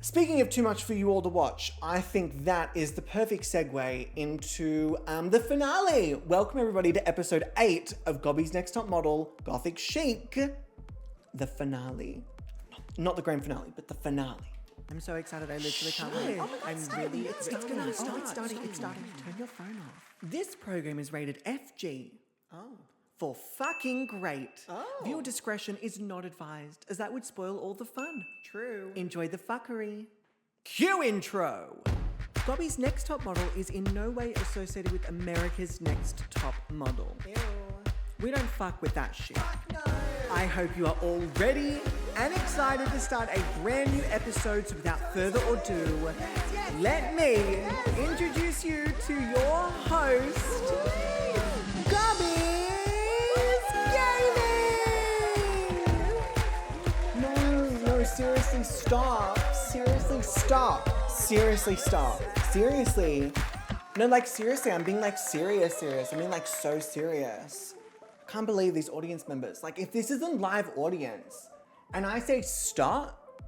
Speaking of too much for you all to watch, I think that is the perfect segue into the finale. Welcome everybody to episode 8 of Gobby's Next Top Model, Gothic Chic. The finale. Not the grand finale, but the finale. I'm so excited, I literally can't wait. Oh my God, I'm really it's excited. gonna start. It's starting. Turn your phone off. This program is rated FG. Oh. For fucking great. Oh. Viewer discretion is not advised, as that would spoil all the fun. True. Enjoy the fuckery. Cue intro! Gobby's Next Top Model is in no way associated with America's Next Top Model. Ew. We don't fuck with that shit. Fuck no. I hope you are all ready and excited to start a brand new episode. So without further ado, let me introduce you to your host, GobbysGayming! No, seriously stop. Seriously stop. Seriously. No, like seriously, I'm being like serious. I mean like so serious. Can't believe these audience members. Like if this is a live audience and I say stop,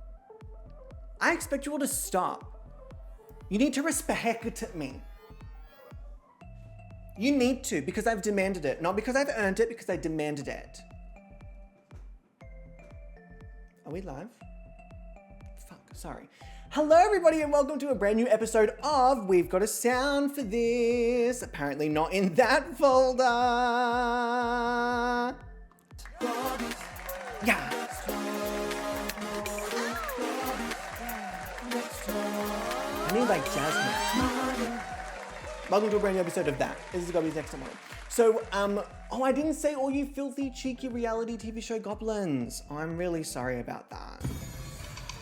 I expect you all to stop. You need to respect me. You need to, because I've demanded it. Not because I've earned it, because I demanded it. Are we live? Fuck, sorry. Hello everybody and welcome to a brand new episode of We've Got a Sound for This. Apparently not in that folder. Yeah. I need like Jasmine. Welcome to a brand new episode of that. This is Gobby's Next Top Model. So, I didn't say all you filthy, cheeky reality TV show goblins. Oh, I'm really sorry about that.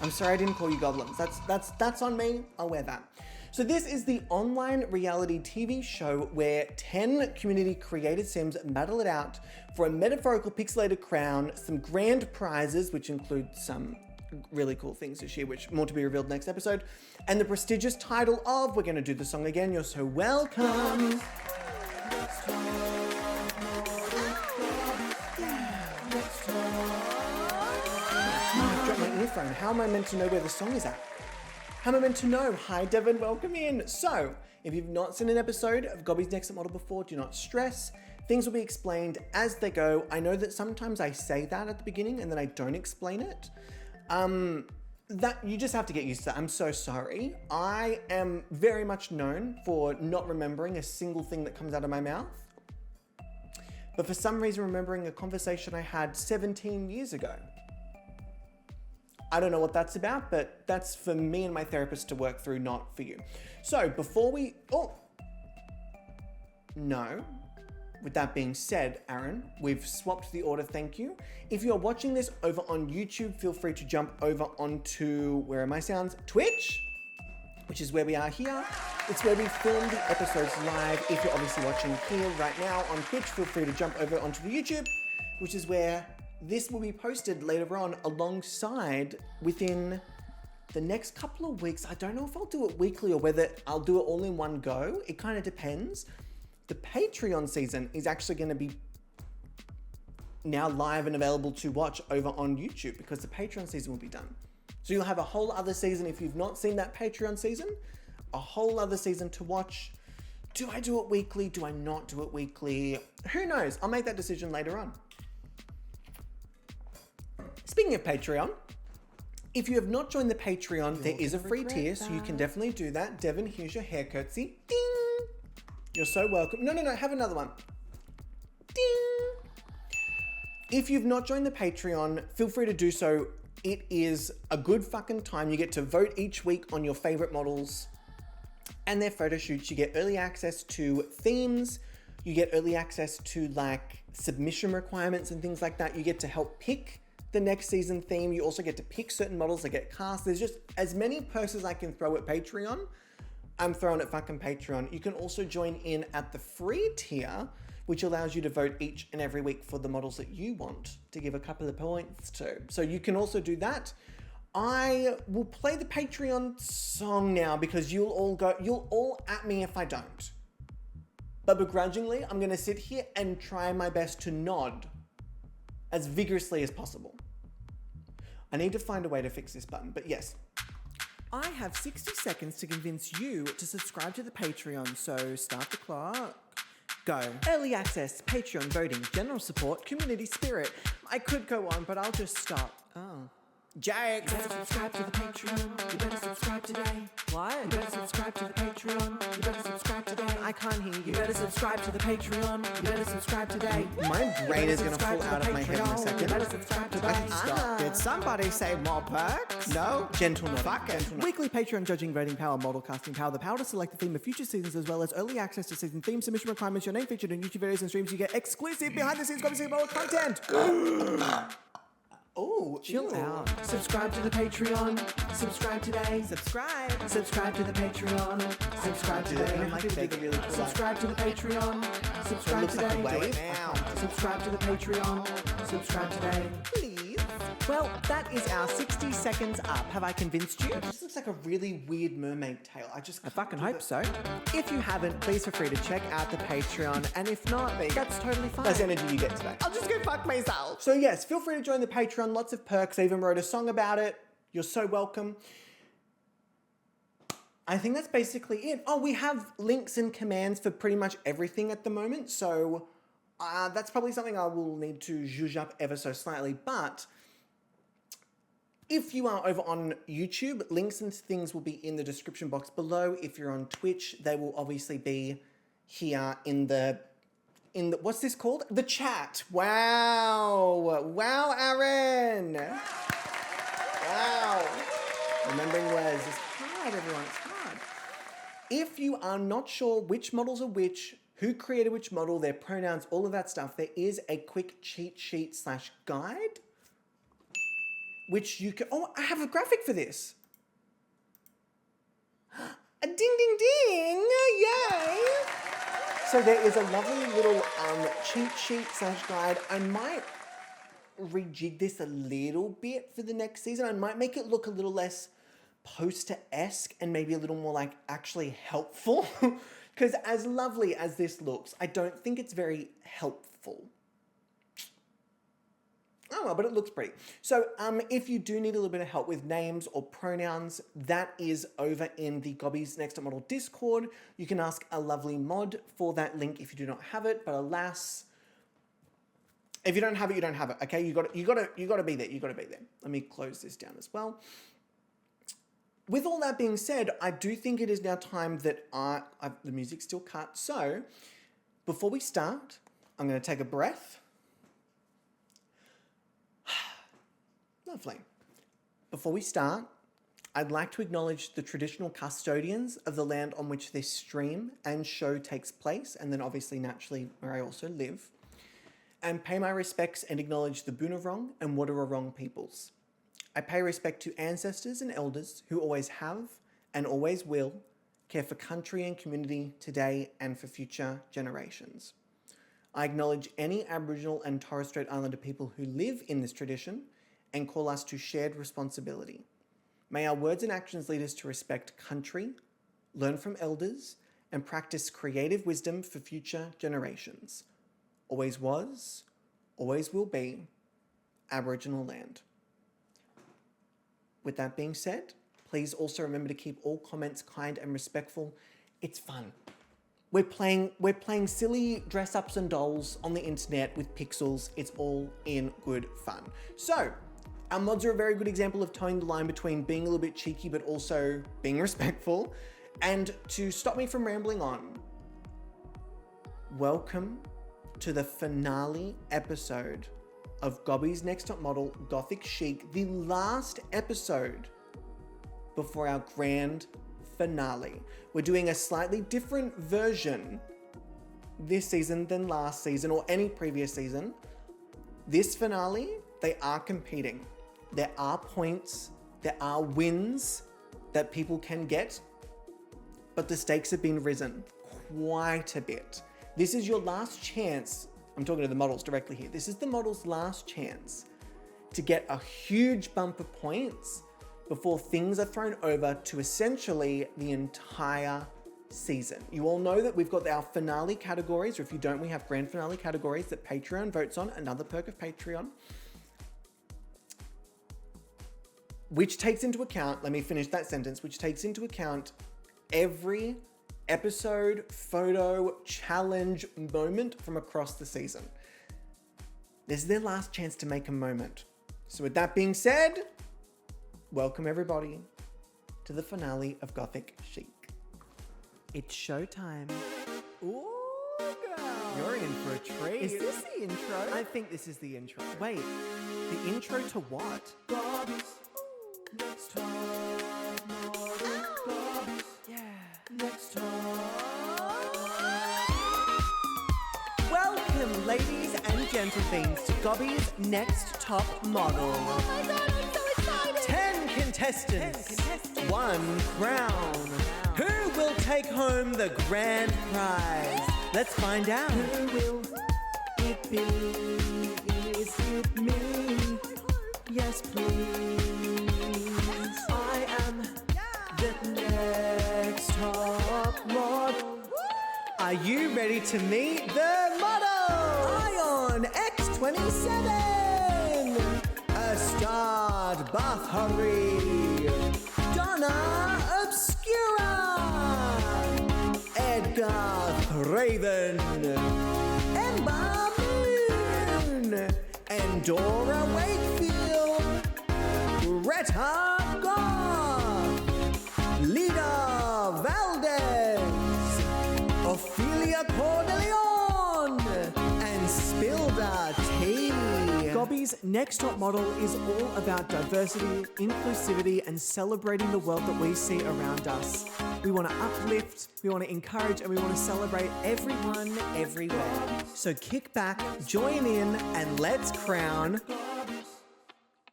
I'm sorry I didn't call you goblins. That's on me. I'll wear that. So this is the online reality TV show where 10 community created Sims battle it out for a metaphorical pixelated crown, some grand prizes, which include some really cool things this year, which more to be revealed next episode, and the prestigious title of, we're going to do the song again, You're So Welcome. How am I meant to know where the song is at? How am I meant to know? Hi Devin, welcome in. So, if you've not seen an episode of Gobby's Next Top Model before, do not stress. Things will be explained as they go. I know that sometimes I say that at the beginning and then I don't explain it. That you just have to get used to that. I'm so sorry. I am very much known for not remembering a single thing that comes out of my mouth. But for some reason, remembering a conversation I had 17 years ago. I don't know what that's about, but that's for me and my therapist to work through, not for you. So before we, with that being said, Aaron, we've swapped the order, thank you. If you're watching this over on YouTube, feel free to jump over onto, where are my sounds? Twitch, which is where we are here. It's where we film the episodes live. If you're obviously watching here right now on Twitch, feel free to jump over onto the YouTube, which is where this will be posted later on alongside within the next couple of weeks. I don't know if I'll do it weekly or whether I'll do it all in one go. It kind of depends. The Patreon season is actually going to be now live and available to watch over on YouTube because the Patreon season will be done. So you'll have a whole other season if you've not seen that Patreon season, a whole other season to watch. Do I do it weekly? Do I not do it weekly? Who knows? I'll make that decision later on. Speaking of Patreon, if you have not joined the Patreon, there is a free tier, so you can definitely do that. Devin, here's your hair curtsy. Ding! You're so welcome. No, have another one. Ding! If you've not joined the Patreon, feel free to do so. It is a good fucking time. You get to vote each week on your favorite models and their photo shoots. You get early access to themes. You get early access to like submission requirements and things like that. You get to help pick the next season theme. You also get to pick certain models that get cast. There's just as many perks as I can throw at Patreon. I'm throwing at fucking Patreon. You can also join in at the free tier, which allows you to vote each and every week for the models that you want to give a couple of points to. So you can also do that. I will play the Patreon song now because you'll all at me if I don't. But begrudgingly, I'm gonna sit here and try my best to nod as vigorously as possible. I need to find a way to fix this button, but yes. I have 60 seconds to convince you to subscribe to the Patreon, so start the clock. Go. Early access, Patreon voting, general support, community spirit. I could go on, but I'll just stop. Oh. Jake! You better subscribe to the Patreon. You better subscribe today. What? You better subscribe to the Patreon. You better subscribe today. I can't hear you. You better subscribe to the Patreon. You better subscribe today. My brain is going to fall out of my head in a You second. better subscribe today. I can stop. Did somebody say more perks? No? Gentle nodding. Fuck it. Gentle nodding. Weekly Patreon judging, voting power, model casting power, the power to select the theme of future seasons, as well as early access to season theme submission requirements, your name featured in YouTube videos and streams. You get exclusive behind-the-scenes Gobby model content. Oh, Chill out. Subscribe to the Patreon. Subscribe today. Subscribe. Subscribe to the Patreon. Subscribe today. I like that. Really cool. Subscribe to the Patreon. Subscribe looks like a today. wave. Subscribe to the Patreon. Subscribe today. Please. Well, that is our 60 seconds up. Have I convinced you? This looks like a really weird mermaid tail. I fucking hope so. If you haven't, please feel free to check out the Patreon, and if not, that's totally fine. That's the energy you get today. I'll just go fuck myself. So yes, feel free to join the Patreon. Lots of perks. I even wrote a song about it. You're so welcome. I think that's basically it. Oh, we have links and commands for pretty much everything at the moment. So that's probably something I will need to zhuzh up ever so slightly. But if you are over on YouTube, links and things will be in the description box below. If you're on Twitch, they will obviously be here in the what's this called? The chat. Wow. Wow, Aaron. Wow. Remembering words is hard, everyone. It's hard. If you are not sure which models are which, who created which model, their pronouns, all of that stuff, there is a quick cheat sheet / guide, which you can... Oh, I have a graphic for this. A ding, ding, ding. Yay. So there is a lovely little cheat sheet / guide. I might rejig this a little bit for the next season. I might make it look a little less poster-esque and maybe a little more like actually helpful. Because as lovely as this looks, I don't think it's very helpful. Oh well, but it looks pretty. So if you do need a little bit of help with names or pronouns, that is over in the Gobby's Next Top Model Discord. You can ask a lovely mod for that link if you do not have it, but alas, if you don't have it, you don't have it. Okay, you got to be there. You got to be there. Let me close this down as well. With all that being said, I do think it is now time that the music's still cut. So before we start, I'm going to take a breath. Lovely. Before we start, I'd like to acknowledge the traditional custodians of the land on which this stream and show takes place, and then obviously naturally where I also live, and pay my respects and acknowledge the Boonwurrung and Wadawurrung peoples. I pay respect to ancestors and elders who always have and always will care for country and community today and for future generations. I acknowledge any Aboriginal and Torres Strait Islander people who live in this tradition and call us to shared responsibility. May our words and actions lead us to respect country, learn from elders, and practice creative wisdom for future generations. Always was, always will be, Aboriginal land. With that being said, please also remember to keep all comments kind and respectful. It's fun. We're playing silly dress-ups and dolls on the internet with pixels. It's all in good fun. So, our mods are a very good example of towing the line between being a little bit cheeky but also being respectful. And to stop me from rambling on, welcome to the finale episode of Gobby's Next Top Model Gothic Chic, the last episode before our grand finale. We're doing a slightly different version this season than last season or any previous season. This finale, they are competing. There are points, there are wins that people can get, but the stakes have been risen quite a bit. This is your last chance. I'm talking to the models directly here. This is the models' last chance to get a huge bump of points before things are thrown over to essentially the entire season. You all know that we've got our finale categories, or if you don't, we have grand finale categories that Patreon votes on, another perk of Patreon. which takes into account, let me finish that sentence, which takes into account every episode, photo, challenge, moment from across the season. This is their last chance to make a moment. So with that being said, welcome everybody to the finale of Gothic Chic. It's showtime. Ooh, girl. You're in for a treat. Is this the intro? I think this is the intro. Wait, the intro to what? Gobby's next top model. Gobby's next top. Welcome, ladies and gentlemen, to Gobby's Next Top Model. Oh my god, I'm so excited! 10 contestants, 1 crown. Who will take home the grand prize? Let's find out. Who will it be? Is it me? Yes, please. I am the next top model. Are you ready to meet the model? Ion X27, Astard Bathari, Donna Obscura, Edgar Raven, Ember Moon, Endora Wakefield, Greta Goth, Lida Valdez, Ophelia Cordeleon, and Spilda T. Gobby's Next Top Model is all about diversity, inclusivity, and celebrating the world that we see around us. We want to uplift, we want to encourage, and we want to celebrate everyone, everywhere. So kick back, join in, and let's crown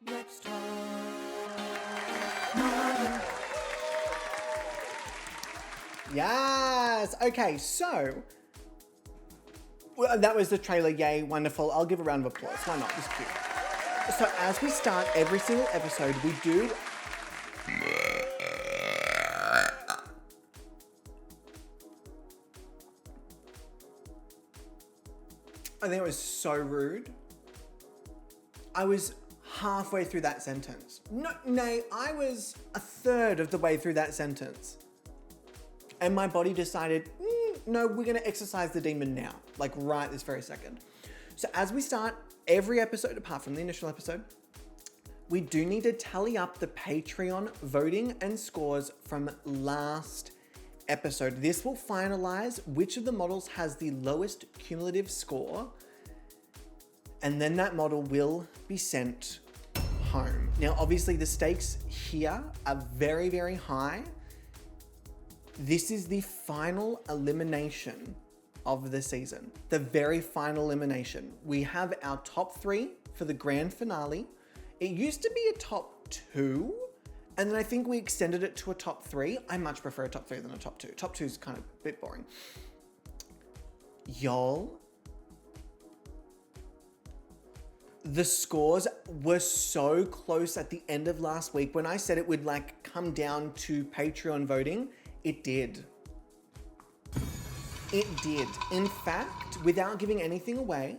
Next top model. Yes. Okay, so well, that was the trailer. Yay, wonderful. I'll give a round of applause. Why not? It's cute. So as we start every single episode, we do. I think it was so rude. I was halfway through that sentence. No, nay, I was a third of the way through that sentence. And my body decided, no, we're gonna exercise the demon now, like right this very second. So as we start every episode, apart from the initial episode, we do need to tally up the Patreon voting and scores from last episode. This will finalize which of the models has the lowest cumulative score, and then that model will be sent home. Now, obviously the stakes here are very, very high. This is the final elimination of the season, the very final elimination. We have our top 3 for the grand finale. It used to be a top 2, and then I think we extended it to a top 3. I much prefer a top 3 than a top 2. Top 2 is kind of a bit boring. Y'all, the scores were so close at the end of last week. When I said it would like come down to Patreon voting, it did. It did. In fact, without giving anything away,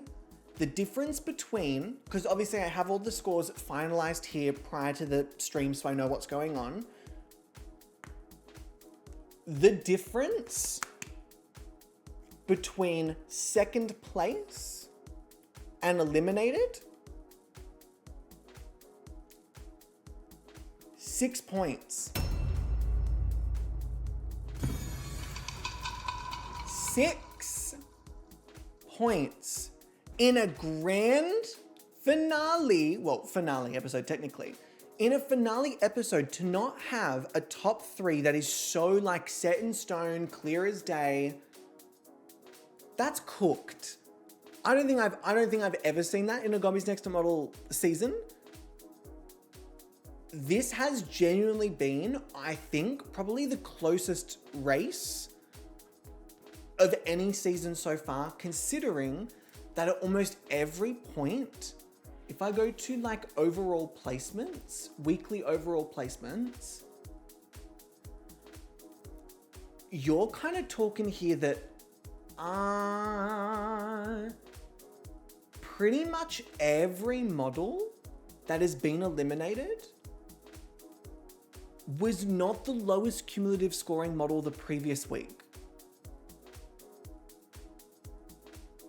the difference between, because obviously I have all the scores finalized here prior to the stream so I know what's going on. The difference between second place and eliminated, 6 points. 6 points in a grand finale, well, finale episode technically. In a finale episode, to not have a top 3 that is so like set in stone, clear as day, that's cooked. I don't think I've ever seen that in a Gobby's Next Top Model season. This has genuinely been, I think, probably the closest race of any season so far, considering that at almost every point, if I go to like overall placements, weekly overall placements, you're kind of talking here that pretty much every model that has been eliminated was not the lowest cumulative scoring model the previous week.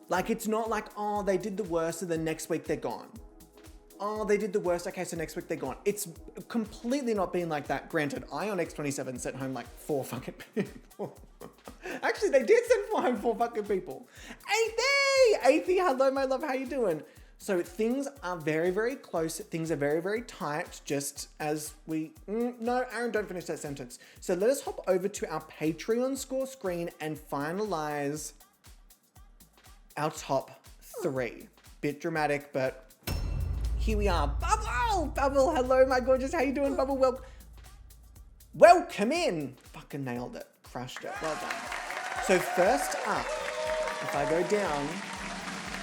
Like, it's not like, oh, they did the worst and then next week they're gone. Oh, they did the worst, okay, so next week they're gone. It's completely not been like that. Granted, I on X27 sent home like 4 fucking people. Actually, they did send home 4 fucking people. Athie, hello, my love, how you doing? So things are very, very close. Things are very, very tight, just as we... no, Aaron, don't finish that sentence. So let us hop over to our Patreon score screen and finalize our top 3. Bit dramatic, but here we are. Bubble, hello, my gorgeous. How you doing, Bubble? Welcome in. Fucking nailed it. Crushed it. Well done. So first up, if I go down,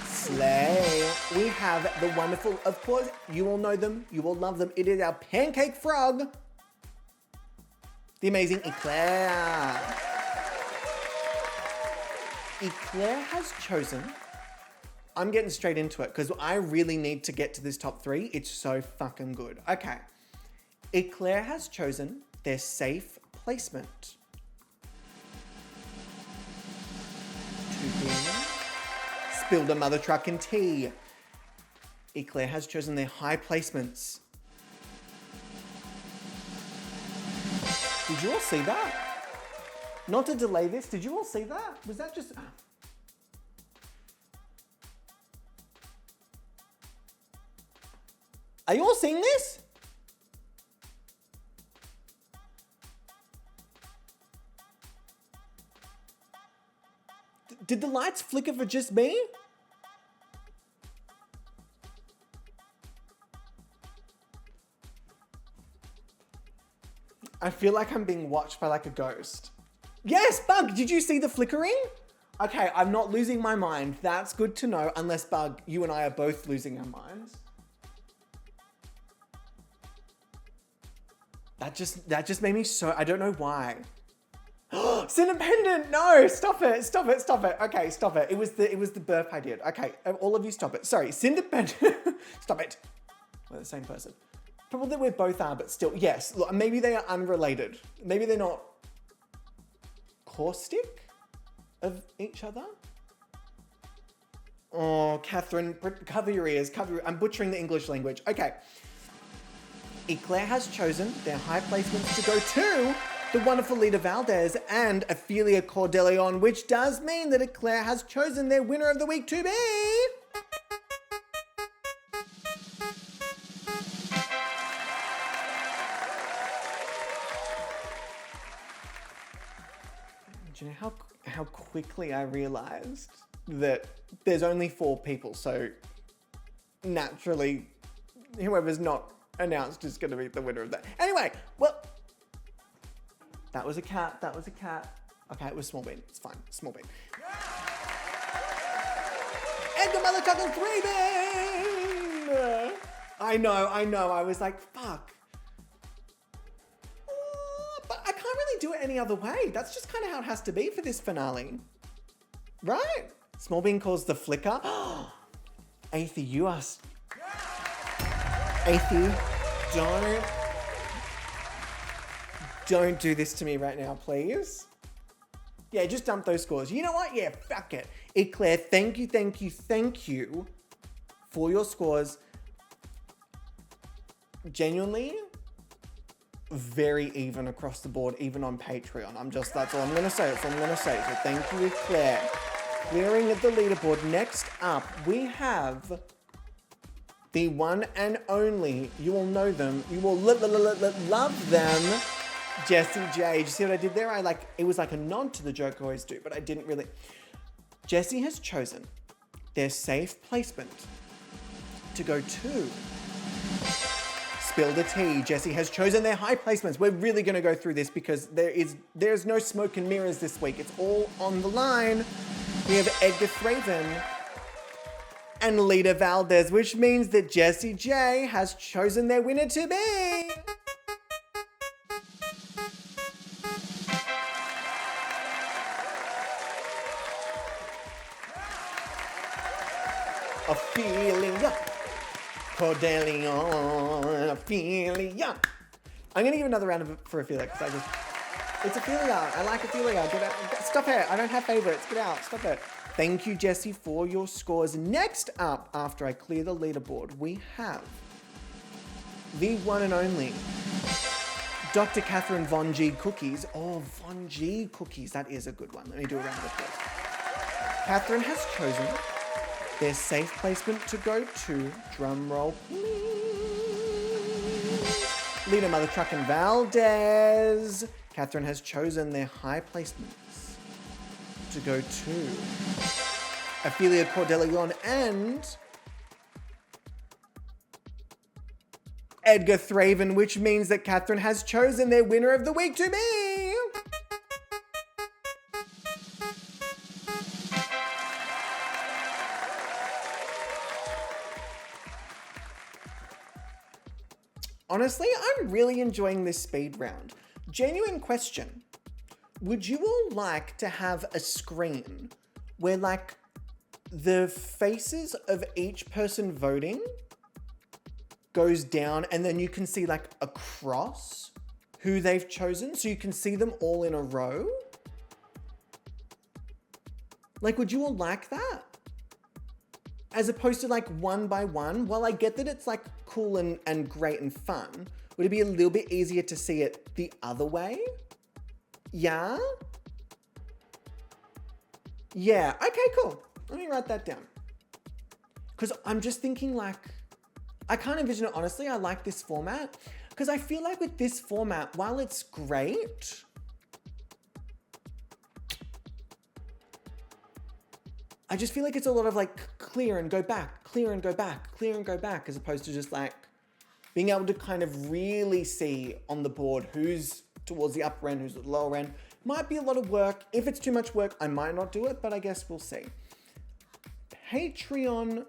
slay, we have the wonderful, of course, you all know them, you all love them. It is our pancake frog, the amazing Eclair. Eclair has chosen, I'm getting straight into it because I really need to get to this top 3. It's so fucking good. Okay. Eclair has chosen their safe placement to be spilled a mother truck and tea. Eclair has chosen their high placements. Did you all see that? Not to delay this, did you all see that? Was that just... Are you all seeing this? Did the lights flicker for just me? I feel like I'm being watched by like a ghost. Yes, Bug, did you see the flickering? Okay, I'm not losing my mind. That's good to know, unless Bug, you and I are both losing our minds. That just made me so, I don't know why. Cinependent, no, stop it. Okay, stop it. It was the burp I did. Okay, all of you stop it. Sorry, Cinependent, stop it. We're the same person. Probably we both are, but still, yes. Look, maybe they are unrelated. Maybe they're not caustic of each other. Oh, Catherine, cover your ears, I'm butchering the English language. Okay. Eclair has chosen their high placements to go to the wonderful Lita Valdez and Ophelia Cordeleon, which does mean that Eclair has chosen their winner of the week to be... Do you know how quickly I realized that there's only 4 people, so naturally whoever's not announced is going to be the winner of that. Anyway, well, that was a cat. Okay, it was Small Bean. It's fine. Small Bean. And the motherfucking 3 Bean! I know. I was like, fuck. But I can't really do it any other way. That's just kind of how it has to be for this finale. Right? Small Bean calls the flicker. Athie, you are... Athie, don't do this to me right now, please. Yeah, just dump those scores. You know what? Yeah, fuck it. Eclair, thank you for your scores. Genuinely, very even across the board, even on Patreon. That's all I'm gonna say. So thank you, Eclair. Clearing at the leaderboard. Next up, we have the one and only, you all know them, you all love them, Jessie J. Did you see what I did there? It was like a nod to the joke I always do, but I didn't really. Jessie has chosen their safe placement to go to Spill the Tea. Jessie has chosen their high placements. We're really gonna go through this because there's no smoke and mirrors this week. It's all on the line. We have Edgar Thraven and Lita Valdez, which means that Jessie J has chosen their winner to be... Ophelia Cordeleon, Ophelia. I'm going to give another round of for Ophelia because it's Ophelia. I like Ophelia. Get out. Stop it. I don't have favorites. Get out. Stop it. Thank you, Jesse, for your scores. Next up, after I clear the leaderboard, we have the one and only Dr. Catherine Von G Cookies. Oh, Von G Cookies. That is a good one. Let me do a round of applause. Catherine has chosen their safe placement to go to, drum roll please, Leader Mother Truck and Valdez. Catherine has chosen their high placements to go to Ophelia Cordelion and Edgar Thraven, which means that Catherine has chosen their winner of the week to be... Honestly, I'm really enjoying this speed round. Genuine question. Would you all like to have a screen where like the faces of each person voting goes down and then you can see like across who they've chosen so you can see them all in a row? Like, would you all like that? As opposed to like one by one? While I get that it's like cool and great and fun, would it be a little bit easier to see it the other way? Yeah? Yeah, okay, cool. Let me write that down. Because I'm just thinking like, I can't envision it honestly. I like this format because I feel like with this format, while it's great, I just feel like it's a lot of like clear and go back, clear and go back, clear and go back, as opposed to just like being able to kind of really see on the board who's towards the upper end, who's at the lower end. Might be a lot of work. If it's too much work, I might not do it, but I guess we'll see. Patreon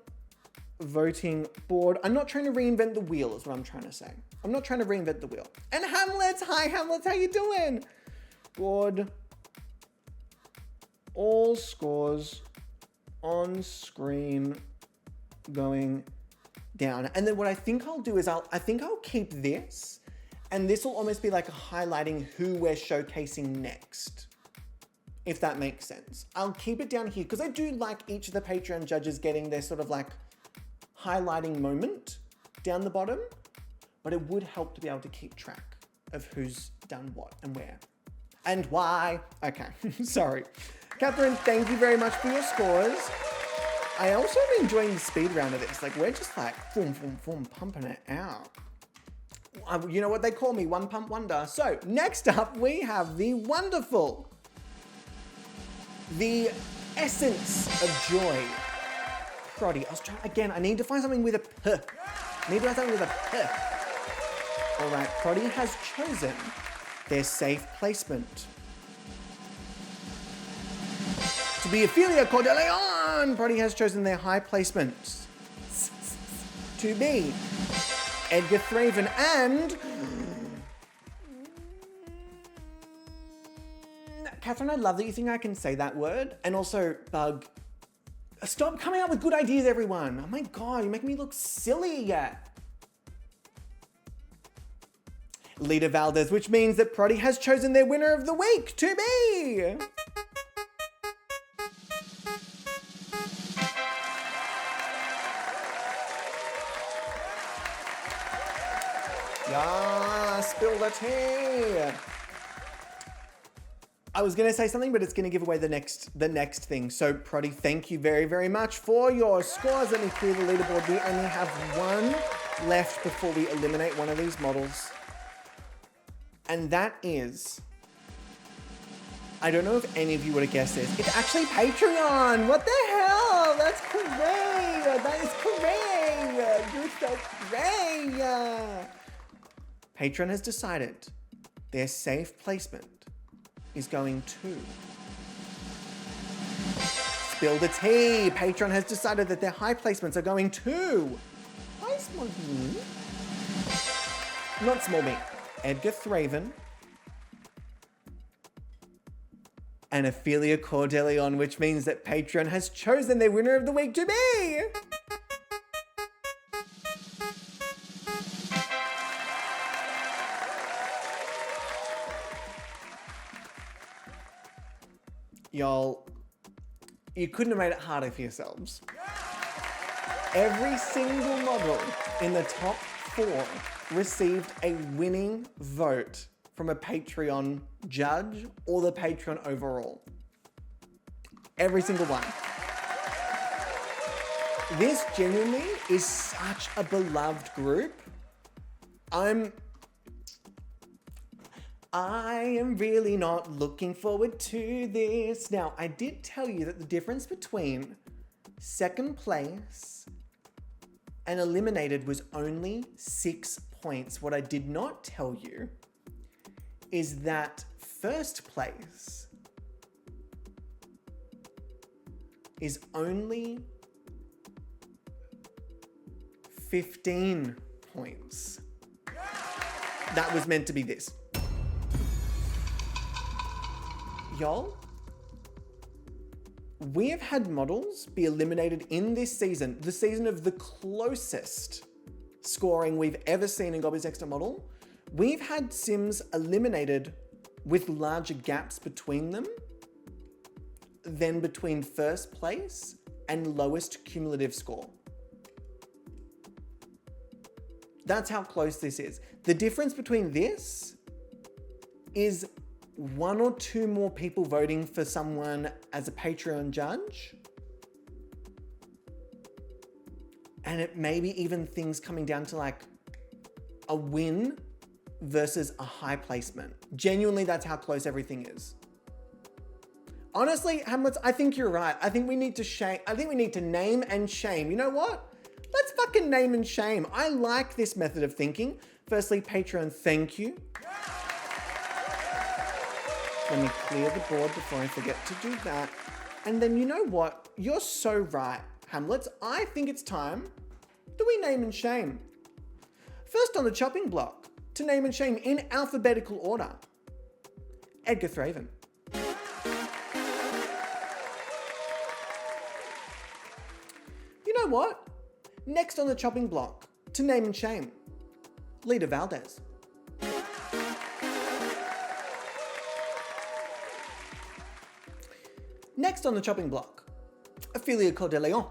voting board. I'm not trying to reinvent the wheel is what I'm trying to say. I'm not trying to reinvent the wheel. And Hamlet, hi Hamlet, how you doing? Board. All scores on screen going down. And then what I think I'll do is I think I'll keep this, and this will almost be like highlighting who we're showcasing next, if that makes sense. I'll keep it down here because I do like each of the Patreon judges getting their sort of like highlighting moment down the bottom, but it would help to be able to keep track of who's done what and where and why. Okay, sorry. Catherine, thank you very much for your scores. I also am enjoying the speed round of this. Like, we're just like, boom, boom, boom, pumping it out. You know what they call me, one pump wonder. So, next up, we have the wonderful, the essence of joy, Proddy. I was trying, again, I need to find something with a P. I need to find something with a P. All right, Proddy has chosen their safe placement to be Ophelia Cordelion. Proddy has chosen their high placement to be Edgar Thraven and Catherine, I love that you think I can say that word. And also, Bug, stop coming up with good ideas, everyone. Oh my God, you make me look silly yet. Leader Valdez, which means that Proddy has chosen their winner of the week to be... Yeah, spill the tea. I was going to say something, but it's going to give away the next thing. So, Proddy, thank you very, very much for your scores. Let me clear the leaderboard. We only have one left before we eliminate one of these models. And that is... I don't know if any of you would have guessed this. It's actually Patreon. What the hell? That's great. That is great. You're so great. Patreon has decided their safe placement is going to... Spill the tea. Patreon has decided that their high placements are going to... Hi, Small B. Not Small B. Edgar Thraven and Ophelia Cordelion, which means that Patreon has chosen their winner of the week to be... Y'all, you couldn't have made it harder for yourselves. Every single model in the top 4 received a winning vote from a Patreon judge or the Patreon overall. Every single one. This genuinely is such a beloved group. I am really not looking forward to this. Now, I did tell you that the difference between second place and eliminated was only 6 points. What I did not tell you is that first place is only 15 points. That was meant to be this. Y'all, we have had models be eliminated in this season, the season of the closest scoring we've ever seen in Gobby's Next Top Model. We've had Sims eliminated with larger gaps between them than between first place and lowest cumulative score. That's how close this is. The difference between this is 1 or 2 more people voting for someone as a Patreon judge. And it maybe even things coming down to like a win versus a high placement. Genuinely, that's how close everything is. Honestly, Hamlets, I think you're right. I think we need to name and shame. You know what? Let's fucking name and shame. I like this method of thinking. Firstly, Patreon, thank you. Let me clear the board before I forget to do that. And then you know what? You're so right, Hamlets. I think it's time that we name and shame. First on the chopping block, to name and shame in alphabetical order, Edgar Thraven. You know what? Next on the chopping block, to name and shame, Lita Valdez. Next on the chopping block, Ophelia Cordeleon.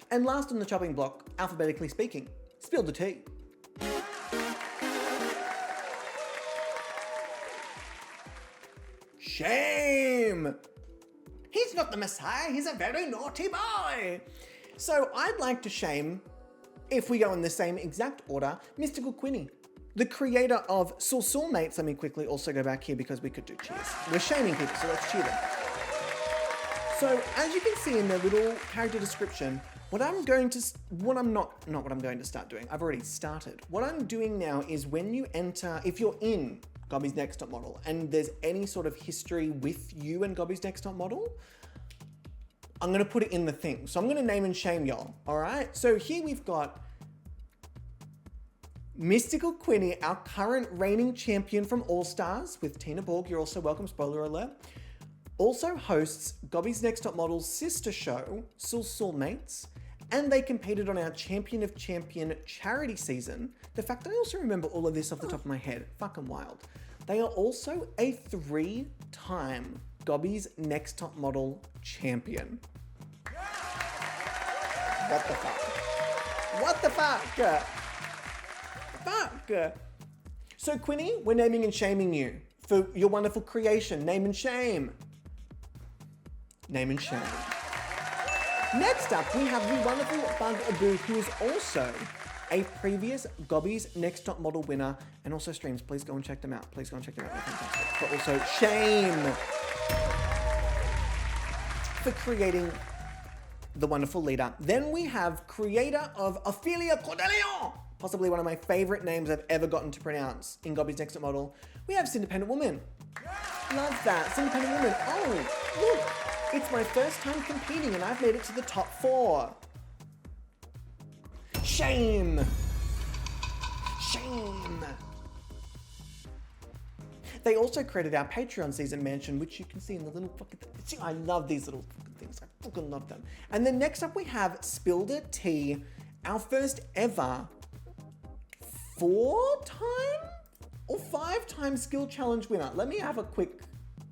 And last on the chopping block, alphabetically speaking, Spill the Tea. Shame! He's not the Messiah, he's a very naughty boy! So I'd like to shame, if we go in the same exact order, Mystical Quinny, the creator of Soulmates. Let me quickly also go back here because we could do cheers. We're shaming people, so let's cheer them. So as you can see in their little character description, what I'm doing now is when you enter, if you're in Gobby's Next Top Model and there's any sort of history with you and Gobby's Next Top Model, I'm gonna put it in the thing. So I'm gonna name and shame y'all, all right? So here we've got Mystical Quinny, our current reigning champion from All Stars with Tina Borg. You're also welcome, spoiler alert. Also hosts Gobby's Next Top Model's sister show, Soulmates, and they competed on our Champion of Champion charity season. The fact I also remember all of this off the top of my head, fucking wild. They are also a 3-time Gobby's Next Top Model champion. What the fuck? What the fuck? Fuck. So Quinny, we're naming and shaming you for your wonderful creation. Name and shame. Name and shame. Next up, we have the wonderful Bugaboo, who is also a previous Gobby's Next Top Model winner and also streams. Please go and check them out. They're fantastic. But also shame for creating the wonderful leader. Then we have creator of Ophelia Cordeleon, possibly one of my favorite names I've ever gotten to pronounce in Gobby's Next Top Model. We have Independent Woman. Love that. Independent Woman. Oh, look. It's my first time competing and I've made it to the top 4. Shame. Shame. They also created our Patreon season mansion, which you can see in the little fucking thing. I love these little fucking things. I fucking love them. And then next up we have Spilder Tea, our first ever 4-time or 5-time skill challenge winner? Let me have a quick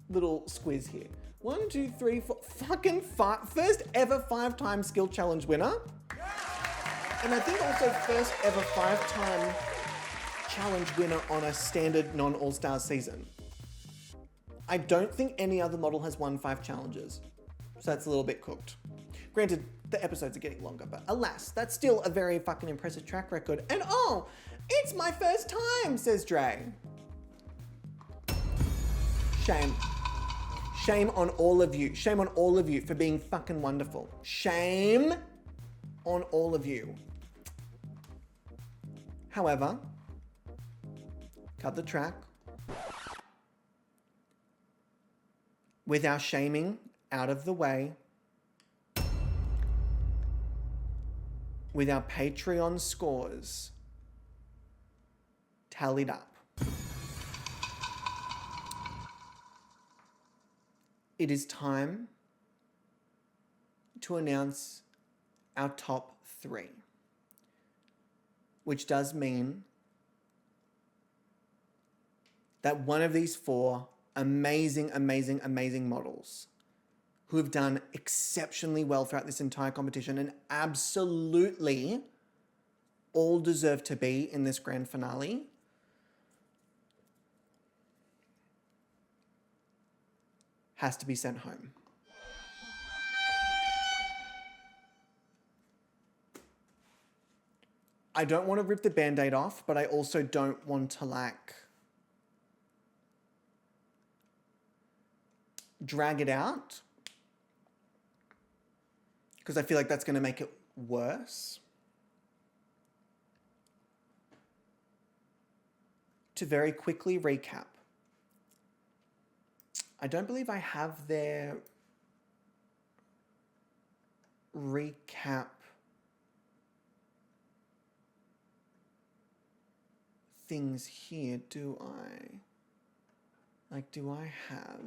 little squiz here. 1, 2, 3, 4, fucking 5. First ever 5-time skill challenge winner. And I think also first ever 5-time challenge winner on a standard non-all-star season. I don't think any other model has won 5 challenges. So that's a little bit cooked. Granted, the episodes are getting longer, but alas, that's still a very fucking impressive track record. And oh, it's my first time, says Dre. Shame. Shame on all of you. Shame on all of you for being fucking wonderful. Shame on all of you. However, cut the track. With our shaming out of the way, with our Patreon scores tallied up, it is time to announce our top 3, which does mean that one of these 4 amazing, amazing, amazing models who have done exceptionally well throughout this entire competition and absolutely all deserve to be in this grand finale, has to be sent home. I don't want to rip the Band-Aid off, but I also don't want to drag it out, because I feel like that's going to make it worse. To very quickly recap, I don't believe I have their recap things here, do I? Do I have...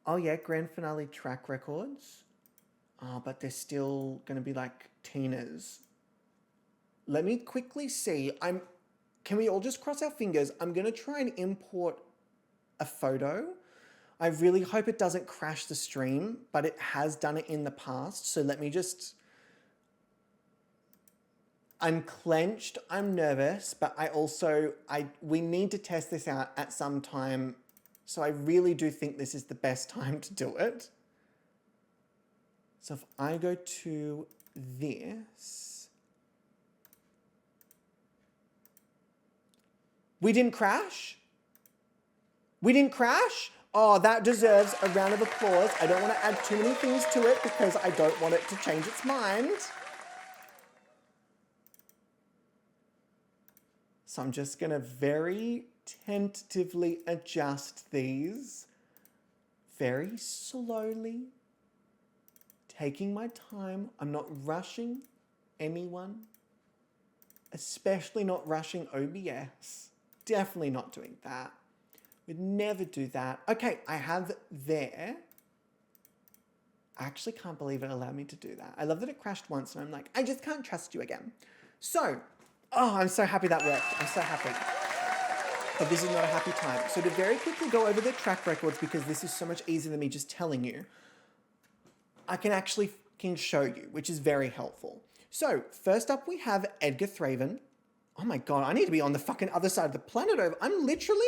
Oh yeah, grand finale track records. Oh, but they're still gonna be Tina's. Let me quickly see. Can we all just cross our fingers? I'm gonna try and import a photo. I really hope it doesn't crash the stream, but it has done it in the past. So let me just... I'm clenched, I'm nervous, but we need to test this out at some time. So I really do think this is the best time to do it. So if I go to this, we didn't crash? We didn't crash? Oh, that deserves a round of applause. I don't want to add too many things to it because I don't want it to change its mind. So I'm just gonna very tentatively adjust these very slowly, taking my time. I'm not rushing anyone, especially not rushing OBS. Definitely not doing that. We'd never do that. Okay, I have there. I actually can't believe it allowed me to do that. I love that it crashed once and I'm like, I just can't trust you again. So, oh, I'm so happy that worked. I'm so happy. But this is not a happy time. So to very quickly go over the track records, because this is so much easier than me just telling you, I can actually show you, which is very helpful. So first up we have Edgar Thraven. Oh my God, I need to be on the fucking other side of the planet over. I'm literally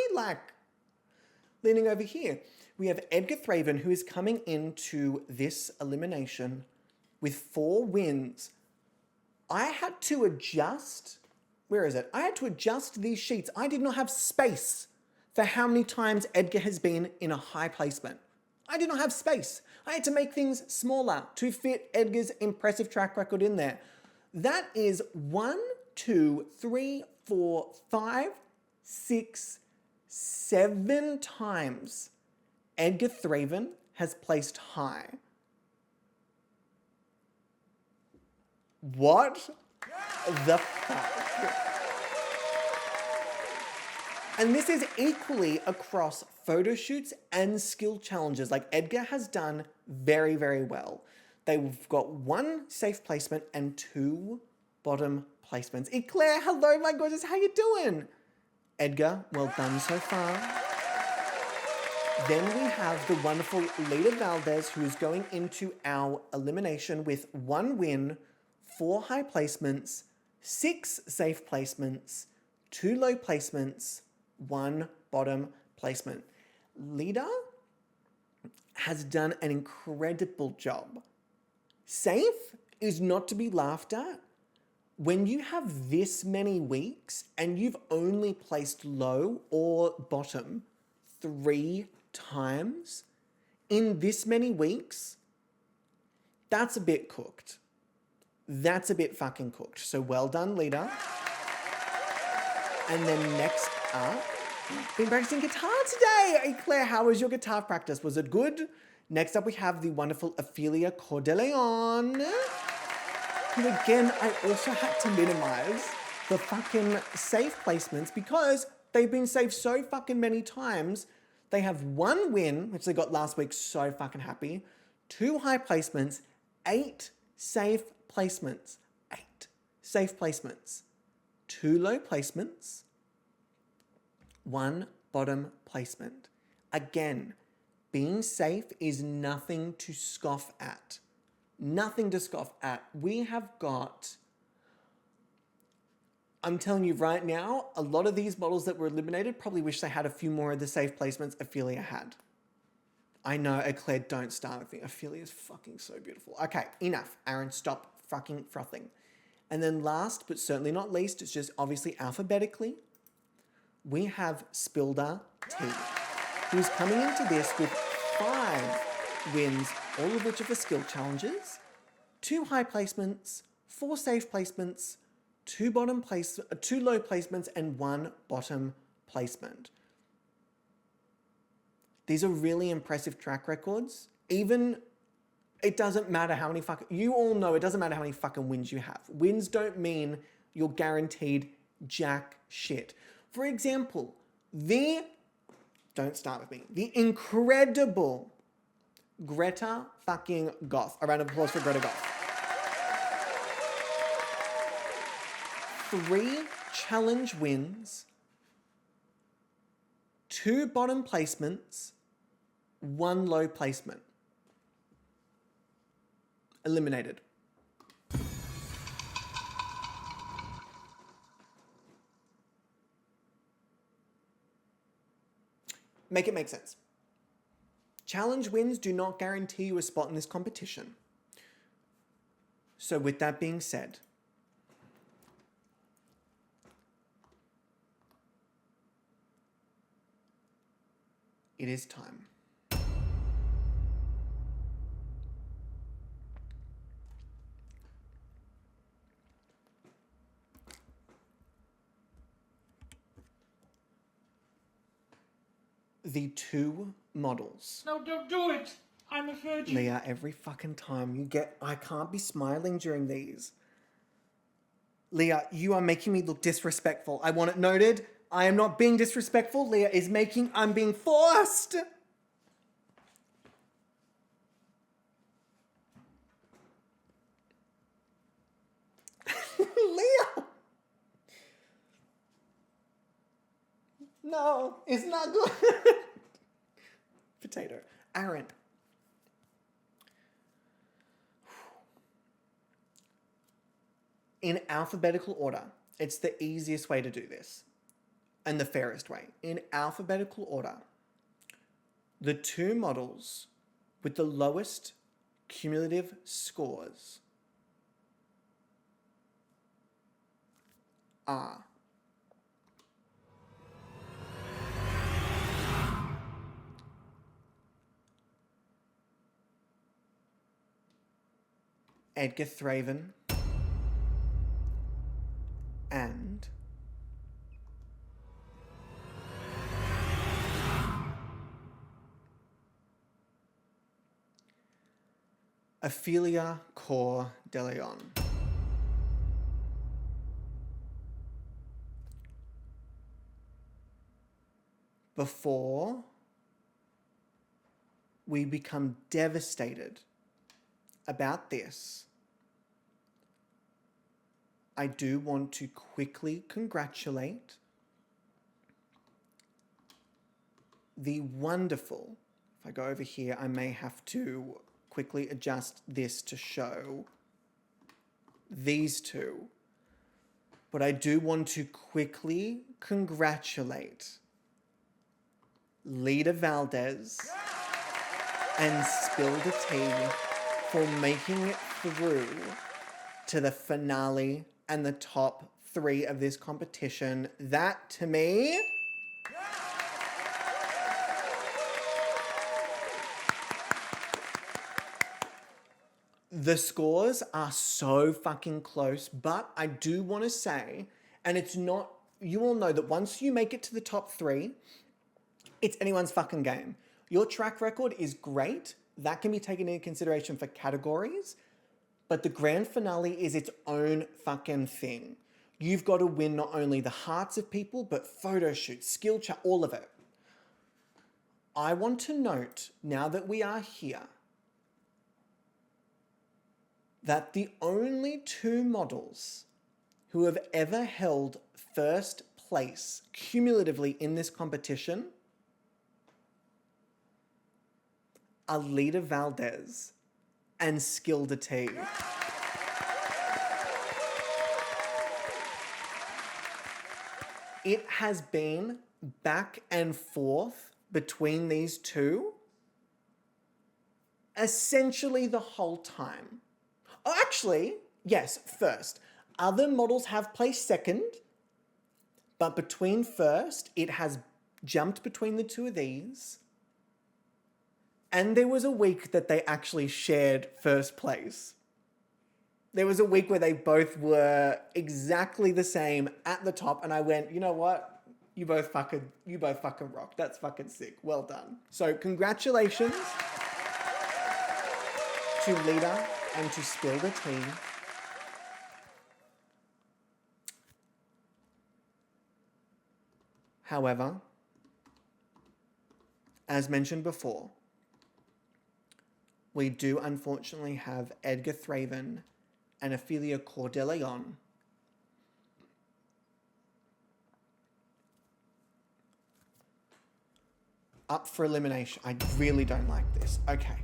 leaning over here. We have Edgar Thraven, who is coming into this elimination with 4 wins. I had to adjust... Where is it? I had to adjust these sheets. I did not have space for how many times Edgar has been in a high placement. I did not have space. I had to make things smaller to fit Edgar's impressive track record in there. That is 1, 2, 3, 4, 5, 6, 7 times Edgar Thraven has placed high. What the fuck? And this is equally across photo shoots and skill challenges. Edgar has done very, very well. They've got 1 safe placement and 2 bottom placements. Eclair, hello, my gorgeous. How you doing? Edgar, well done so far. Then we have the wonderful Lita Valdez, who is going into our elimination with 1 win, 4 high placements, 6 safe placements, 2 low placements, 1 bottom placement. Lita has done an incredible job. Safe is not to be laughed at. When you have this many weeks and you've only placed low or bottom 3 times in this many weeks, that's a bit cooked. That's a bit fucking cooked. So well done, Lita. And then next up, been practicing guitar today. Claire, how was your guitar practice? Was it good? Next up, we have the wonderful Ophelia Cordeleon, who again, I also had to minimize the fucking safe placements because they've been saved so fucking many times. They have 1 win, which they got last week, so fucking happy. 2 high placements, 8 safe placements. 8 safe placements. 2 low placements, 1 bottom placement. Again, being safe is nothing to scoff at. Nothing to scoff at. We have got, I'm telling you right now, a lot of these models that were eliminated probably wish they had a few more of the safe placements Ophelia had. I know, Eclair, don't start with me. Ophelia is fucking so beautiful. Okay, enough. Aaron, stop fucking frothing. And then last, but certainly not least, it's just obviously alphabetically, we have Spilda T, who's coming into this with 5 wins, all of which are for skill challenges, 2 high placements, 4 safe placements, 2 low placements, and 1 bottom placement. These are really impressive track records. Even, it doesn't matter how many you all know it doesn't matter how many fucking wins you have. Wins don't mean you're guaranteed jack shit. For example, don't start with me, the incredible Greta fucking Goth. A round of applause for Greta Goth. 3 challenge wins, 2 bottom placements, 1 low placement. Eliminated. Make it make sense. Challenge wins do not guarantee you a spot in this competition. So with that being said, it is time. The 2 models. No, don't do it. I'm a virgin. Leah, every fucking time I can't be smiling during these. Leah, you are making me look disrespectful. I want it noted. I am not being disrespectful. Leah is I'm being forced. Leah. No, it's not good. Potato. Aaron. In alphabetical order, it's the easiest way to do this and the fairest way. In alphabetical order, the 2 models with the lowest cumulative scores are Edgar Thraven and Ophelia Cor de Leon. Before we become devastated about this, I do want to quickly congratulate the wonderful, if I go over here, I may have to quickly adjust this to show these two. But I do want to quickly congratulate Lita Valdez and Spill the Tea for making it through to the finale and the top 3 of this competition. That, to me, the scores are so fucking close, but I do want to say, and it's not, you all know that once you make it to the top 3, it's anyone's fucking game. Your track record is great. That can be taken into consideration for categories, but the grand finale is its own fucking thing. You've got to win not only the hearts of people, but photo shoots, skill chat, all of it. I want to note, now that we are here, that the only 2 models who have ever held first place cumulatively in this competition are Lita Valdez and Skilda T. It has been back and forth between these 2 essentially the whole time. Oh, actually, yes, first. Other models have placed second, but between first, it has jumped between the 2 of these. And there was a week that they actually shared first place. There was a week where they both were exactly the same at the top, and I went, you know what? You both fucking rock. That's fucking sick. Well done. So congratulations to Lita and to Spill the Tea. However, as mentioned before, we do unfortunately have Edgar Thraven and Ophelia Cordeleon up for elimination. I really don't like this. Okay.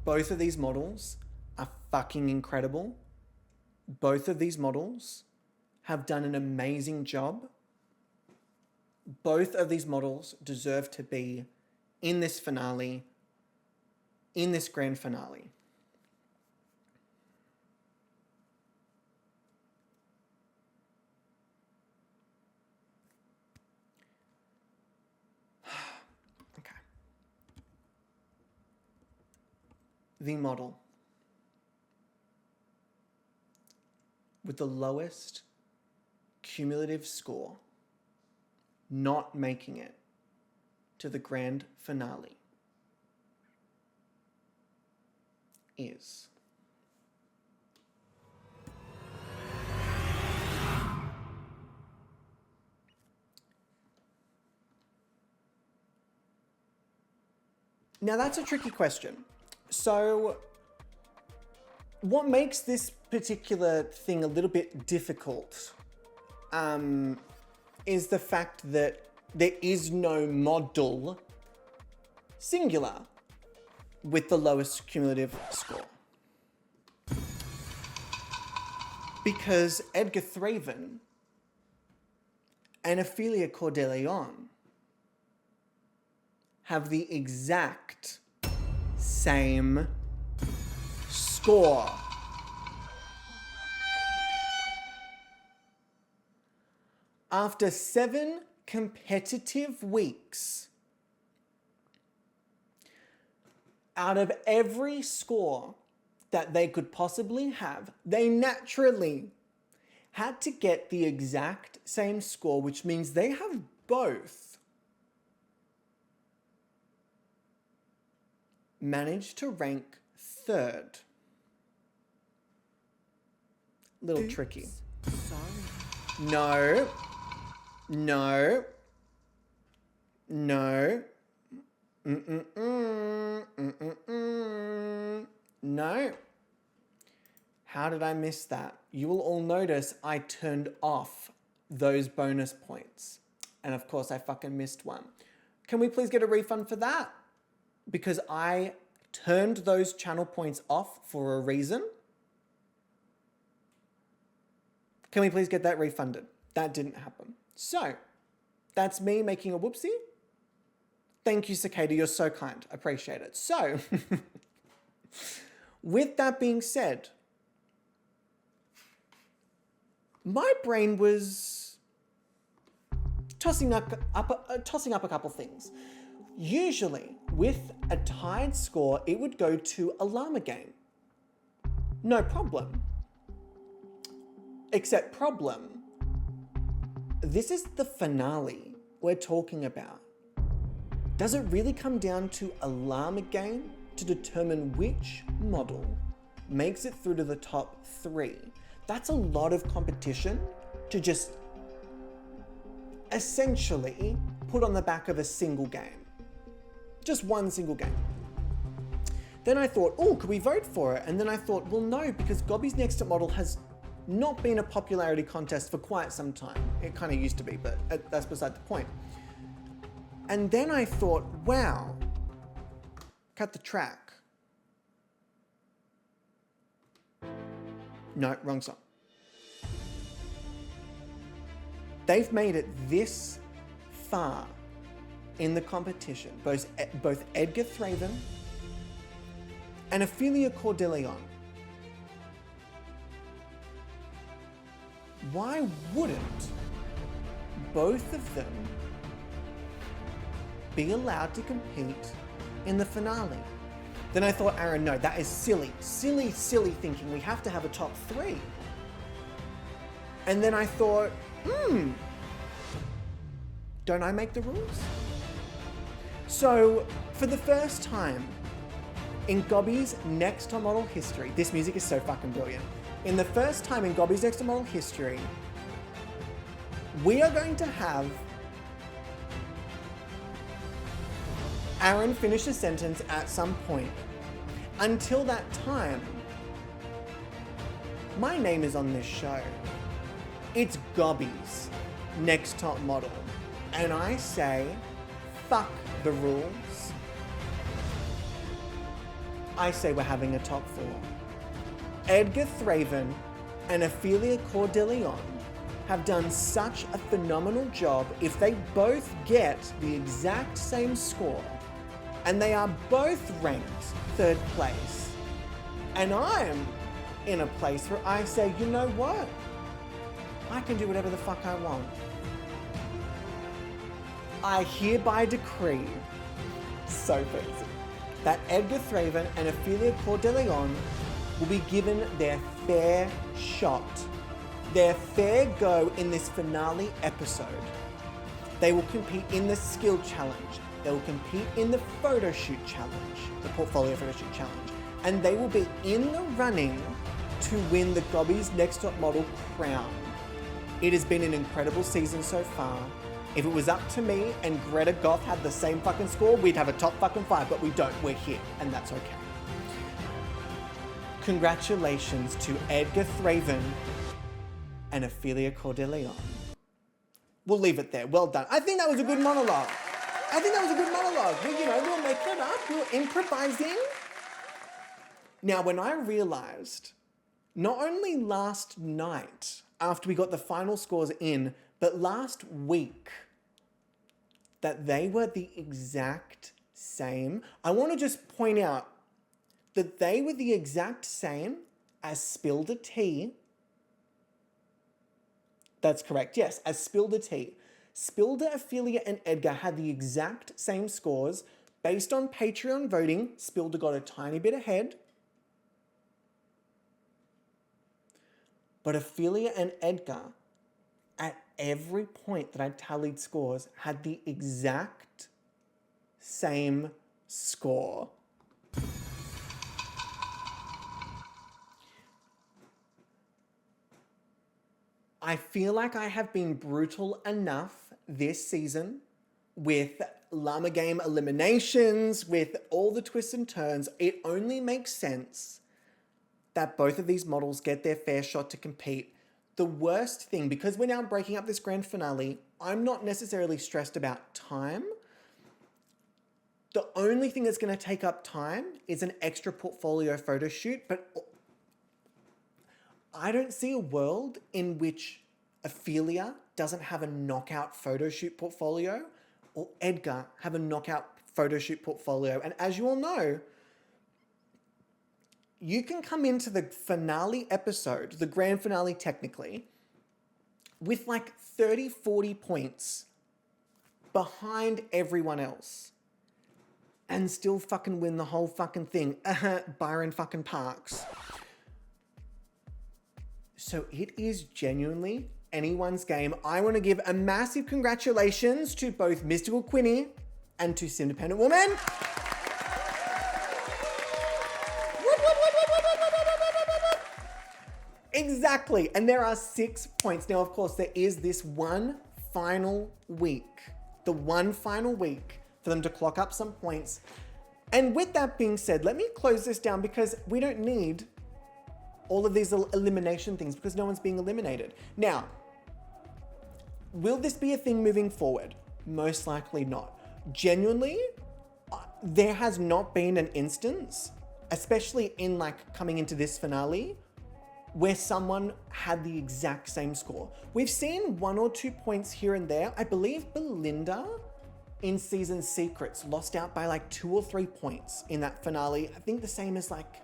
Both of these models are fucking incredible. Both of these models have done an amazing job. Both of these models deserve to be in this finale, in this grand finale. Okay. The model with the lowest cumulative score not making it to the grand finale is now that's a tricky question. So what makes this particular thing a little bit difficult is the fact that there is no model singular with the lowest cumulative score. Because Edgar Thraven and Ophelia Cordeleon have the exact same score. After 7 competitive weeks, out of every score that they could possibly have, they naturally had to get the exact same score, which means they have both managed to rank 3rd. Little tricky. Sorry. No. No. No. No. How did I miss that? You will all notice I turned off those bonus points. And of course I fucking missed one. Can we please get a refund for that? Because I turned those channel points off for a reason. Can we please get that refunded? That didn't happen. So, that's me making a whoopsie. Thank you, Cicada. You're so kind. Appreciate it. So, with that being said, my brain was tossing up a couple things. Usually, with a tied score, it would go to a llama game. No problem. Except problem. This is the finale we're talking about. Does it really come down to a llama game to determine which model makes it through to the top 3? That's a lot of competition to just essentially put on the back of a single game. Just one single game. Then I thought, oh, could we vote for it? And then I thought, well, no, because Gobby's Next Top Model has not been a popularity contest for quite some time. It kind of used to be, but that's beside the point. And then I thought, wow, cut the track. No, wrong song. They've made it this far in the competition, both Edgar Thraven and Ophelia Cordeleon. Why wouldn't both of them be allowed to compete in the finale? Then I thought, Aaron, no, that is silly thinking. We have to have a top 3. And then I thought, don't I make the rules? So, for the first time in Gobby's Next Top Model history, this music is so fucking brilliant. In the first time in Gobby's Next Top Model history, we are going to have Aaron finish a sentence at some point. Until that time, my name is on this show. It's Gobby's Next Top Model. And I say, fuck the rules. I say we're having a top 4. Edgar Thraven and Ophelia Cordeleon have done such a phenomenal job. If they both get the exact same score, and they are both ranked 3rd place, and I'm in a place where I say, you know what? I can do whatever the fuck I want. I hereby decree, so fancy, that Edgar Thraven and Ophelia Cordeleon will be given their fair shot, their fair go in this finale episode. They will compete in the skill challenge. They will compete in the photo shoot challenge, the portfolio photo shoot challenge. And they will be in the running to win the Gobby's Next Top Model crown. It has been an incredible season so far. If it was up to me and Greta Goth had the same fucking score, we'd have a top fucking 5, but we don't. We're here, and that's okay. Congratulations to Edgar Thraven and Ophelia Cordeleon. We'll leave it there. Well done. I think that was a good monologue. We were making it up. We were improvising. Now, when I realized, not only last night, after we got the final scores in, but last week, that they were the exact same, I want to just point out that they were the exact same as Spilled a Tea. That's correct, yes, as Spilled a Tea. Spilda, Ophelia, and Edgar had the exact same scores. Based on Patreon voting, Spilda got a tiny bit ahead. But Ophelia and Edgar, at every point that I tallied scores, had the exact same score. I feel like I have been brutal enough this season with Llama Game eliminations, with all the twists and turns. It only makes sense that both of these models get their fair shot to compete. The worst thing, because we're now breaking up this grand finale, I'm not necessarily stressed about time. The only thing that's going to take up time is an extra portfolio photo shoot, but I don't see a world in which Ophelia doesn't have a knockout photo shoot portfolio or Edgar have a knockout photo shoot portfolio. And as you all know, you can come into the finale episode, the grand finale technically, with like 30, 40 points behind everyone else and still fucking win the whole fucking thing. Byron fucking Parks. So it is genuinely anyone's game. I want to give a massive congratulations to both Mystical Quinny and to Independent Woman. Exactly. And there are 6 points. Now, of course, there is this one final week. The one final week for them to clock up some points. And with that being said, let me close this down because we don't need all of these elimination things because no one's being eliminated. Now, will this be a thing moving forward? Most likely not. Genuinely, there has not been an instance, especially in like coming into this finale, where someone had the exact same score. We've seen 1 or 2 points here and there. I believe Belinda in Season Secrets lost out by like 2 or 3 points in that finale. I think the same as like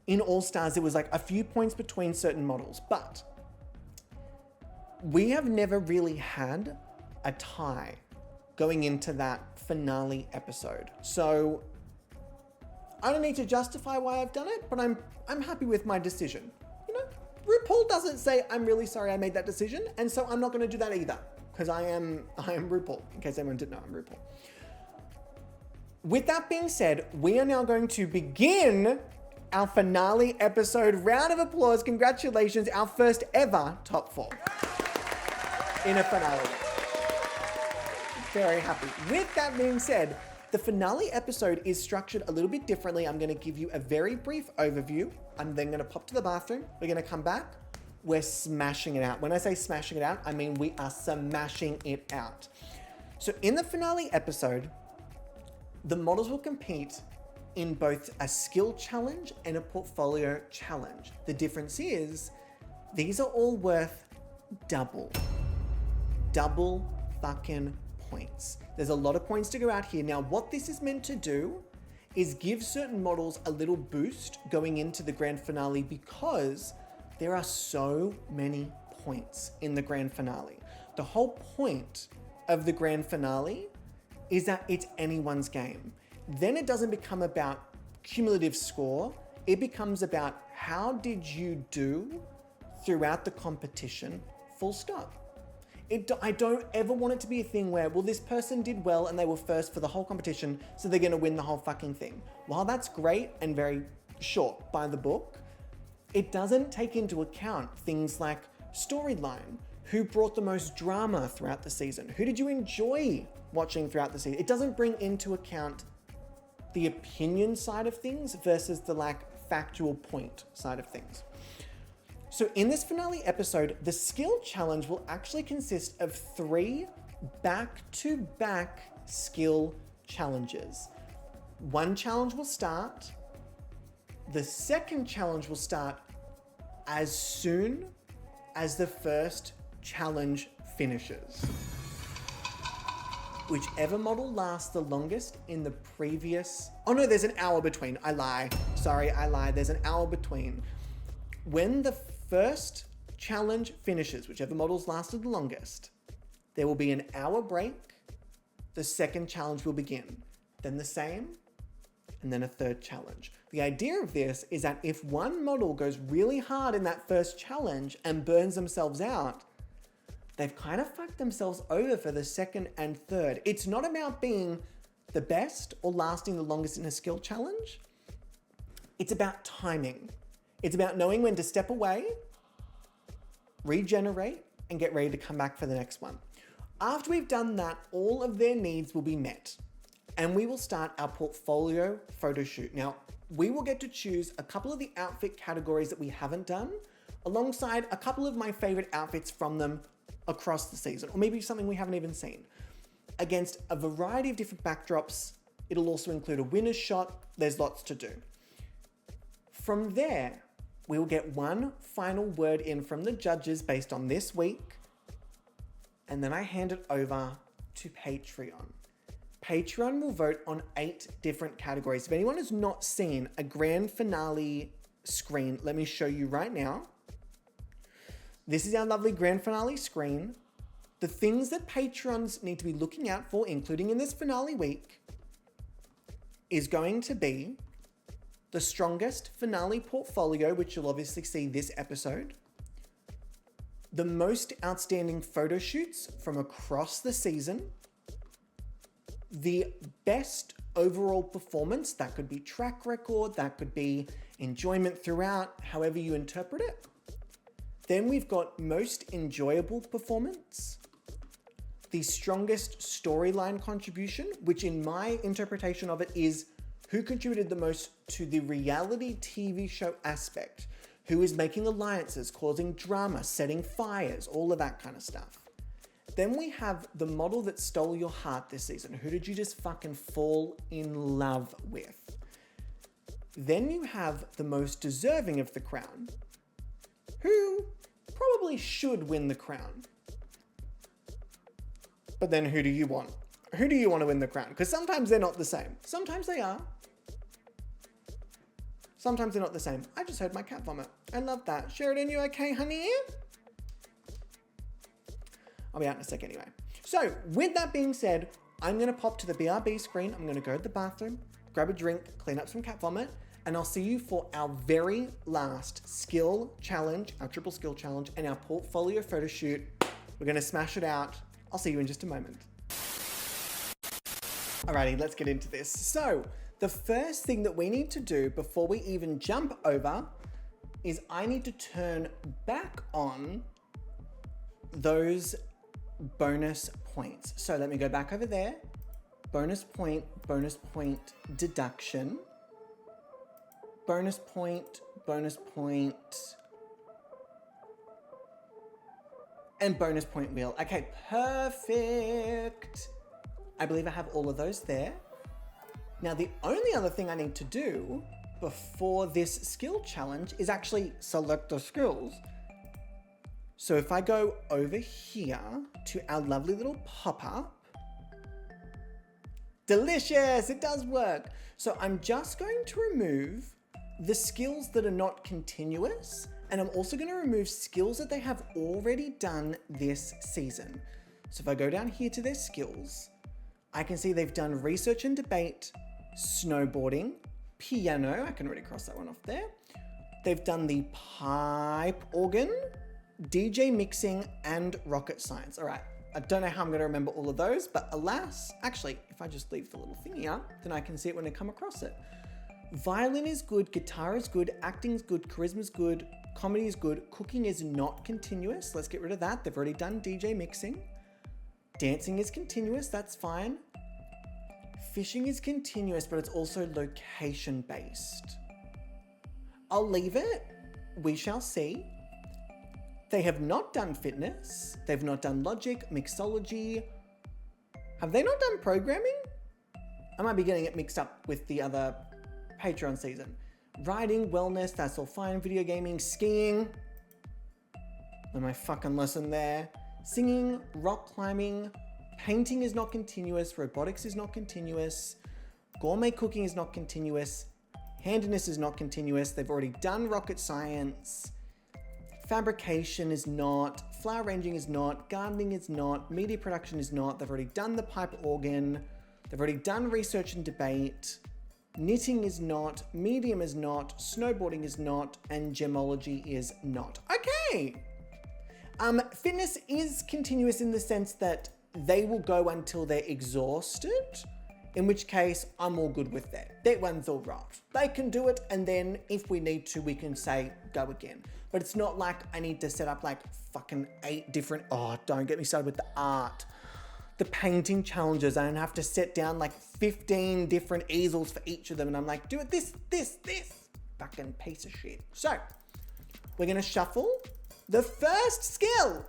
in All Stars, it was like a few points between certain models, but we have never really had a tie going into that finale episode. So I don't need to justify why I've done it, but I'm happy with my decision. You know, RuPaul doesn't say, I'm really sorry I made that decision, and so I'm not going to do that either, because I am RuPaul, in case anyone didn't know, I'm RuPaul. With that being said, we are now going to begin our finale episode. Round of applause, congratulations, our first ever top 4 in a finale. Very happy. With that being said, the finale episode is structured a little bit differently. I'm going to give you a very brief overview. I'm then going to pop to the bathroom. We're going to come back. We're smashing it out. When I say smashing it out, I mean we are smashing it out. So in the finale episode, the models will compete in both a skill challenge and a portfolio challenge. The difference is these are all worth double fucking points. There's a lot of points to go out here. Now, what this is meant to do is give certain models a little boost going into the grand finale because there are so many points in the grand finale. The whole point of the grand finale is that it's anyone's game. Then it doesn't become about cumulative score. It becomes about how did you do throughout the competition, full stop. I don't ever want it to be a thing where, well, this person did well and they were first for the whole competition, so they're going to win the whole fucking thing. While that's great and very short by the book, it doesn't take into account things like storyline, who brought the most drama throughout the season, who did you enjoy watching throughout the season. It doesn't bring into account the opinion side of things versus the like factual point side of things. So in this finale episode, the skill challenge will actually consist of 3 back-to-back skill challenges. One challenge will start. The second challenge will start as soon as the first challenge finishes. Whichever model lasts the longest in the previous... Oh no, there's an hour between. I lie. Sorry, I lied. There's an hour between. When the first challenge finishes, whichever model's lasted the longest, there will be an hour break. The second challenge will begin. Then the same, and then a third challenge. The idea of this is that if one model goes really hard in that first challenge and burns themselves out, they've kind of fucked themselves over for the second and third. It's not about being the best or lasting the longest in a skill challenge. It's about timing. It's about knowing when to step away, regenerate, and get ready to come back for the next one. After we've done that, all of their needs will be met, and we will start our portfolio photo shoot. Now, we will get to choose a couple of the outfit categories that we haven't done, alongside a couple of my favorite outfits from them across the season, or maybe something we haven't even seen, against a variety of different backdrops. It'll also include a winner's shot. There's lots to do. From there, we will get one final word in from the judges based on this week, and then I hand it over to Patreon. Patreon will vote on 8 different categories. If anyone has not seen a grand finale screen, let me show you right now. This is our lovely grand finale screen. The things that Patrons need to be looking out for, including in this finale week, is going to be the strongest finale portfolio, which you'll obviously see this episode, the most outstanding photo shoots from across the season, the best overall performance, that could be track record, that could be enjoyment throughout, however you interpret it. Then we've got most enjoyable performance, the strongest storyline contribution, which in my interpretation of it is who contributed the most to the reality TV show aspect, who is making alliances, causing drama, setting fires, all of that kind of stuff. Then we have the model that stole your heart this season. Who did you just fucking fall in love with? Then you have the most deserving of the crown, who probably should win the crown. But then who do you want? Who do you want to win the crown? Because sometimes they're not the same. Sometimes they are. Sometimes they're not the same. I just heard my cat vomit. I love that. Sheridan, you okay, honey? I'll be out in a sec anyway. So, with that being said, I'm going to pop to the BRB screen. I'm going to go to the bathroom, grab a drink, clean up some cat vomit, and I'll see you for our very last skill challenge, our triple skill challenge, and our portfolio photo shoot. We're going to smash it out. I'll see you in just a moment. Alrighty, let's get into this. So, the first thing that we need to do before we even jump over is I need to turn back on those bonus points. So let me go back over there. Bonus point deduction. Bonus point, and bonus point wheel. Okay, perfect. I believe I have all of those there. Now, the only other thing I need to do before this skill challenge is actually select the skills. So if I go over here to our lovely little pop-up, delicious, it does work. So I'm just going to remove the skills that are not continuous, and I'm also going to remove skills that they have already done this season. So if I go down here to their skills, I can see they've done research and debate, snowboarding, piano, I can already cross that one off there. They've done the pipe organ, DJ mixing, and rocket science. All right, I don't know how I'm going to remember all of those, but alas, actually, if I just leave the little thingy up, then I can see it when I come across it. Violin is good, guitar is good, acting is good, charisma is good, comedy is good, cooking is not continuous. Let's get rid of that. They've already done DJ mixing. Dancing is continuous, that's fine. Fishing is continuous, but it's also location-based. I'll leave it. We shall see. They have not done fitness. They've not done logic, mixology. Have they not done programming? I might be getting it mixed up with the other Patreon season. Riding, wellness, that's all fine. Video gaming, skiing. And my fucking lesson there. Singing, rock climbing, painting is not continuous, robotics is not continuous, gourmet cooking is not continuous, handiness is not continuous. They've already done rocket science. Fabrication is not, flower arranging is not, gardening is not, media production is not. They've already done the pipe organ. They've already done research and debate. Knitting is not, medium is not, snowboarding is not, and gemology is not. Okay. Fitness is continuous in the sense that they will go until they're exhausted, in which case I'm all good with that. That one's all right. They can do it, and then if we need to, we can say go again. But it's not like I need to set up like fucking 8 different, oh, don't get me started with the art. the painting challenges and have to set down like 15 different easels for each of them. And I'm like, do it this. Fucking piece of shit. So, we're gonna shuffle. The first skill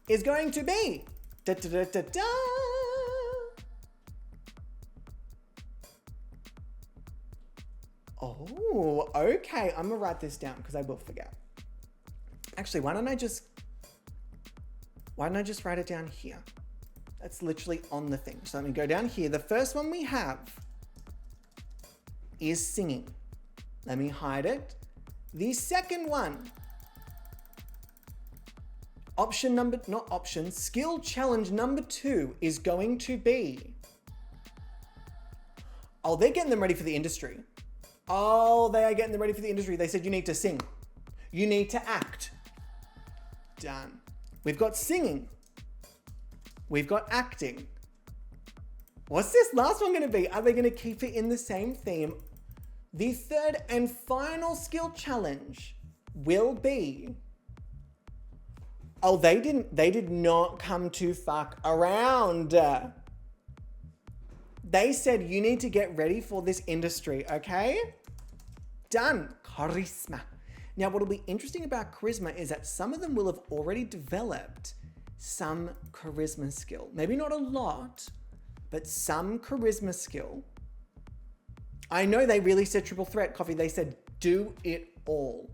is going to be da-da-da-da-da. Oh, okay. I'm gonna write this down because I will forget. Actually, why don't I just write it down here? That's literally on the thing. So let me go down here. The first one we have is singing. Let me hide it. The second one, skill challenge number 2 is going to be, oh, they're getting them ready for the industry. Oh, they are getting them ready for the industry. They said you need to sing. You need to act. Done. We've got singing. We've got acting. What's this last one going to be? Are they going to keep it in the same theme? The third and final skill challenge will be, oh, they did not come to fuck around. They said you need to get ready for this industry, okay? Done. Charisma. Now, what'll be interesting about charisma is that some of them will have already developed some charisma skill. Maybe not a lot, but some charisma skill. I know they really said triple threat, Coffee. They said do it all.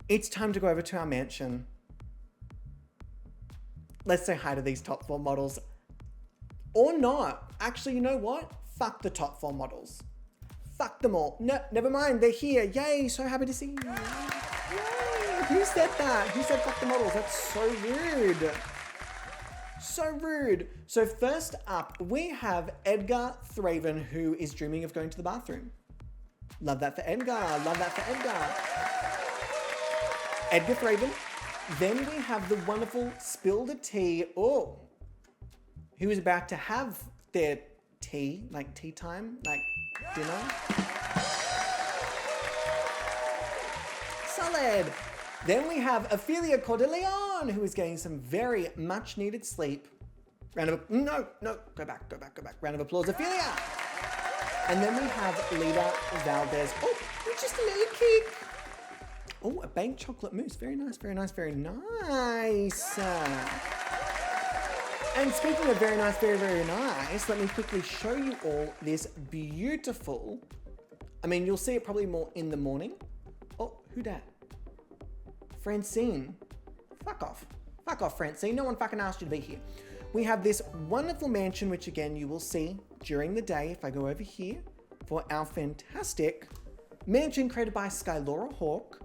It's time to go over to our mansion. Let's say hi to these top 4 models. Or not. Actually, you know what? Fuck the top 4 models. Fuck them all. No, never mind. They're here. Yay. So happy to see you. Yay. Who said that? Who said fuck the models? That's so rude. So rude. So first up, we have Edgar Thraven, who is dreaming of going to the bathroom. Love that for Edgar. Love that for Edgar. Edgar Thraven. Then we have the wonderful Spill the Tea. Oh, who is about to have their tea, like tea time, like dinner. Solid. Then we have Ophelia Cordeleon, who is getting some very much needed sleep. No, go back. Round of applause, Ophelia. And then we have Lita Valdez. Oh, just a little kick. Oh, a baked chocolate mousse. Very nice. And speaking of very nice, very nice, let me quickly show you all this beautiful, I mean, you'll see it probably more in the morning. Oh, who dat? Francine. Fuck off, Francine. No one fucking asked you to be here. We have this wonderful mansion, which again, you will see during the day if I go over here for our fantastic mansion created by Skylora Hawk.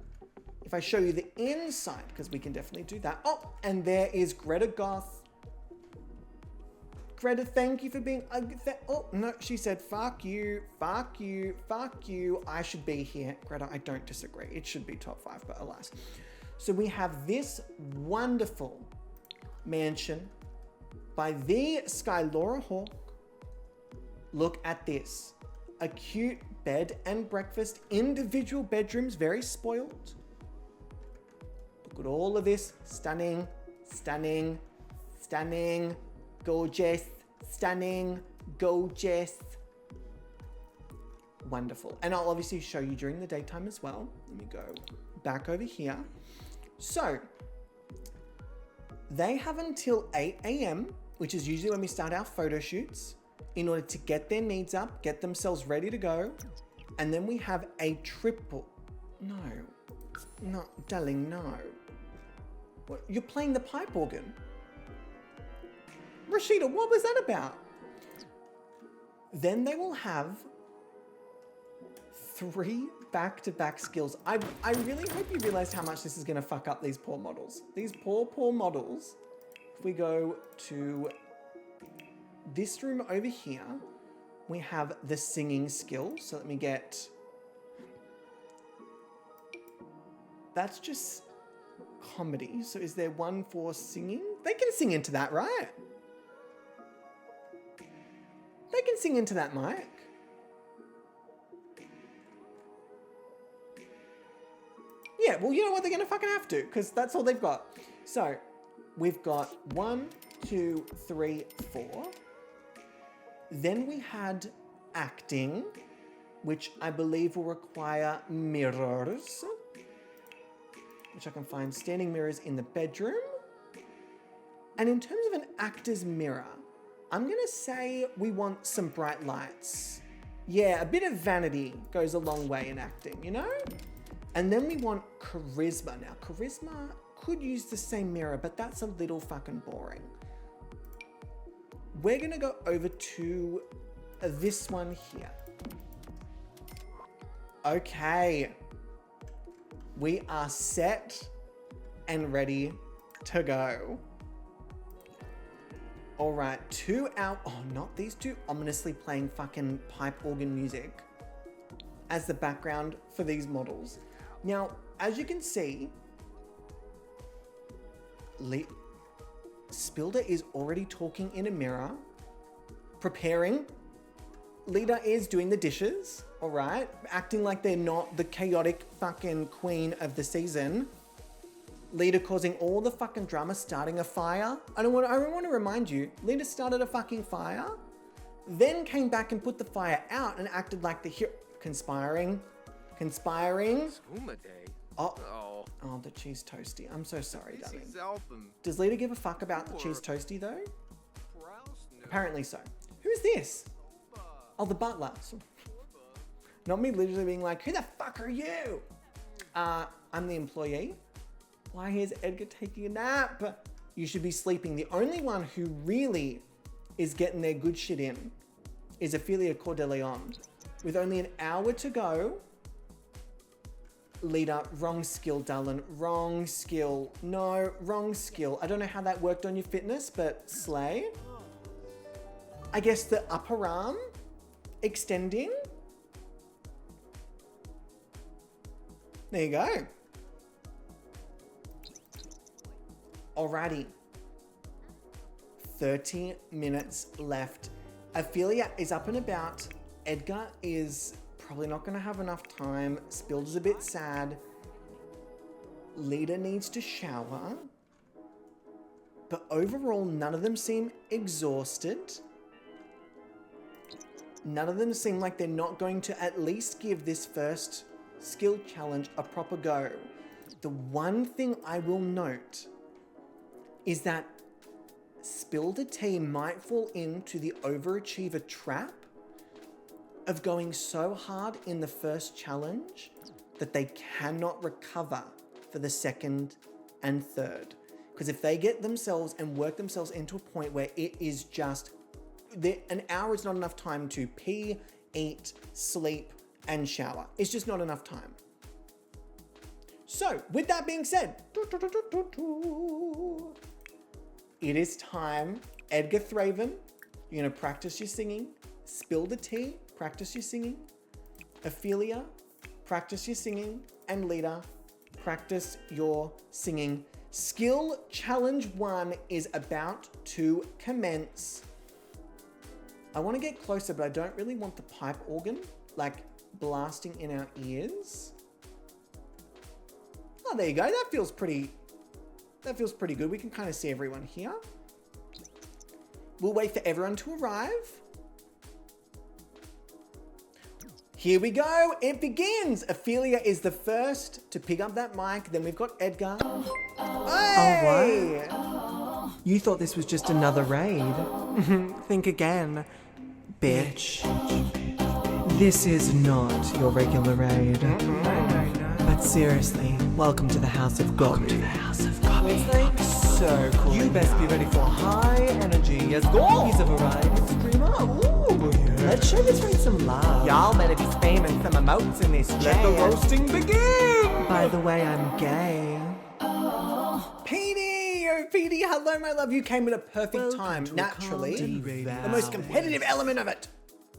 If I show you the inside, because we can definitely do that. Oh, and there is Greta Goth. Greta, thank you for being, oh no, she said, fuck you. I should be here. Greta, I don't disagree. It should be top 5, but alas. So we have this wonderful mansion by the Skylora Hawk. Look at this. A cute bed and breakfast, individual bedrooms, very spoiled. Look at all of this. Stunning, gorgeous, stunning, gorgeous. Wonderful. And I'll obviously show you during the daytime as well. Let me go back over here. So, they have until 8 a.m., which is usually when we start our photo shoots, in order to get their needs up, get themselves ready to go. And then we have a triple. No, darling, no. What, you're playing the pipe organ? Rashida, what was that about? Then they will have 3 back-to-back skills. I really hope you realized how much this is going to fuck up these poor models. These poor models. If we go to this room over here, we have the singing skill. So let me get... That's just comedy. So is there one for singing? They can sing into that, right? They can sing into that mic. Yeah, well, you know what? They're going to fucking have to, because that's all they've got. So, we've got 1, 2, 3, 4. Then we had acting, which I believe will require mirrors, which I can find standing mirrors in the bedroom. And in terms of an actor's mirror, I'm gonna say we want some bright lights. Yeah, a bit of vanity goes a long way in acting, you know? And then we want charisma. Now, charisma could use the same mirror, but that's a little fucking boring. We're gonna go over to this one here. Okay. We are set and ready to go. All right, not these two ominously playing fucking pipe organ music as the background for these models. Now, as you can see, Spilder is already talking in a mirror, preparing. Lita is doing the dishes, all right, acting like they're not the chaotic fucking queen of the season. Lita causing all the fucking drama, starting a fire. I want to remind you, Lita started a fucking fire, then came back and put the fire out and acted like the hero. Conspiring. Oh, the cheese toasty. I'm so sorry, darling. Does Lita give a fuck about the cheese toasty though? Apparently so. Who's this? Oh, the butler. Not me literally being like, who the fuck are you? I'm the employee. Why is Edgar taking a nap? You should be sleeping. The only one who really is getting their good shit in is Ophelia Cordeleon. With only an hour to go. Lita, wrong skill, darling. Wrong skill. No, wrong skill. I don't know how that worked on your fitness, but slay. I guess the upper arm extending. There you go. Alrighty. 30 minutes left. Ophelia is up and about. Edgar is probably not going to have enough time. Spilder's a bit sad. Lita needs to shower. But overall, none of them seem exhausted. None of them seem like they're not going to at least give this first skill challenge a proper go. The one thing I will note is that Spilder T might fall into the overachiever trap of going so hard in the first challenge that they cannot recover for the second and third. Because if they get themselves and work themselves into a point where it is just, an hour is not enough time to pee, eat, sleep, and shower. It's just not enough time. So, with that being said, it is time. Edgar Thraven, you're gonna practice your singing. Spilder T, practice your singing. Ophelia, practice your singing. And Lita, practice your singing. Skill challenge 1 is about to commence. I want to get closer, but I don't really want the pipe organ like blasting in our ears. Oh, there you go. That feels pretty good. We can kind of see everyone here. We'll wait for everyone to arrive. Here we go. It begins. Ophelia is the first to pick up that mic. Then we've got Edgar. Hey! Oh, what? You thought this was just another raid. Think again, bitch. This is not your regular raid. But seriously, welcome to the House of Gobby. It's like so cool. You best be ready for high energy. Yes, He's a variety streamer. Ooh, yeah. Let's show this raid some love. Y'all better be spamming some emotes in this chat. Let the roasting begin! By the way, I'm gay. Petey! Oh, Petey, hello, my love. You came at a perfect time. Naturally. The most competitive element of it.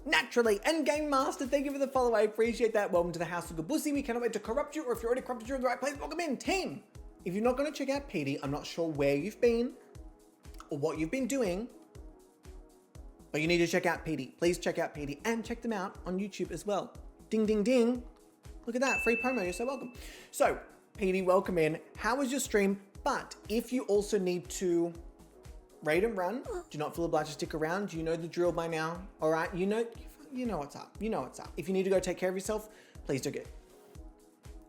Naturally. And Game Master, thank you for the follow. I appreciate that. Welcome to the House of Gobussi. We cannot wait to corrupt you, or if you're already corrupted, you're in the right place. Welcome in, team. If you're not going to check out Petey, I'm not sure where you've been or what you've been doing, but you need to check out Petey. Please check out Petey and check them out on YouTube as well. Ding, ding, ding. Look at that. Free promo. You're so welcome. So, Petey, welcome in. How was your stream? But if you also need to raid and run, do not feel obliged to stick around. You know the drill by now. All right, you know what's up. You know what's up. If you need to go take care of yourself, please do get.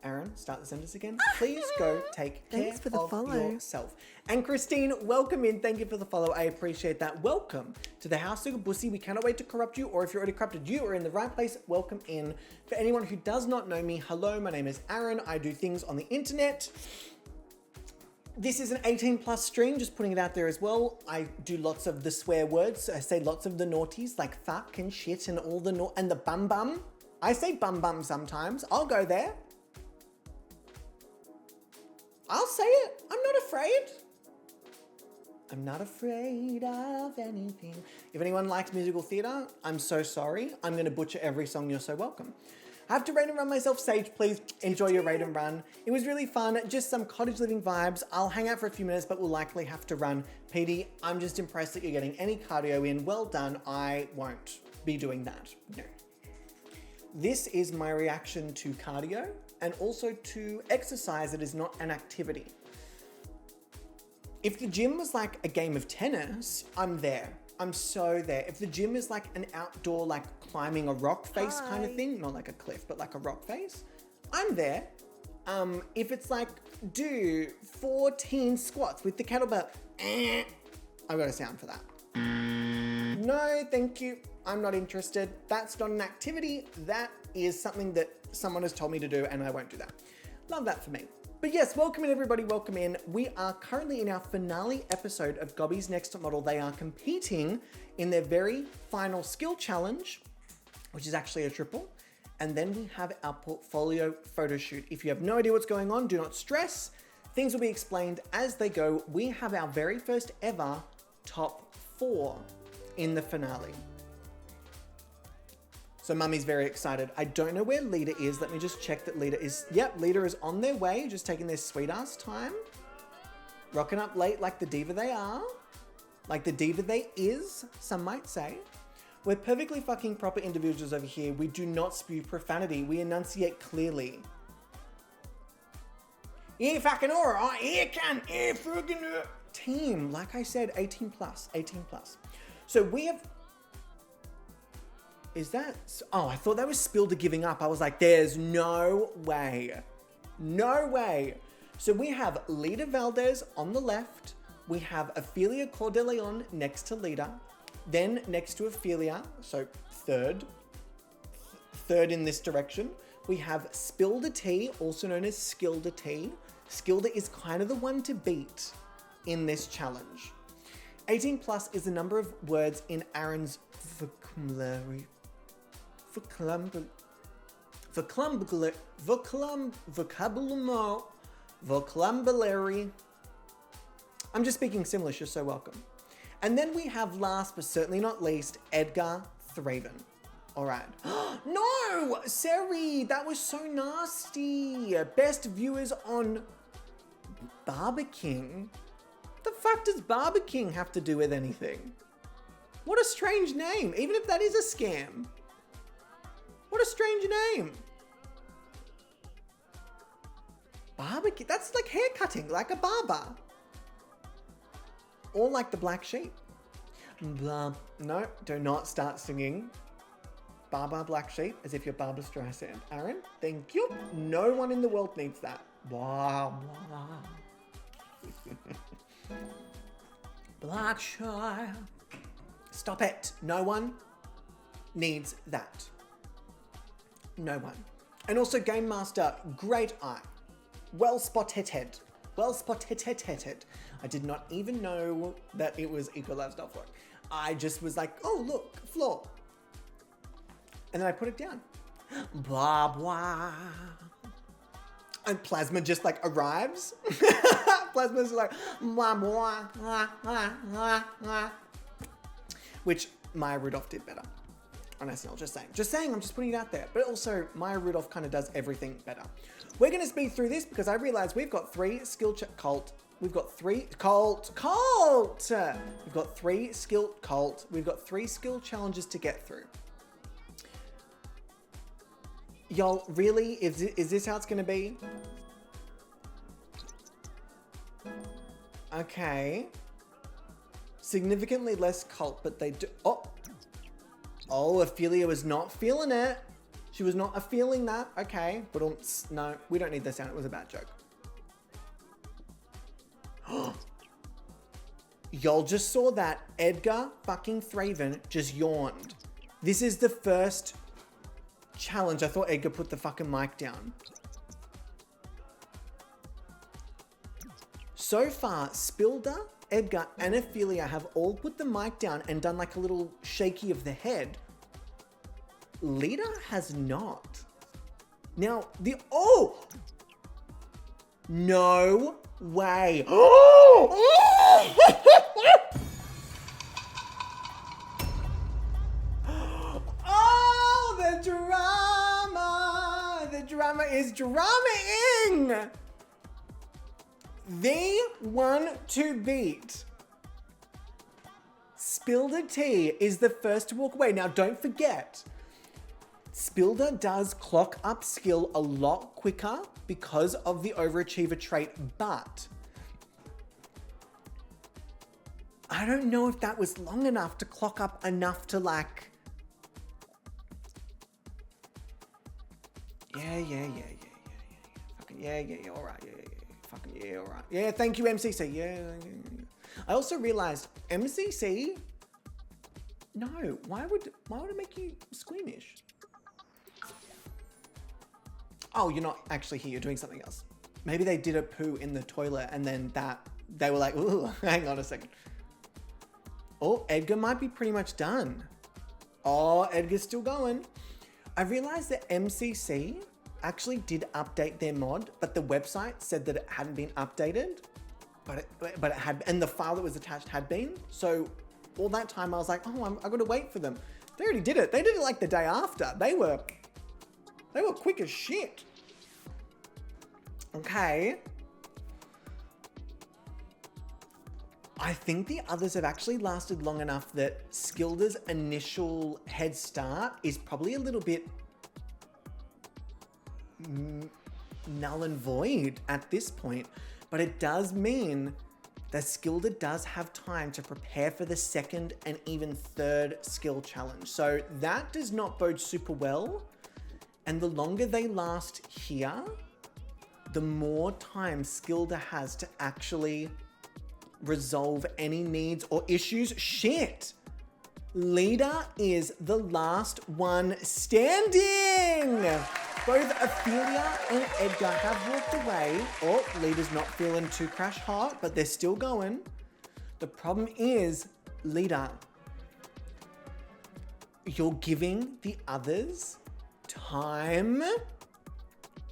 Aaron, start the sentence again. Please go take care Thanks for the of follow. yourself. And Christine, welcome in. Thank you for the follow. I appreciate that. Welcome to the House of Bussy. We cannot wait to corrupt you, or if you're already corrupted, you are in the right place. Welcome in. For anyone who does not know me, hello, my name is Aaron. I do things on the internet. This is an 18 plus stream, just putting it out there as well. I do lots of the swear words. I say lots of the naughties like fuck and shit and all the and the bum bum. I say bum bum sometimes. I'll go there. I'll say it. I'm not afraid. I'm not afraid of anything. If anyone likes musical theatre, I'm so sorry. I'm going to butcher every song. You're so welcome. I have to raid and run myself. Sage, please enjoy your raid and run. It was really fun. Just some cottage living vibes. I'll hang out for a few minutes, but we'll likely have to run. Petey, I'm just impressed that you're getting any cardio in. Well done. I won't be doing that. No. This is my reaction to cardio and also to exercise that is not an activity. If the gym was like a game of tennis, I'm there. I'm so there. If the gym is like an outdoor, like climbing a rock face kind of thing, not like a cliff, but like a rock face, I'm there. If it's like, do 14 squats with the kettlebell, I've got a sound for that. No, thank you. I'm not interested. That's not an activity. That is something that someone has told me to do and I won't do that. Love that for me. But yes, welcome in everybody, welcome in. We are currently in our finale episode of Gobby's Next Top Model. They are competing in their very final skill challenge, which is actually a triple. And then we have our portfolio photo shoot. If you have no idea what's going on, do not stress. Things will be explained as they go. We have our very first ever top 4 in the finale. So Mummy's very excited. I don't know where Lita is. Let me just check that Lita is... Yep, Lita is on their way, just taking their sweet ass time. Rocking up late like the diva they are. Like the diva they is, some might say. We're perfectly fucking proper individuals over here. We do not spew profanity. We enunciate clearly. Yeah, fucking alright. Yeah, can. Yeah, fucking... Team, like I said, 18 plus. 18 plus. So we have... Is that... Oh, I thought that was Spilder giving up. I was like, there's no way. No way. So we have Lita Valdez on the left. We have Ophelia Cordeleon next to Lita. Then next to Ophelia, so third in this direction, we have Spilder T, also known as Skilder T. Skilder is kind of the one to beat in this challenge. 18 plus is the number of words in Aaron's vocabulary. Vocabulary. I'm just speaking Simlish, you're so welcome. And then we have last but certainly not least, Edgar Thraven. All right. No, Seri, that was so nasty. Best viewers on Barber King. What the fuck does Barber King have to do with anything? What a strange name, even if that is a scam. What a strange name. Barbecue, that's like hair cutting, like a barber. Or like the Black Sheep. Blah. No, do not start singing Baba Black Sheep as if you're Barbra Streisand. Aaron, thank you. No one in the world needs that. Wow. Blackshire. Stop it. No one needs that. No one. And also Game Master, great eye. Well spotted. Well spotted. I did not even know that it was equalized off work. I just was like, oh look, floor. And then I put it down. Blah blah. And Plasma just like arrives. Plasma's like blah blah blah blah blah. Which Maya Rudolph did better on SNL, just saying, I'm just putting it out there. But also, Maya Rudolph kind of does everything better. We're going to speed through this because I realize we've got 3 skill cult. We've got 3 cult. We've got 3 skill cult. We've got 3 skill challenges to get through. Y'all, really? Is this how it's going to be? Okay. Significantly less cult, but they do... Oh, Ophelia was not feeling it. She was not feeling that. Okay. But no, we don't need the sound. It was a bad joke. Y'all just saw that. Edgar fucking Thraven just yawned. This is the first challenge. I thought Edgar put the fucking mic down. So far, Spilder, Edgar, and Ophelia have all put the mic down and done like a little shaky of the head. Lita has not. Now, no way. The drama. The drama is drama-ing. The one to beat. Spilder T is the first to walk away. Now, don't forget, Spilder does clock up skill a lot quicker because of the overachiever trait, but I don't know if that was long enough to clock up enough to like... Yeah. Fucking yeah, all right, yeah. Fucking yeah, all right. Yeah, thank you, MCC. Yeah. I also realized MCC. No, why would it make you squeamish? Oh, you're not actually here. You're doing something else. Maybe they did a poo in the toilet, and then they were like, ooh, hang on a second. Oh, Edgar might be pretty much done. Oh, Edgar's still going. I realized that MCC actually did update their mod, but the website said that it hadn't been updated, but it had, and the file that was attached had been. So all that time I was like, oh, I got to wait for them. They already did it. They did it like the day after. They were quick as shit. Okay. I think the others have actually lasted long enough that Skilder's initial head start is probably a little bit null and void at this point, but it does mean that Skilder does have time to prepare for the second and even third skill challenge. So that does not bode super well. And the longer they last here, the more time Skilder has to actually resolve any needs or issues. Shit! Lita is the last one standing! Both Ophelia and Edgar have walked away. Oh, Lita's not feeling too crash hot, but they're still going. The problem is, Lita, you're giving the others time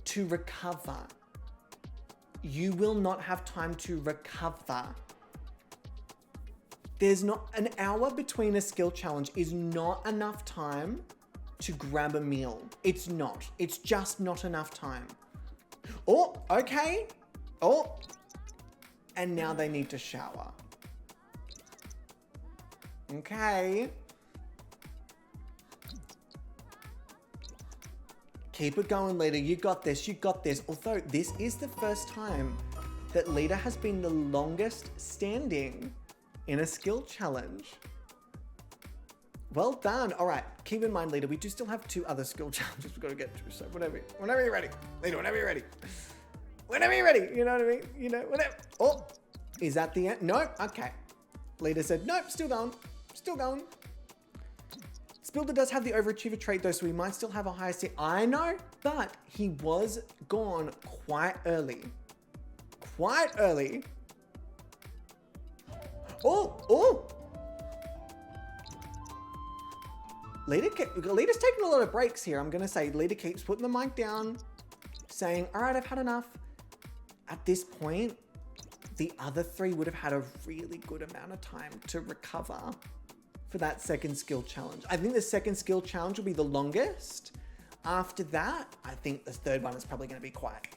to recover. You will not have time to recover. There's not an hour between a skill challenge is not enough time to grab a meal. It's not. It's just not enough time. Oh, okay. Oh, and now they need to shower. Okay. Keep it going, Lita. You got this. You got this. Although this is the first time that Lita has been the longest standing in a skill challenge. Well done. All right. Keep in mind, Lita, we do still have 2 other skill challenges we've got to get through. So whenever you're ready. Lita, whenever you're ready. Whenever you're ready. You know what I mean? You know, whatever. Oh, is that the end? No. Okay. Lita said, nope, still going. Still going. Spilder does have the overachiever trait though, so he might still have a higher C. I know, but he was gone quite early. Quite early. Oh. Lita's taking a lot of breaks here. I'm going to say Lita keeps putting the mic down, saying, all right, I've had enough. At this point, the other 3 would have had a really good amount of time to recover for that second skill challenge. I think the second skill challenge will be the longest. After that, I think the third one is probably going to be quite...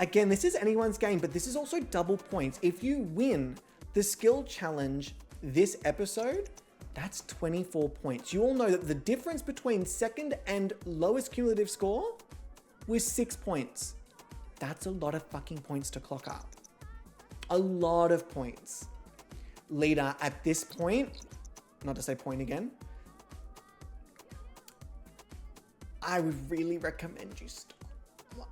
Again, this is anyone's game, but this is also double points. If you win the skill challenge this episode, that's 24 points. You all know that the difference between second and lowest cumulative score was 6 points. That's a lot of fucking points to clock up. A lot of points. Leader, at this point, not to say point again, I would really recommend you stop.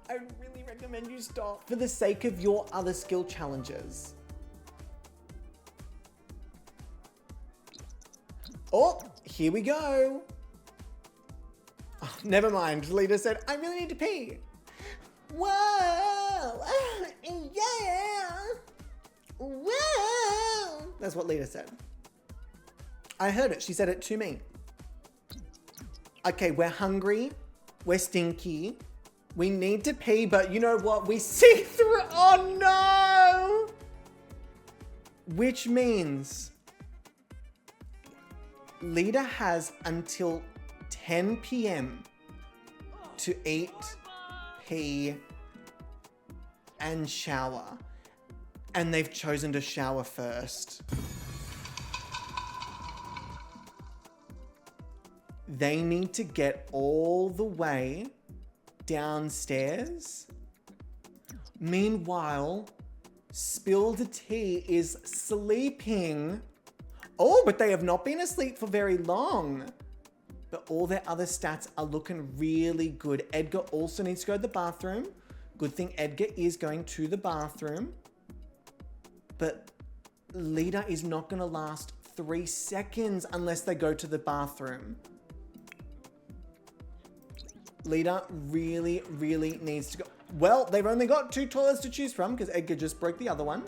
I really recommend you stop for the sake of your other skill challenges. Oh, here we go. Oh, never mind. Leader said, I really need to pee. Whoa. Yeah. Whoa. That's what Leader said. I heard it. She said it to me. Okay, we're hungry. We're stinky. We need to pee, but you know what? We see through. Oh no! Which means Leader has until 10 p.m. to eat, pee, and shower. And they've chosen to shower first. They need to get all the way downstairs. Meanwhile, Spilled Tea is sleeping. Oh, but they have not been asleep for very long. But all their other stats are looking really good. Edgar also needs to go to the bathroom. Good thing Edgar is going to the bathroom. But Leader is not going to last 3 seconds unless they go to the bathroom. Leader really, really needs to go. Well, they've only got 2 toilets to choose from because Edgar just broke the other one.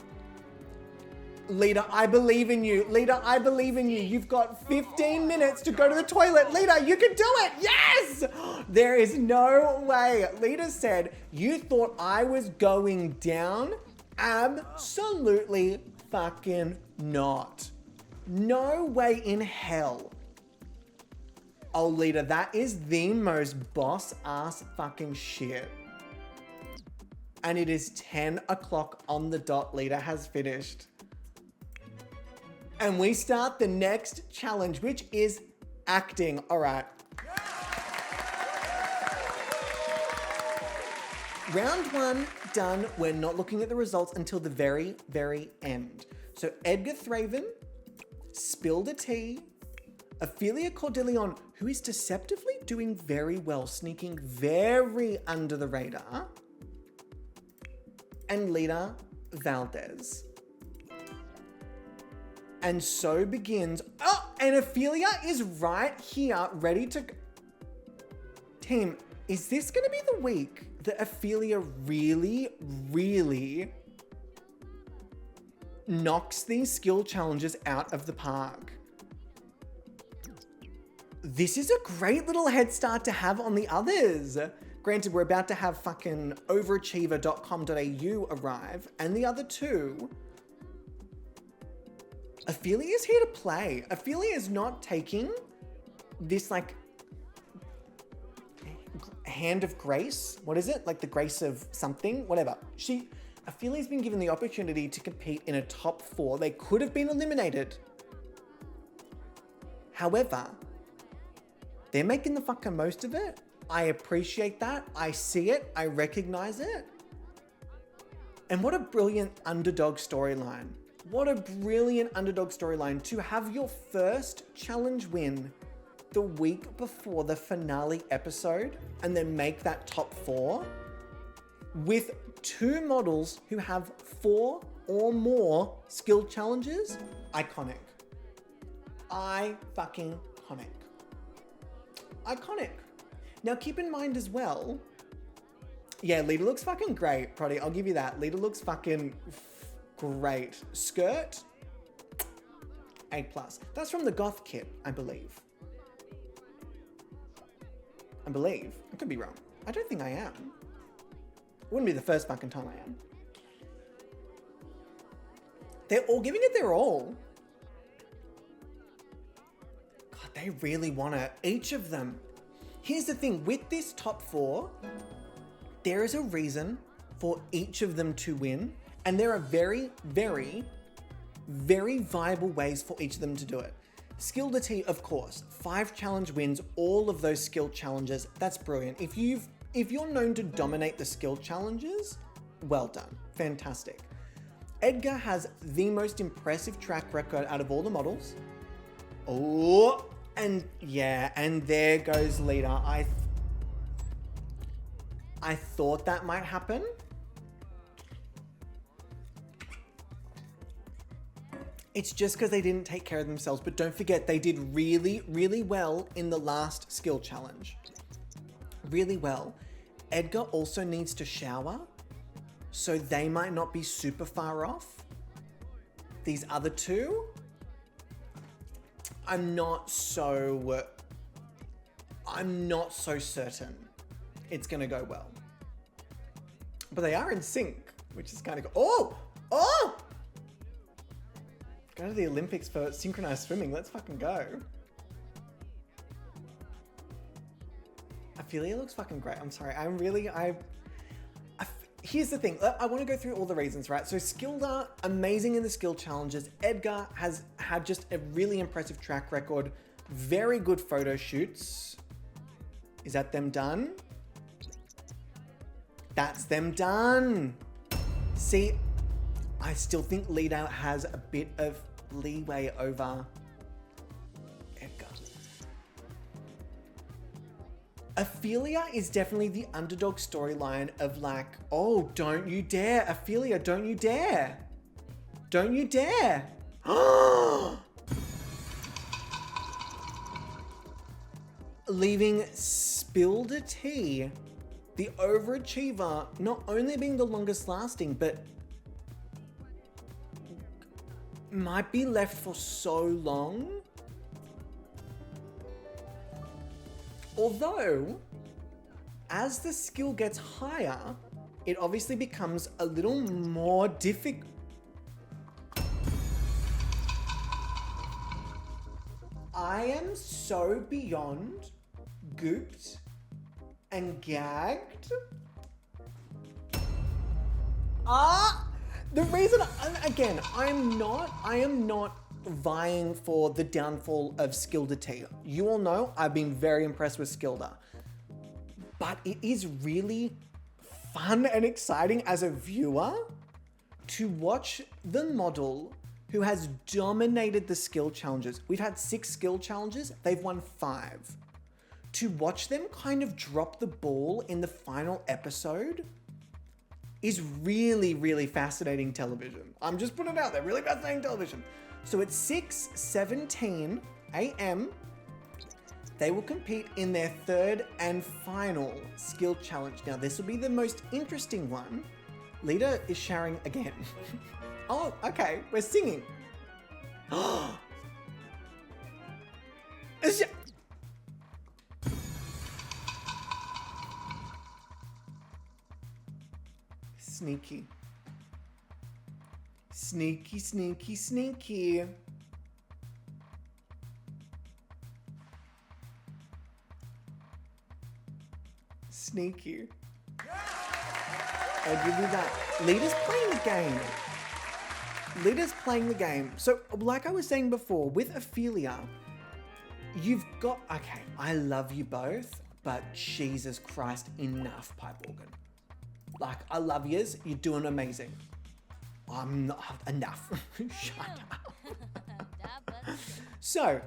Leader, I believe in you. Leader, I believe in you. You've got 15 minutes to go to the toilet. Leader, you can do it. Yes! There is no way. Leader said, you thought I was going down? Absolutely fucking not. No way in hell. Oh, Leader, that is the most boss ass fucking shit. And it is 10 o'clock on the dot. Leader has finished. And we start the next challenge, which is acting. All right. Round 1 done. We're not looking at the results until the very, very end. So Edgar Thraven, Spilled a Tea, Ophelia Cordelion, who is deceptively doing very well, sneaking very under the radar, and Leader Valdez. And so begins. Oh, and Ophelia is right here, ready to. Team, is this going to be the week that Ophelia really, really knocks these skill challenges out of the park? This is a great little head start to have on the others. Granted, we're about to have fucking overachiever.com.au arrive, and the other two. Ophelia is here to play. Ophelia is not taking this like hand of grace. What is it? Like the grace of something? Whatever. Ophelia's been given the opportunity to compete in a top 4. They could have been eliminated. However, they're making the fucking most of it. I appreciate that. I see it. I recognize it. And what a brilliant underdog storyline. What a brilliant underdog storyline to have your first challenge win the week before the finale episode and then make that top 4 with 2 models who have 4 or more skill challenges. Iconic. Iconic. Now keep in mind as well, yeah, Leader looks fucking great, Proddy. I'll give you that. Leader looks fucking great. Skirt, A+. That's from the Goth kit, I believe. I could be wrong. I don't think I am. Wouldn't be the first fucking time I am. They're all giving it their all. God, they really want it. Each of them. Here's the thing. With this top 4, there is a reason for each of them to win. And there are very, very, very viable ways for each of them to do it. Skill Tea, of course. 5 challenge wins, all of those skill challenges. That's brilliant. If you're known to dominate the skill challenges, Well done. Fantastic. Edgar has the most impressive track record out of all the models. Oh, and yeah, and there goes Lita. I thought that might happen. It's just because they didn't take care of themselves, but don't forget they did really, really well in the last skill challenge. Really well. Edgar also needs to shower, so they might not be super far off. These other two, I'm not so certain it's gonna go well. But they are in sync, which is kind of oh! Go to the Olympics for synchronized swimming. Let's fucking go. Ophelia looks fucking great. I'm sorry. Here's the thing. I want to go through all the reasons, right? So Skilda, amazing in the skill challenges. Edgar has had just a really impressive track record. Very good photo shoots. Is that them done? That's them done. See, I still think Lita has a bit of leeway over Edgar. Ophelia is definitely the underdog storyline of like, oh, don't you dare, Ophelia, don't you dare. Don't you dare. Leaving Spilled Tea, the overachiever, not only being the longest lasting, but might be left for so long. Although, as the skill gets higher, it obviously becomes a little more difficult. I am so beyond gooped and gagged. The reason, again, I am not vying for the downfall of Skilda T. You all know I've been very impressed with Skilda. But it is really fun and exciting as a viewer to watch the model who has dominated the skill challenges. We've had 6 skill challenges, they've won 5. To watch them kind of drop the ball in the final episode is really, really fascinating television. I'm just putting it out there, really fascinating television. So at 6:17 a.m., they will compete in their 3rd and final skill challenge. Now this will be the most interesting one. Lita is showering again. Oh, okay, we're singing. Sneaky. Sneaky, sneaky, sneaky. Sneaky. I'll give you that. Lita's playing the game. Lita's playing the game. So, like I was saying before, with Ophelia, you've got... Okay, I love you both, but Jesus Christ, enough, Pipe Organ. Like, I love yous. You're doing amazing. I'm not... Enough. Shut up. So...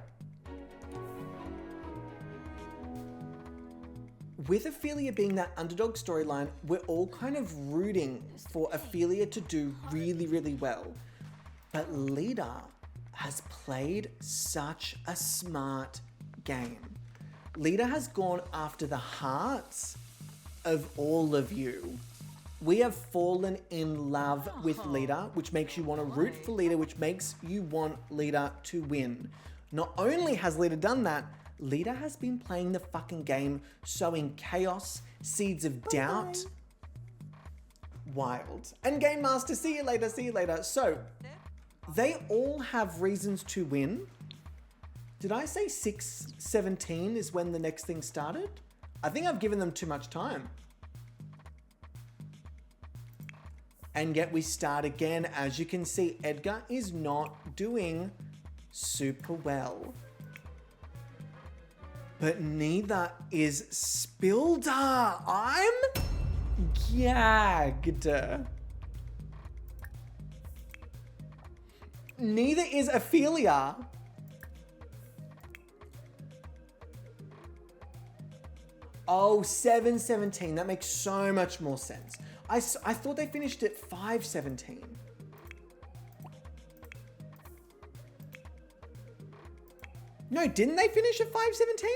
with Ophelia being that underdog storyline, we're all kind of rooting for Ophelia to do really, really well. But Lita has played such a smart game. Lita has gone after the hearts of all of you. We have fallen in love with Lita, which makes you want to root for Lita, which makes you want Lita to win. Not only has Lita done that, Lita has been playing the fucking game, sowing chaos, seeds of doubt. Wild. And Game Master, see you later, see you later. So, they all have reasons to win. Did I say 6:17 is when the next thing started? I think I've given them too much time. And yet we start again. As you can see, Edgar is not doing super well. But neither is Spilda. gagged. Neither is Ophelia. Oh, 7:17. That makes so much more sense. I thought they finished at 5:17. No, didn't they finish at 5:17?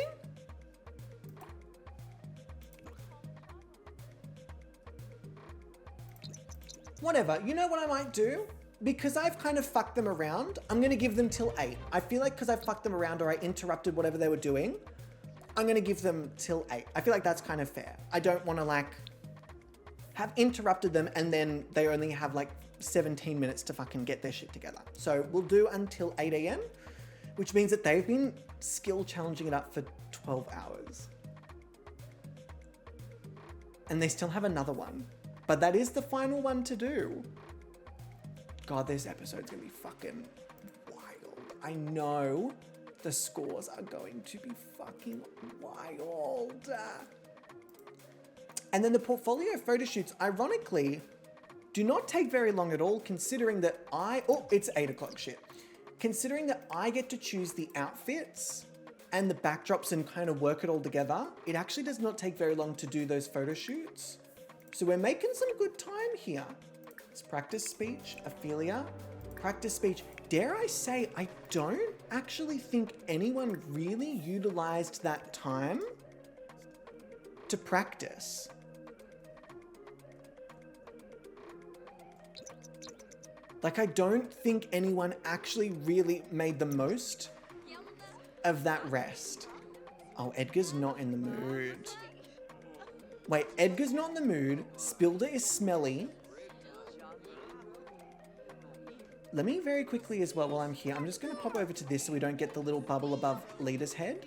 Whatever. You know what I might do? Because I've kind of fucked them around, I'm going to give them till 8. I feel like because I fucked them around or I interrupted whatever they were doing, I'm going to give them till 8. I feel like that's kind of fair. I don't want to like have interrupted them and then they only have like 17 minutes to fucking get their shit together. So we'll do until 8 a.m, which means that they've been skill challenging it up for 12 hours. And they still have another one. But that is the final one to do. God, this episode's gonna be fucking wild. I know the scores are going to be fucking wild. And then the portfolio photo shoots, ironically, do not take very long at all, considering that it's 8 o'clock shit. Considering that I get to choose the outfits and the backdrops and kind of work it all together, it actually does not take very long to do those photo shoots. So we're making some good time here. It's practice speech, Ophelia, practice speech. Dare I say, I don't actually think anyone really utilized that time to practice. Like, I don't think anyone actually really made the most of that rest. Oh, Edgar's not in the mood. Wait, Edgar's not in the mood. Spilder is smelly. Let me very quickly as well while I'm here, I'm just going to pop over to this so we don't get the little bubble above Lita's head.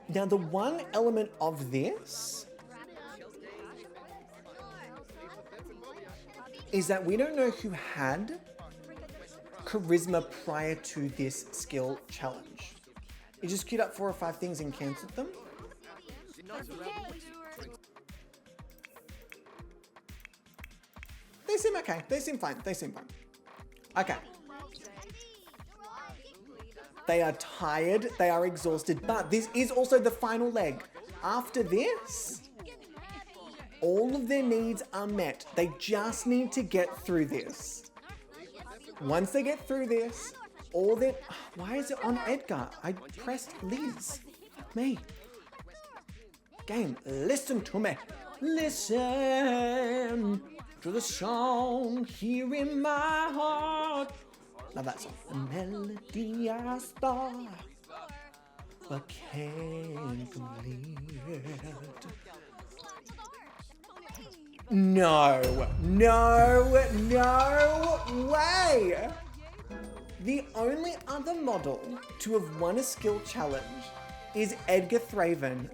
Now, the one element of this is that we don't know who had charisma prior to this skill challenge. It just queued up 4 or 5 things and cancelled them. They seem okay. They seem fine. They seem fine. Okay. They are tired. They are exhausted. But this is also the final leg. After this, all of their needs are met. They just need to get through this. Once they get through this, all their... Why is it on Edgar? I pressed Liz. Fuck me. Game, listen to me. Listen to the song here in my heart. Love that song. The melody I start, but can't complete it. No, no, no way. The only other model to have won a skill challenge is Edgar Thraven.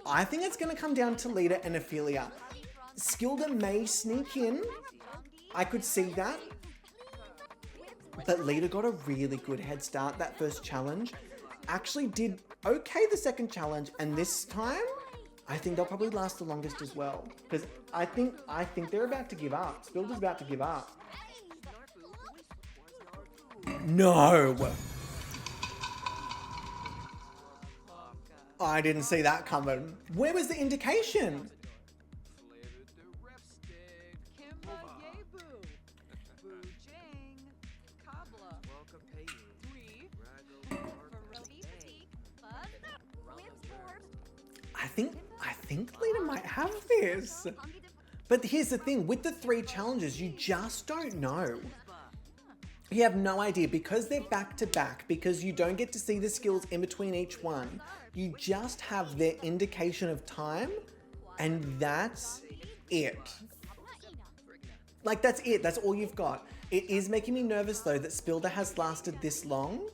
I think it's going to come down to Lita and Ophelia. Skilda may sneak in. I could see that. But Lita got a really good head start that first challenge. Actually did okay the second challenge. And this time, I think they'll probably last the longest as well. Because I think they're about to give up. Skilda's about to give up. No! I didn't see that coming. Where was the indication? I think Lita might have this. But here's the thing, with the 3 challenges, you just don't know. You have no idea because they're back to back, because you don't get to see the skills in between each one. You just have their indication of time, and that's it. Like, that's it. That's all you've got. It is making me nervous, though, that Spilder has lasted this long,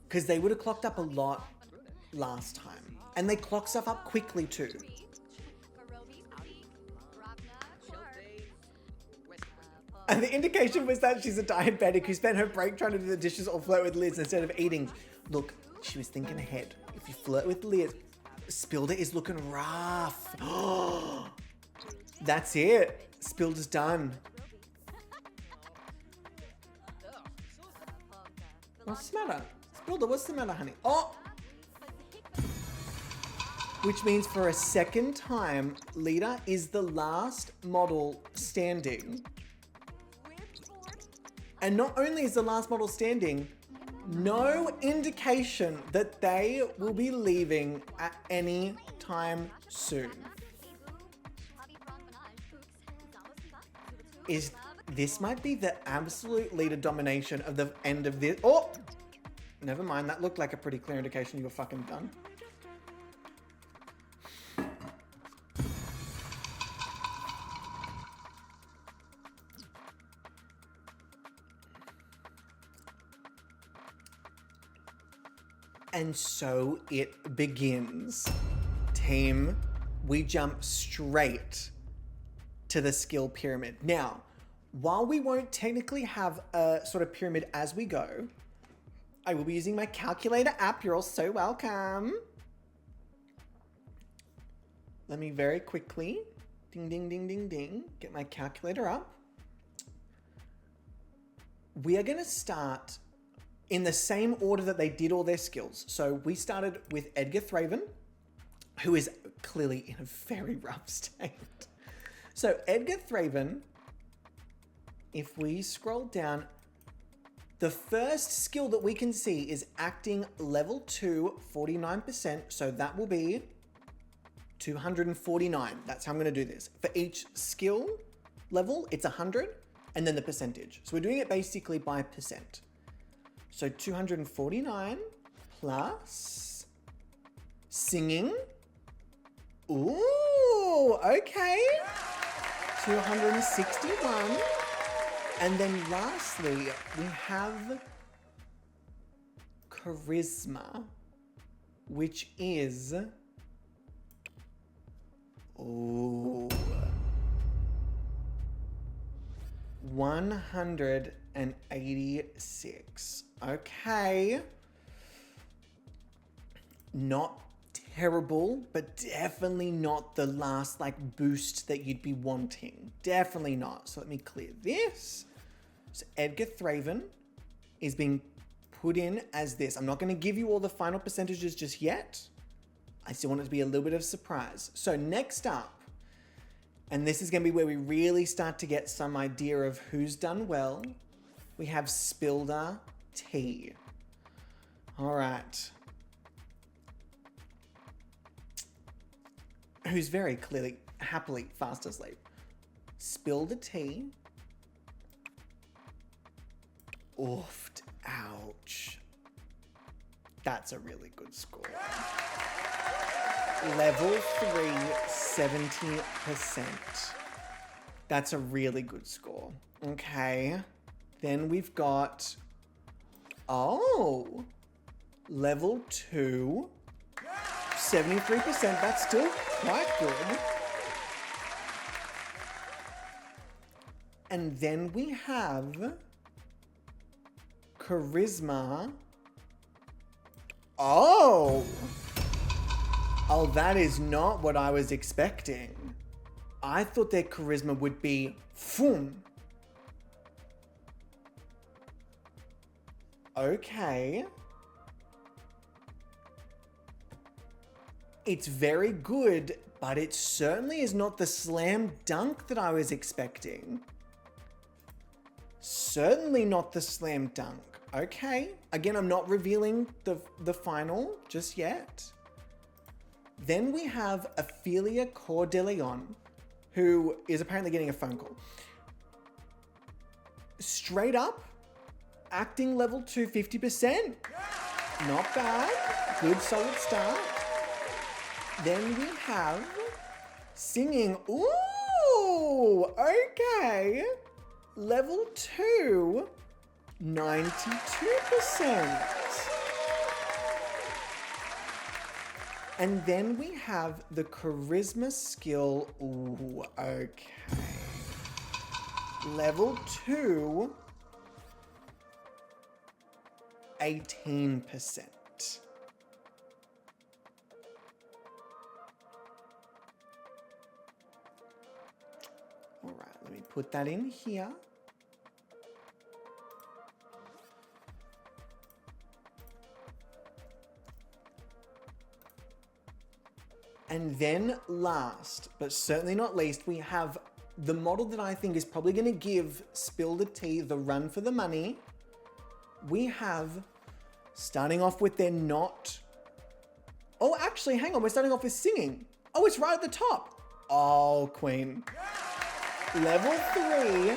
because they would have clocked up a lot last time. And they clock stuff up quickly, too. And the indication was that she's a diabetic who spent her break trying to do the dishes or flirt with Liz instead of eating. Look, she was thinking ahead. If you flirt with Liz, Spilder is looking rough. That's it. Spilder's done. What's the matter? Spilder, what's the matter, honey? Oh! Which means for a second time, Lita is the last model standing. And not only is the last model standing, no indication that they will be leaving at any time soon. This might be the absolute Lita domination of the end of this. Oh! Never mind, that looked like a pretty clear indication you were fucking done. And so it begins. Team, we jump straight to the skill pyramid. Now, while we won't technically have a sort of pyramid as we go, I will be using my calculator app. You're all so welcome. Let me very quickly, ding, ding, ding, ding, ding, get my calculator up. We are going to start in the same order that they did all their skills. So we started with Edgar Thraven, who is clearly in a very rough state. So Edgar Thraven, if we scroll down, the first skill that we can see is acting level 2, 49%. So that will be 249. That's how I'm going to do this. For each skill level, it's 100 and then the percentage. So we're doing it basically by percent. So 249 plus singing. Ooh, okay. 261. And then lastly, we have charisma, which is 186. Okay. Not terrible, but definitely not the last like boost that you'd be wanting. Definitely not. So let me clear this. So Edgar Thraven is being put in as this. I'm not going to give you all the final percentages just yet. I still want it to be a little bit of a surprise. So next up, and this is going to be where we really start to get some idea of who's done well. We have Spilder T. All right. Who's very clearly, happily fast asleep. Spilder T. Oofed. Ouch. That's a really good score. Level 3, 70%. That's a really good score. Okay. Then we've got... Oh! Level 2, 73%. That's still quite good. And then we have... Charisma. Oh! Oh, that is not what I was expecting. I thought their charisma would be foom. Okay. It's very good, but it certainly is not the slam dunk that I was expecting. Certainly not the slam dunk. Okay. Again, I'm not revealing the final just yet. Then we have Ophelia Cordeleon, who is apparently getting a phone call. Straight up, acting level 2, 50%. Not bad. Good solid start. Then we have singing. Ooh, okay. Level 2, 92%. And then we have the charisma skill. Ooh, okay. Level 2, 18%. All right, let me put that in here. And then last, but certainly not least, we have the model that I think is probably going to give Spill the Tea the run for the money. We have, starting off with their not... Oh, actually, hang on, we're starting off with singing. Oh, it's right at the top. Oh, Queen. Level 3,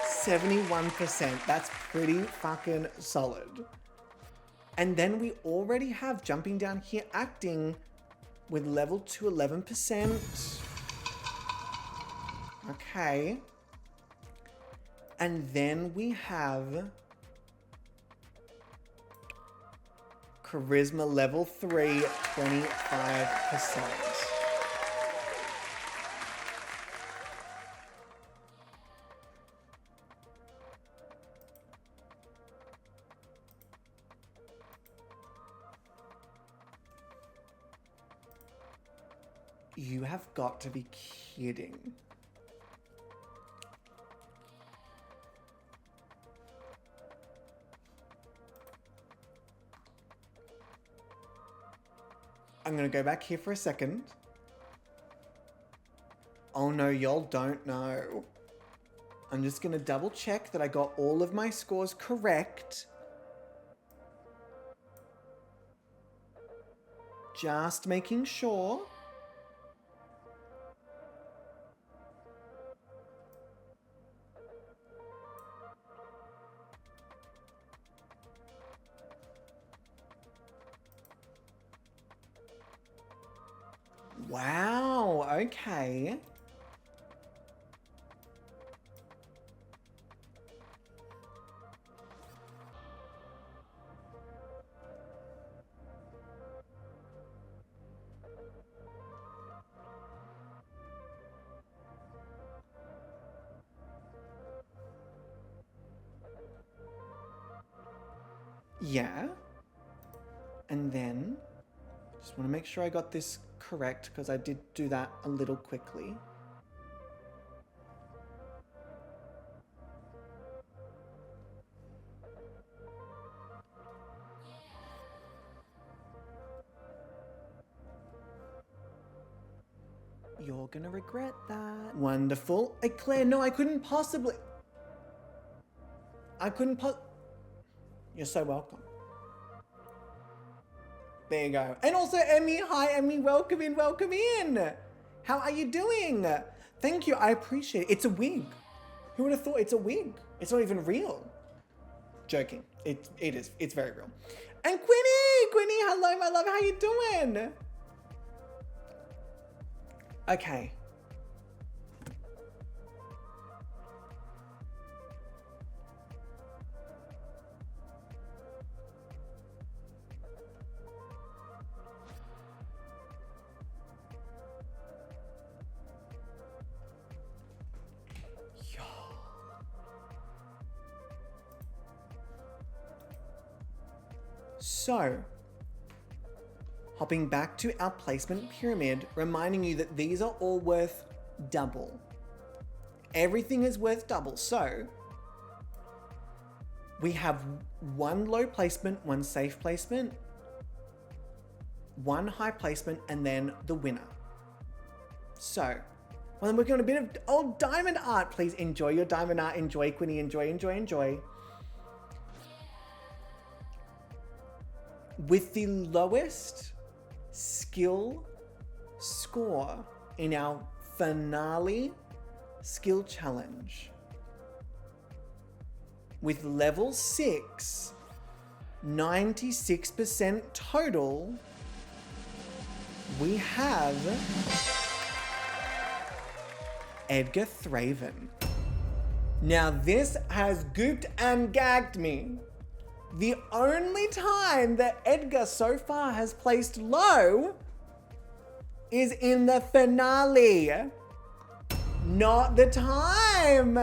71%. That's pretty fucking solid. And then we already have, jumping down here, acting with level 2, 11%. Okay. And then we have charisma level 3, 25%. You have got to be kidding. I'm gonna go back here for a second. Oh no, y'all don't know. I'm just gonna double check that I got all of my scores correct. Just making sure. Wow, okay. Yeah. And then, just want to make sure I got this correct because I did do that a little quickly. You're gonna regret that. Wonderful. Claire, no, I couldn't possibly. You're so welcome. There you go. And also, Emmy, hi, Emmy, welcome in, welcome in. How are you doing? Thank you, I appreciate it. It's a wig. Who would have thought it's a wig? It's not even real. Joking. It is. It's very real. And Quinny, hello, my love. How you doing? Okay. So, hopping back to our placement pyramid, reminding you that these are all worth double. Everything is worth double. So, we have one low placement, one safe placement, one high placement, and then the winner. So, well, then we're going a bit of old diamond art. Please enjoy your diamond art. Enjoy, Quinny. Enjoy, enjoy, enjoy. With the lowest skill score in our finale skill challenge, with level 6, 96% total, we have Edgar Thraven. Now this has gooped and gagged me. The only time that Edgar so far has placed low is in the finale. Not the time.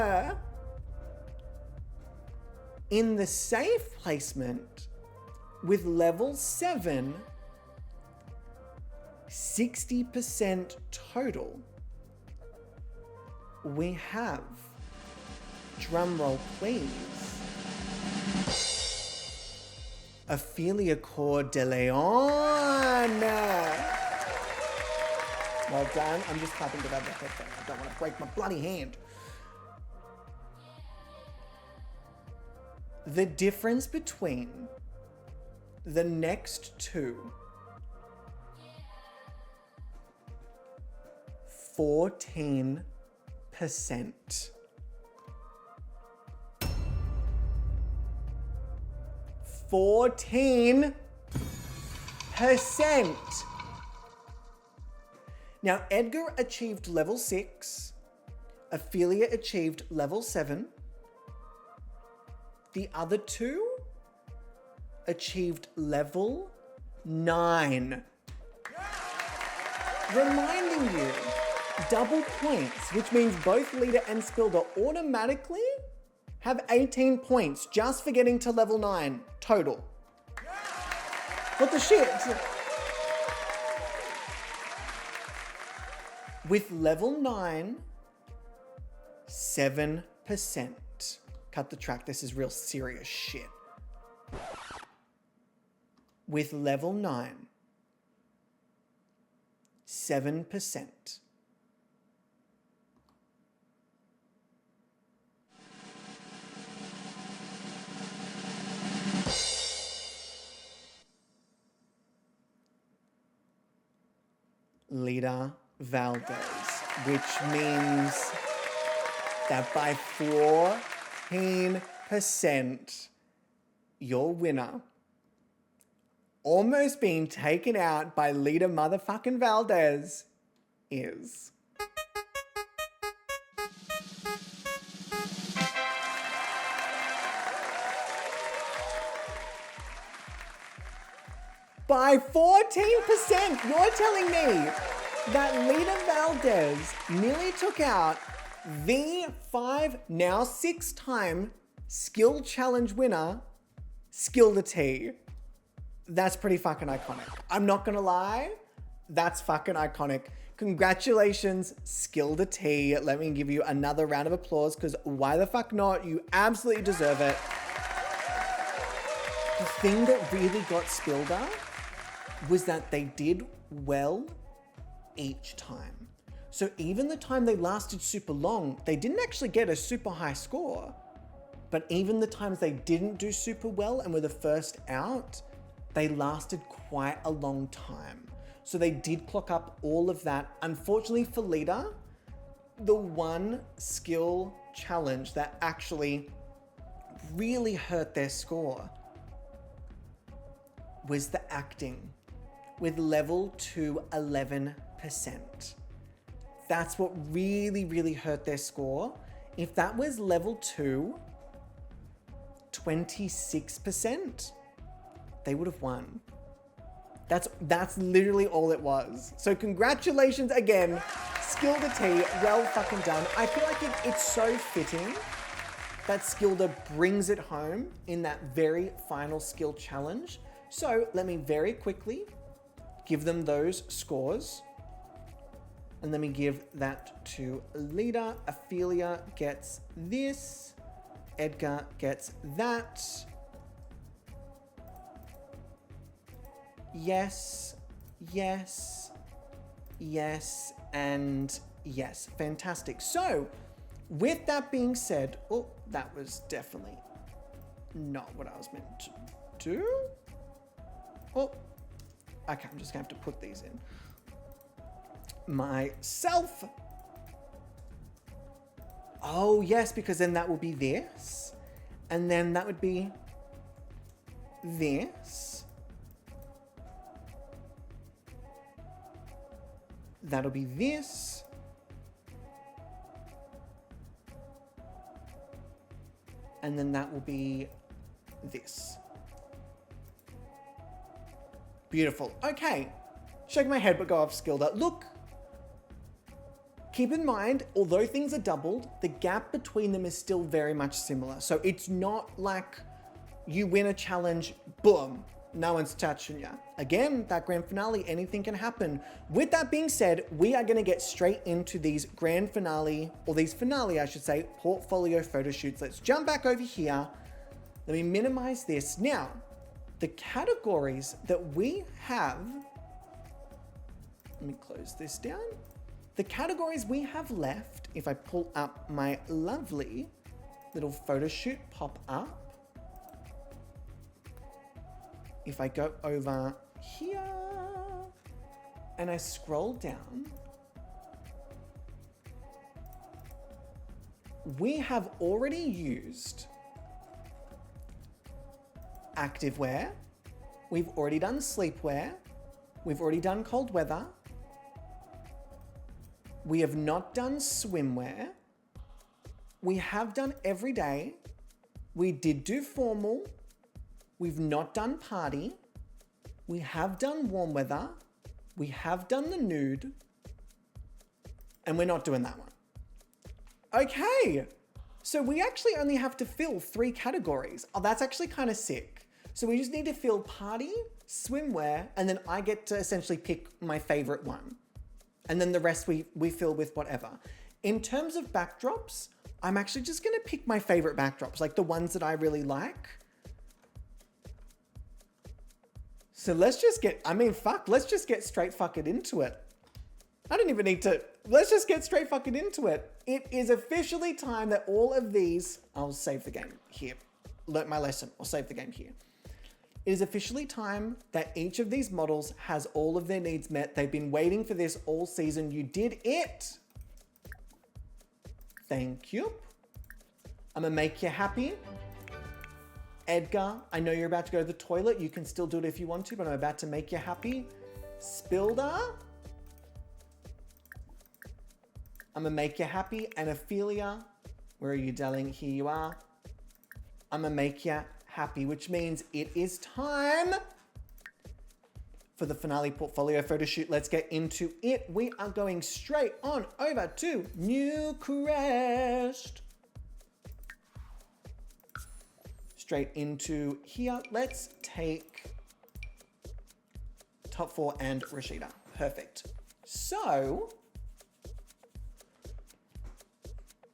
In the safe placement with level 7, 60% total, we have, drum roll please, Ophelia Coeur de Leon. Well done. I'm just clapping because I have the headphone. I don't want to break my bloody hand. The difference between the next two, 14%. 14%. Now, Edgar achieved level 6. Ophelia achieved level 7. The other two achieved level 9. Reminding you, double points, which means both Lita and Spilder automatically have 18 points just for getting to level 9 total. What the shit? With level 9, 7%. Cut the track, this is real serious shit. With level 9, 7%. Lita Valdez, which means that by 14%, your winner, almost being taken out by Lita motherfucking Valdez, is by 14%. You're telling me that Lita Valdez nearly took out the 5, now 6-time skill challenge winner, Skilda. That's pretty fucking iconic. I'm not gonna lie, that's fucking iconic. Congratulations, Skilda. Let me give you another round of applause, because why the fuck not? You absolutely deserve it. The thing that really got Spilder was that they did well each time. So even the time they lasted super long, they didn't actually get a super high score. But even the times they didn't do super well and were the first out, they lasted quite a long time. So they did clock up all of that. Unfortunately for Lita, the one skill challenge that actually really hurt their score was the acting, with level 2, 11%. That's what really, really hurt their score. If that was level 2, 26%, they would have won. That's literally all it was. So congratulations again, Skilda. Well fucking done. I feel like it's so fitting that Skilda brings it home in that very final skill challenge. So let me very quickly give them those scores. And let me give that to Lita. Ophelia gets this. Edgar gets that. Yes, yes, yes, and yes. Fantastic. So, with that being said, oh, that was definitely not what I was meant to do. Oh, okay, I'm just gonna have to put these in myself. Oh, yes, because then that will be this. And then that would be this. That'll be this. And then that will be this. Beautiful. Okay. Shake my head, but go off Skilda. Look. Keep in mind, although things are doubled, the gap between them is still very much similar. So it's not like you win a challenge, boom, no one's touching ya. Again, that grand finale, anything can happen. With that being said, we are gonna get straight into these grand finale, or these finale, I should say, portfolio photo shoots. Let's jump back over here. Let me minimize this. Now, the categories that we have, let me close this down. The categories we have left, if I pull up my lovely little photo shoot pop up, if I go over here and I scroll down, we have already used activewear, we've already done sleepwear, we've already done cold weather, we have not done swimwear, we have done everyday, we did do formal, we've not done party, we have done warm weather, we have done the nude, and we're not doing that one. Okay, so we actually only have to fill 3 categories. Oh, that's actually kind of sick. So we just need to fill party, swimwear, and then I get to essentially pick my favorite one. And then the rest we fill with whatever. In terms of backdrops, I'm actually just gonna pick my favorite backdrops, like the ones that I really like. So let's just get, let's just get straight fucking into it. I don't even need to, let's just get straight fucking into it. It is officially time that all of these, I'll save the game here. Learnt my lesson, I'll save the game here. It is officially time that each of these models has all of their needs met. They've been waiting for this all season. You did it. Thank you. I'm gonna make you happy. Edgar, I know you're about to go to the toilet. You can still do it if you want to, but I'm about to make you happy. Spilda, I'm gonna make you happy. And Ophelia, where are you, darling? Here you are. I'm gonna make you happy, which means it is time for the finale portfolio photo shoot. Let's get into it. We are going straight on over to Newcrest. Straight into here. Let's take top 4 and Rashida. Perfect. So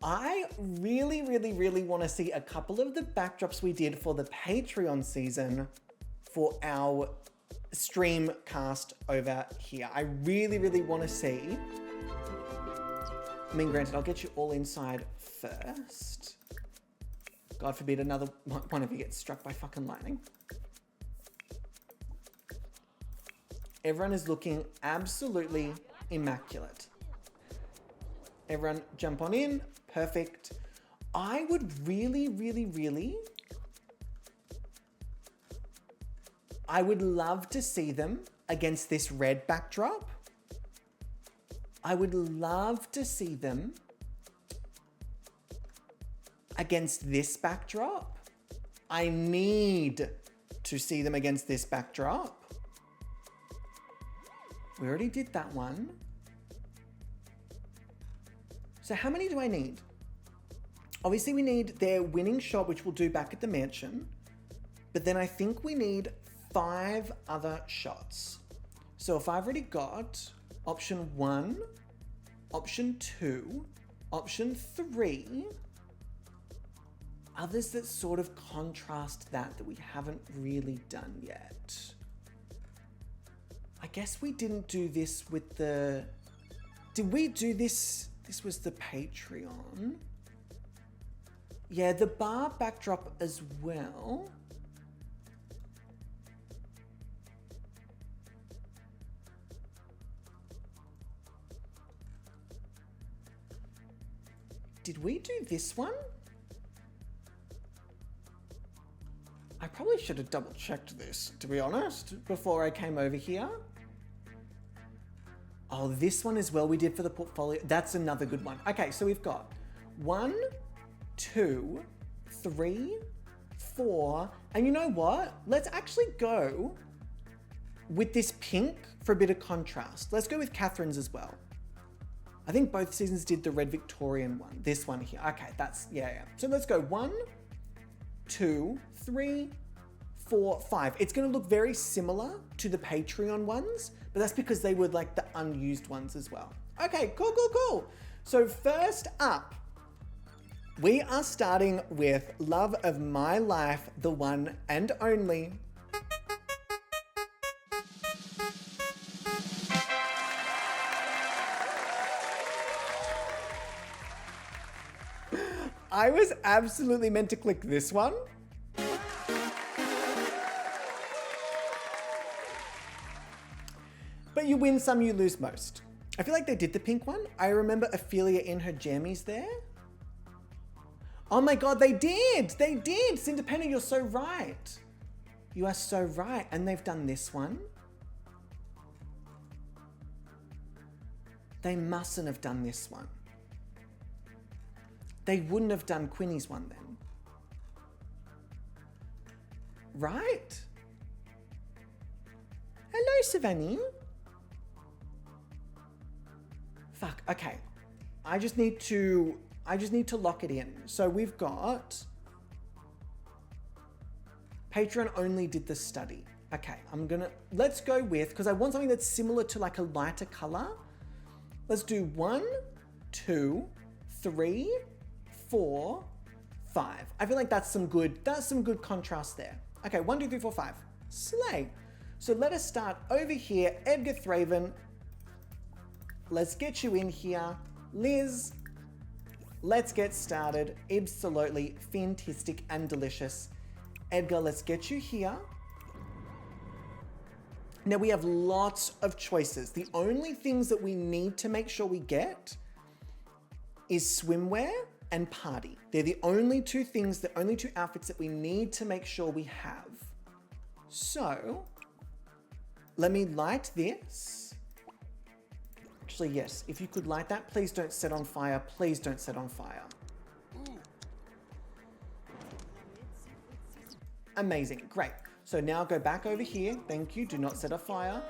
I really want to see a couple of the backdrops we did for the Patreon season for our stream cast over here. I really want to see. I mean, granted, I'll get you all inside first. God forbid another one of you gets struck by fucking lightning. Everyone is looking absolutely immaculate. Everyone jump on in. Perfect. I would really, I would love to see them against this red backdrop. I would love to see them against this backdrop. I need to see them against this backdrop. We already did that one. So how many do I need? Obviously we need their winning shot, which we'll do back at the mansion. But then I think we need 5 other shots. So if I've already got option 1, option 2, option 3, others that sort of contrast that we haven't really done yet. I guess we didn't do this with the... Did we do this? This was the Patreon. Yeah, the bar backdrop as well. Did we do this one? I probably should have double checked this, to be honest, before I came over here. Oh, this one as well we did for the portfolio. That's another good one. Okay, so we've got 1, 2, 3, 4. And you know what? Let's actually go with this pink for a bit of contrast. Let's go with Catherine's as well. I think both seasons did the red Victorian one. This one here. Okay, that's, yeah. So let's go 1, 2, 3, 4, 5. It's going to look very similar to the Patreon ones, but that's because they were like the unused ones as well. Okay, cool, cool, cool. So first up, we are starting with Love of My Life, the one and only. I was absolutely meant to click this one. But you win some, you lose most. I feel like they did the pink one. I remember Ophelia in her jammies there. Oh my God, they did. They did. Cinderpenna, you're so right. You are so right. And they've done this one. They mustn't have done this one. They wouldn't have done Quinny's one then. Right? Hello, Savannah. Fuck, okay. I just need to lock it in. So we've got Patreon only did the study. Okay, let's go with, because I want something that's similar to like a lighter color. Let's do 1, 2, 3, 4, 5. I feel like that's some good contrast there. Okay, 1, 2, 3, 4, 5. Slay. So let us start over here. Edgar Thraven. Let's get you in here. Liz, let's get started. Absolutely fantastic and delicious. Edgar, let's get you here. Now we have lots of choices. The only things that we need to make sure we get is swimwear and party. They're the only two things, the only two outfits that we need to make sure we have. So let me light this. Actually, yes, if you could light that, please don't set on fire. Please don't set on fire. Amazing, great. So now go back over here. Thank you, do not set a fire.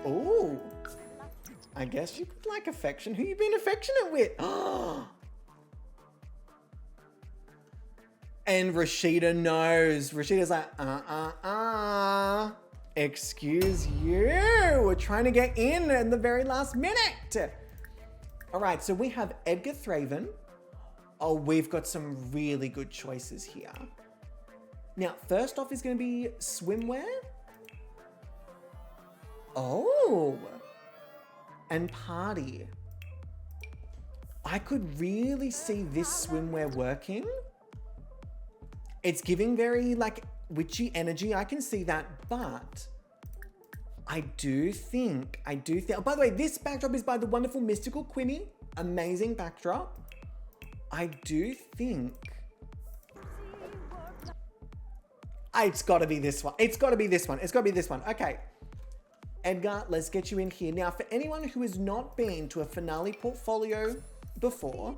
Oh, I guess you could like affection. Who you been affectionate with? Oh. And Rashida knows. Rashida's like, excuse you. We're trying to get in the very last minute. All right, so we have Edgar Thraven. Oh, we've got some really good choices here. Now, first off is going to be swimwear. Oh, and party. I could really see this swimwear working. It's giving very like witchy energy. I can see that, but I do think, oh, by the way, this backdrop is by the wonderful Mystical Quinny. Amazing backdrop. I do think it's got to be this one. It's got to be this one. It's got to be this one. Okay. Edgar, let's get you in here. Now, for anyone who has not been to a finale portfolio before,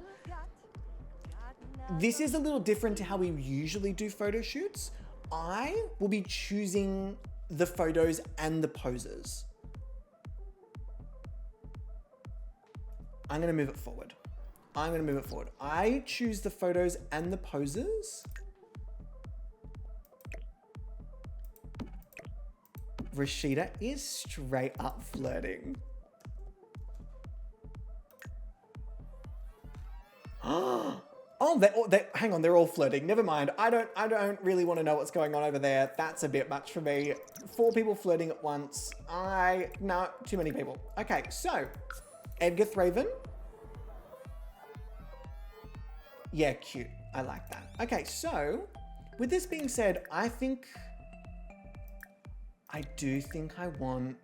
this is a little different to how we usually do photo shoots. I will be choosing the photos and the poses. I'm going to move it forward. I choose the photos and the poses. Rashida is straight up flirting. Oh, hang on, they're all flirting. Never mind. I don't really want to know what's going on over there. That's a bit much for me. 4 people flirting at once. No, too many people. Okay, so Edgar Thraven. Yeah, cute. I like that. Okay, so with this being said, I do think I want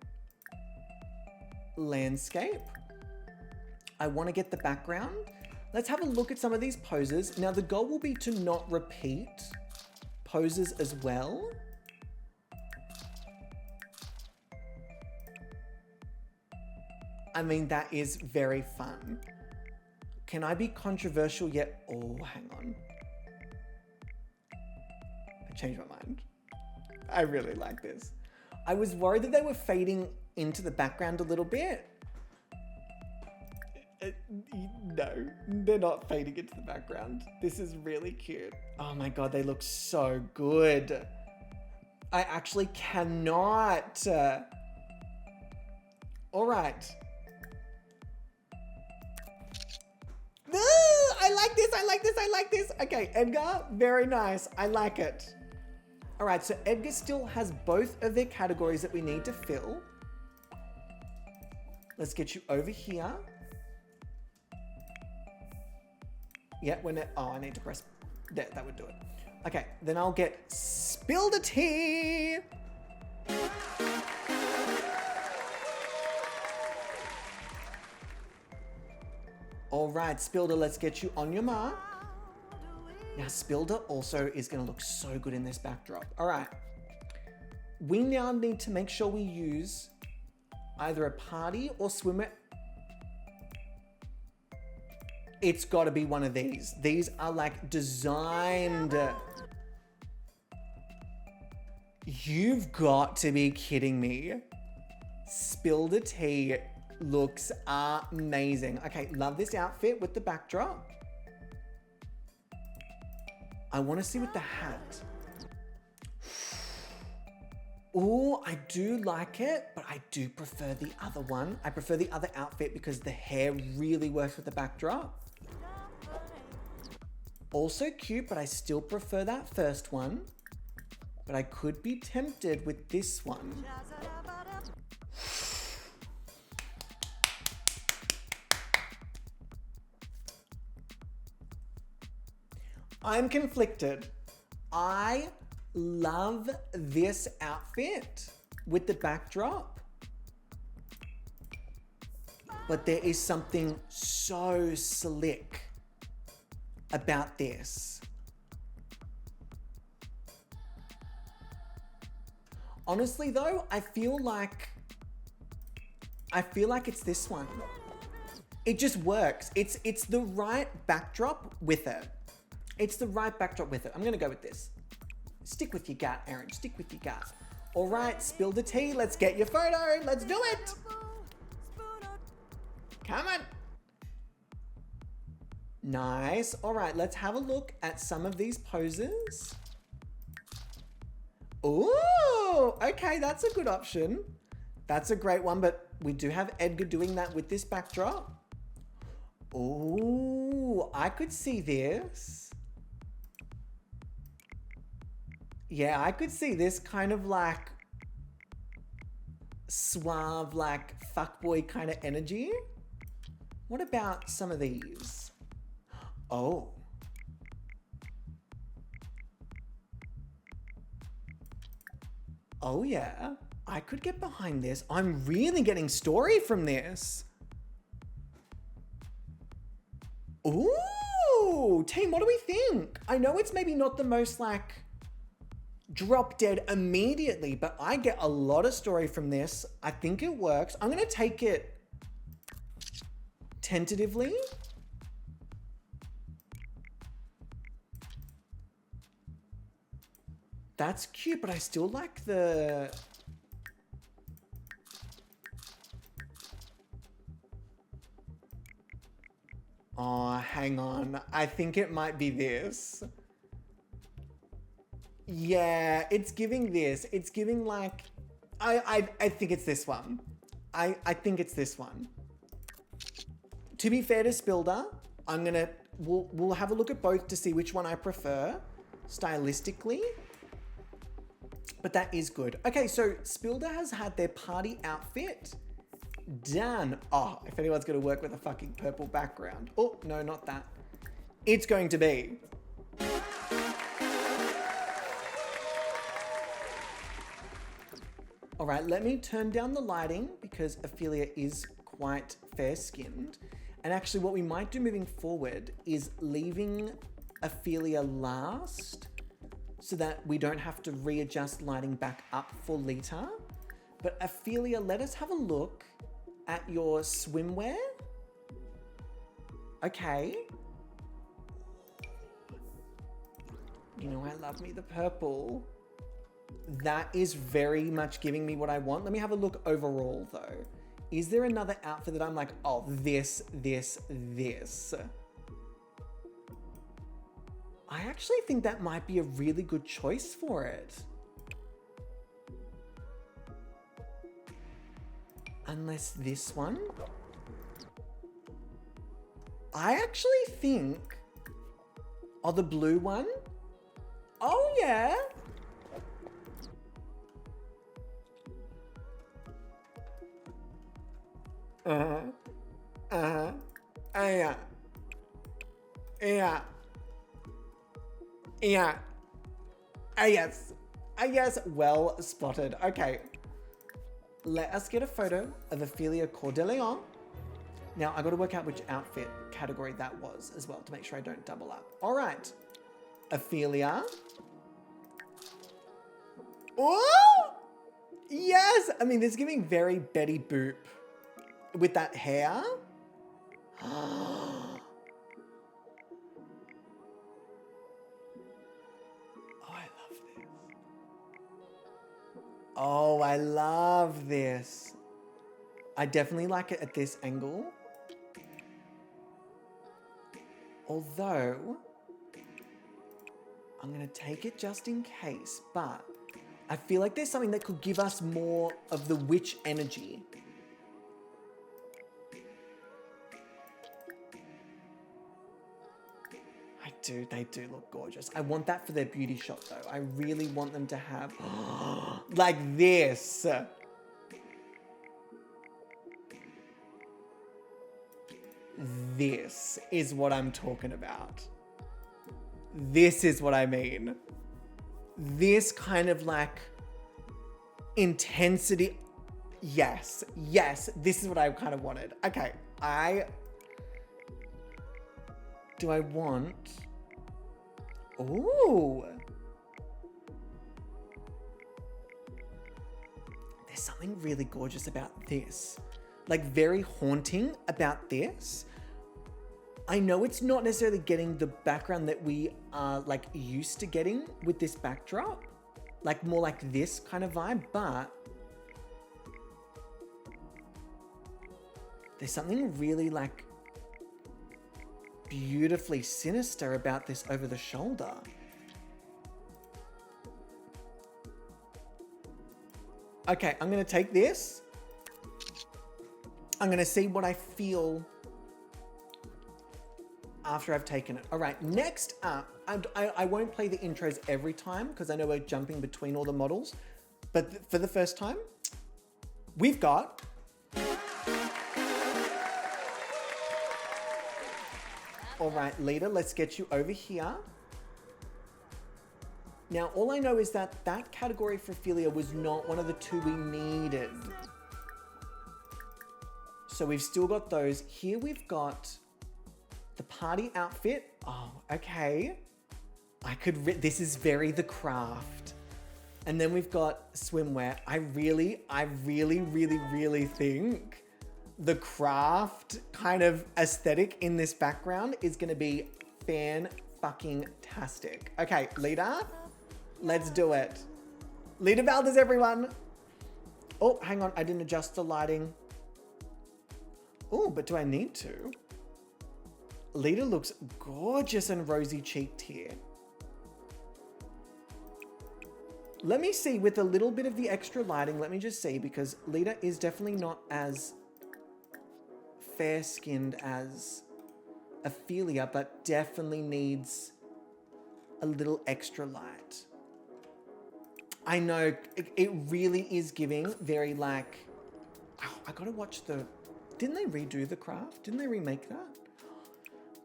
landscape. I want to get the background. Let's have a look at some of these poses. Now, the goal will be to not repeat poses as well. I mean, that is very fun. Can I be controversial yet? Oh, hang on. I changed my mind. I really like this. I was worried that they were fading into the background a little bit. No, they're not fading into the background. This is really cute. Oh my God, they look so good. I actually cannot. All right. I like this, I like this, I like this. Okay, Edgar, very nice. I like it. All right, so Edgar still has both of their categories that we need to fill. Let's get you over here. Yeah, I need to press, that would do it. Okay, then I'll get Spill the Tea. All right, Spilder, let's get you on your mark. Now, Spilder also is going to look so good in this backdrop. All right. We now need to make sure we use either a party or swimwear. It's got to be one of these. These are like designed. You've got to be kidding me. Spill the tea looks amazing. Okay, love this outfit with the backdrop. I want to see with the hat. Oh, I do like it, but I do prefer the other one. I prefer the other outfit because the hair really works with the backdrop. Also cute, but I still prefer that first one. But I could be tempted with this one. I'm conflicted. I love this outfit with the backdrop, but there is something so slick about this. Honestly though, I feel like it's this one. It just works. It's the right backdrop with it. It's the right backdrop with it. I'm gonna go with this. Stick with your gut, Aaron. Stick with your gut. All right, spill the tea. Let's get your photo. Let's do it. Come on. Nice. All right, let's have a look at some of these poses. Ooh, okay, that's a good option. That's a great one, but we do have Edgar doing that with this backdrop. Ooh, I could see this. Yeah, I could see this kind of like suave, like fuckboy kind of energy. What about some of these? Oh. Oh yeah, I could get behind this. I'm really getting story from this. Ooh, team, what do we think? I know it's maybe not the most like drop dead immediately, but I get a lot of story from this. I think it works. I'm gonna take it tentatively. That's cute, but I still like the... Oh, hang on. I think it might be this. Yeah, it's giving this. It's giving like... I think it's this one. I think it's this one. To be fair to Spilder, I'm gonna... We'll have a look at both to see which one I prefer stylistically. But that is good. Okay, so Spilder has had their party outfit done. Oh, if anyone's going to work with a fucking purple background. Oh, no, not that. It's going to be. All right, let me turn down the lighting because Ophelia is quite fair-skinned. And actually what we might do moving forward is leaving Ophelia last, so that we don't have to readjust lighting back up for Lita. But Ophelia, let us have a look at your swimwear. Okay. You know, I love me the purple. That is very much giving me what I want. Let me have a look overall though. Is there another outfit that I'm like, oh, this. I actually think that might be a really good choice for it. Unless this one. I actually think... Oh, the blue one? Oh, yeah. Yeah. Yeah. Yeah. Yes. Yes, well spotted. Okay. Let us get a photo of Ophelia Cordeleon. Now, I got to work out which outfit category that was as well to make sure I don't double up. All right. Ophelia. Oh! Yes! I mean, this is giving very Betty Boop with that hair. Oh, I love this. Oh, I love this. I definitely like it at this angle. Although, I'm going to take it just in case, but I feel like there's something that could give us more of the witch energy. They do look gorgeous. I want that for their beauty shot though. I really want them to have like this. This is what I'm talking about. This is what I mean. This kind of like intensity. Yes, yes, this is what I kind of wanted. Okay, do I want... Ooh. There's something really gorgeous about this. Like very haunting about this. I know it's not necessarily getting the background that we are like used to getting with this backdrop. Like more like this kind of vibe, but there's something really like beautifully sinister about this over the shoulder. Okay, I'm gonna take this. I'm gonna see what I feel after I've taken it. All right, next up, I won't play the intros every time because I know we're jumping between all the models, but for the first time, we've got all right, Lita, let's get you over here. Now, all I know is that that category for Ophelia was not one of the two we needed. So we've still got those. Here we've got the party outfit. Oh, okay. This is very The Craft. And then we've got swimwear. I really think The Craft kind of aesthetic in this background is going to be fan-fucking-tastic. Okay, Lita, let's do it. Lita Valdez, everyone. Oh, hang on. I didn't adjust the lighting. Oh, but do I need to? Lita looks gorgeous and rosy-cheeked here. Let me see with a little bit of the extra lighting. Let me just see, because Lita is definitely not as fair-skinned as Ophelia, but definitely needs a little extra light. I know, it really is giving very like... Oh, I gotta watch the... Didn't they redo The Craft? Didn't they remake that?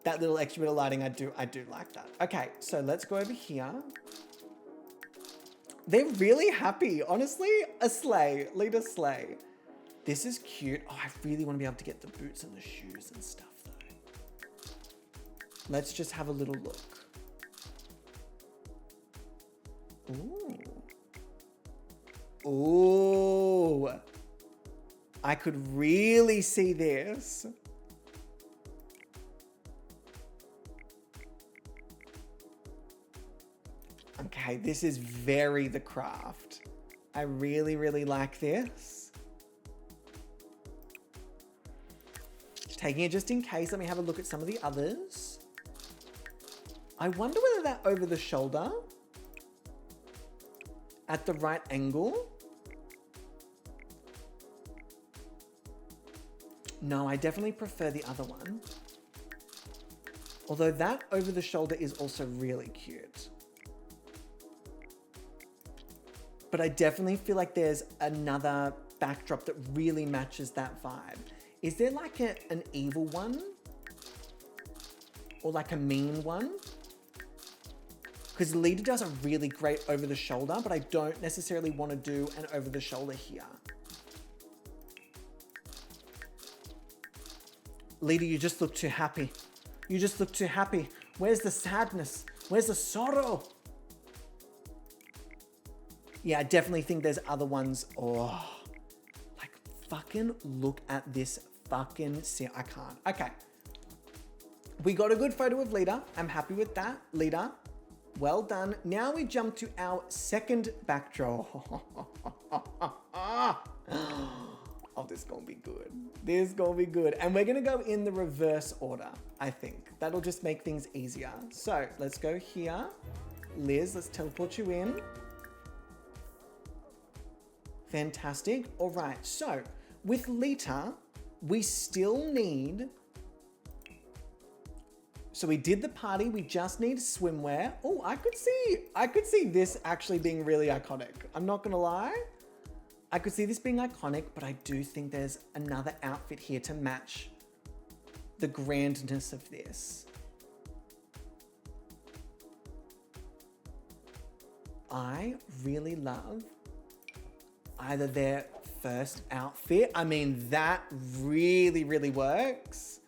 That little extra bit of lighting, I do like that. Okay, so let's go over here. They're really happy, honestly. A sleigh, Lita slay. This is cute. Oh, I really want to be able to get the boots and the shoes and stuff though. Let's just have a little look. Ooh. Ooh. I could really see this. Okay, this is very The Craft. I really like this. Taking it just in case, let me have a look at some of the others. I wonder whether that over the shoulder at the right angle No, I definitely prefer the other one. Although that over the shoulder is also really cute. But I definitely feel like there's another backdrop that really matches that vibe. Is there like an evil one? Or like a mean one? Because Lita does a really great over the shoulder, but I don't necessarily want to do an over the shoulder here. Lita, you just look too happy. You just look too happy. Where's the sadness? Where's the sorrow? Yeah, I definitely think there's other ones. Oh, like fucking look at this fucking scene. I can't. Okay. We got a good photo of Lita. I'm happy with that. Lita, well done. Now we jump to our second backdrop. Oh, this is gonna be good. This is gonna be good. And we're gonna go in the reverse order, I think. That'll just make things easier. So let's go here. Liz, let's teleport you in. Fantastic. All right, so with Lita, we still need... So we did the party, we just need swimwear. Oh, I could see this actually being really iconic. I'm not gonna lie. I could see this being iconic, but I do think there's another outfit here to match the grandness of this. I really love either their first outfit. I mean, that really, really works.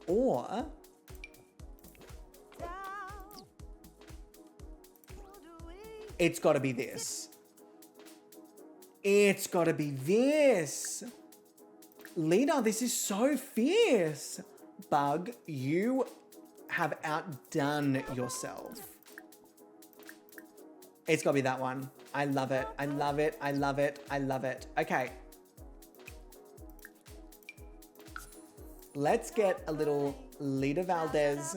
Or it's gotta be this. It's gotta be this. Lita, this is so fierce. Bug, you have outdone yourself. It's gotta be that one. I love it. I love it. I love it. I love it. Okay. Let's get a little Lita Valdez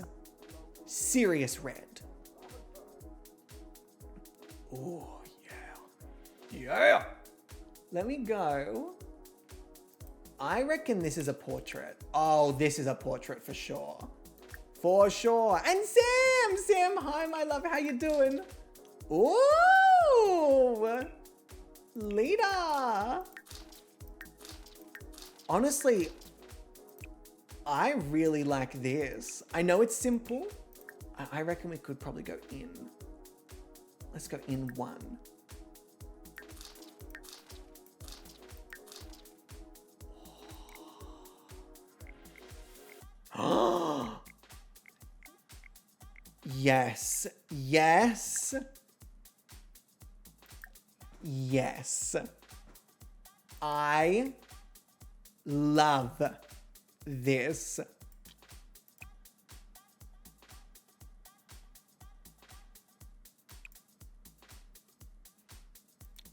serious red. Oh, yeah. Yeah. Let me go. I reckon this is a portrait. Oh, this is a portrait for sure. For sure. And Sam, hi, my love. How you doing? Ooh, Lita. Honestly, I really like this. I know it's simple. I reckon we could probably go in. Let's go in one. Yes, yes, yes. I love this.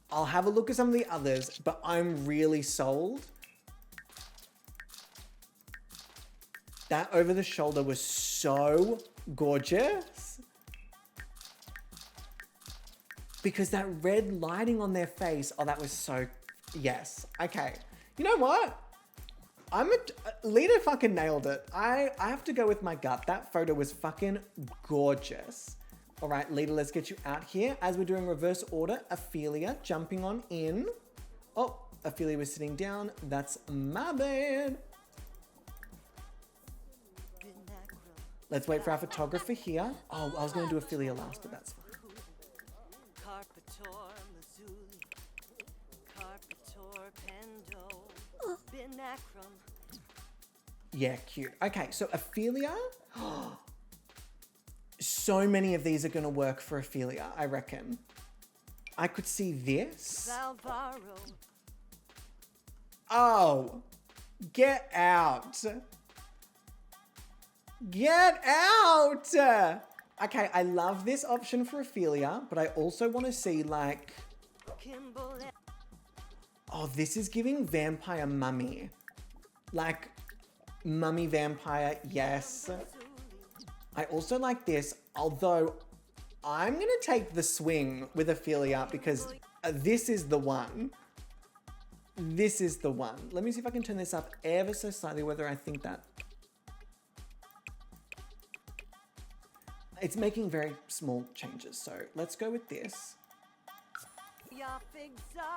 I'll have a look at some of the others, but I'm really sold. That over the shoulder was so gorgeous. Because that red lighting on their face, oh, that was so, yes. Okay, you know what? Lita fucking nailed it. I have to go with my gut. That photo was fucking gorgeous. All right, Lita, let's get you out here. As we're doing reverse order, Ophelia jumping on in. Oh, Ophelia was sitting down. That's my bad. Let's wait for our photographer here. Oh, I was going to do Ophelia last, but that's fine. Yeah, cute. Okay, so Ophelia. So many of these are going to work for Ophelia, I reckon. I could see this. Oh, get out. Get out. Okay, I love this option for Ophelia, but I also want to see like... Oh, this is giving vampire mummy. Like, mummy vampire, yes. I also like this, although I'm going to take the swing with Ophelia because this is the one. This is the one. Let me see if I can turn this up ever so slightly, whether I think that. It's making very small changes, so let's go with this.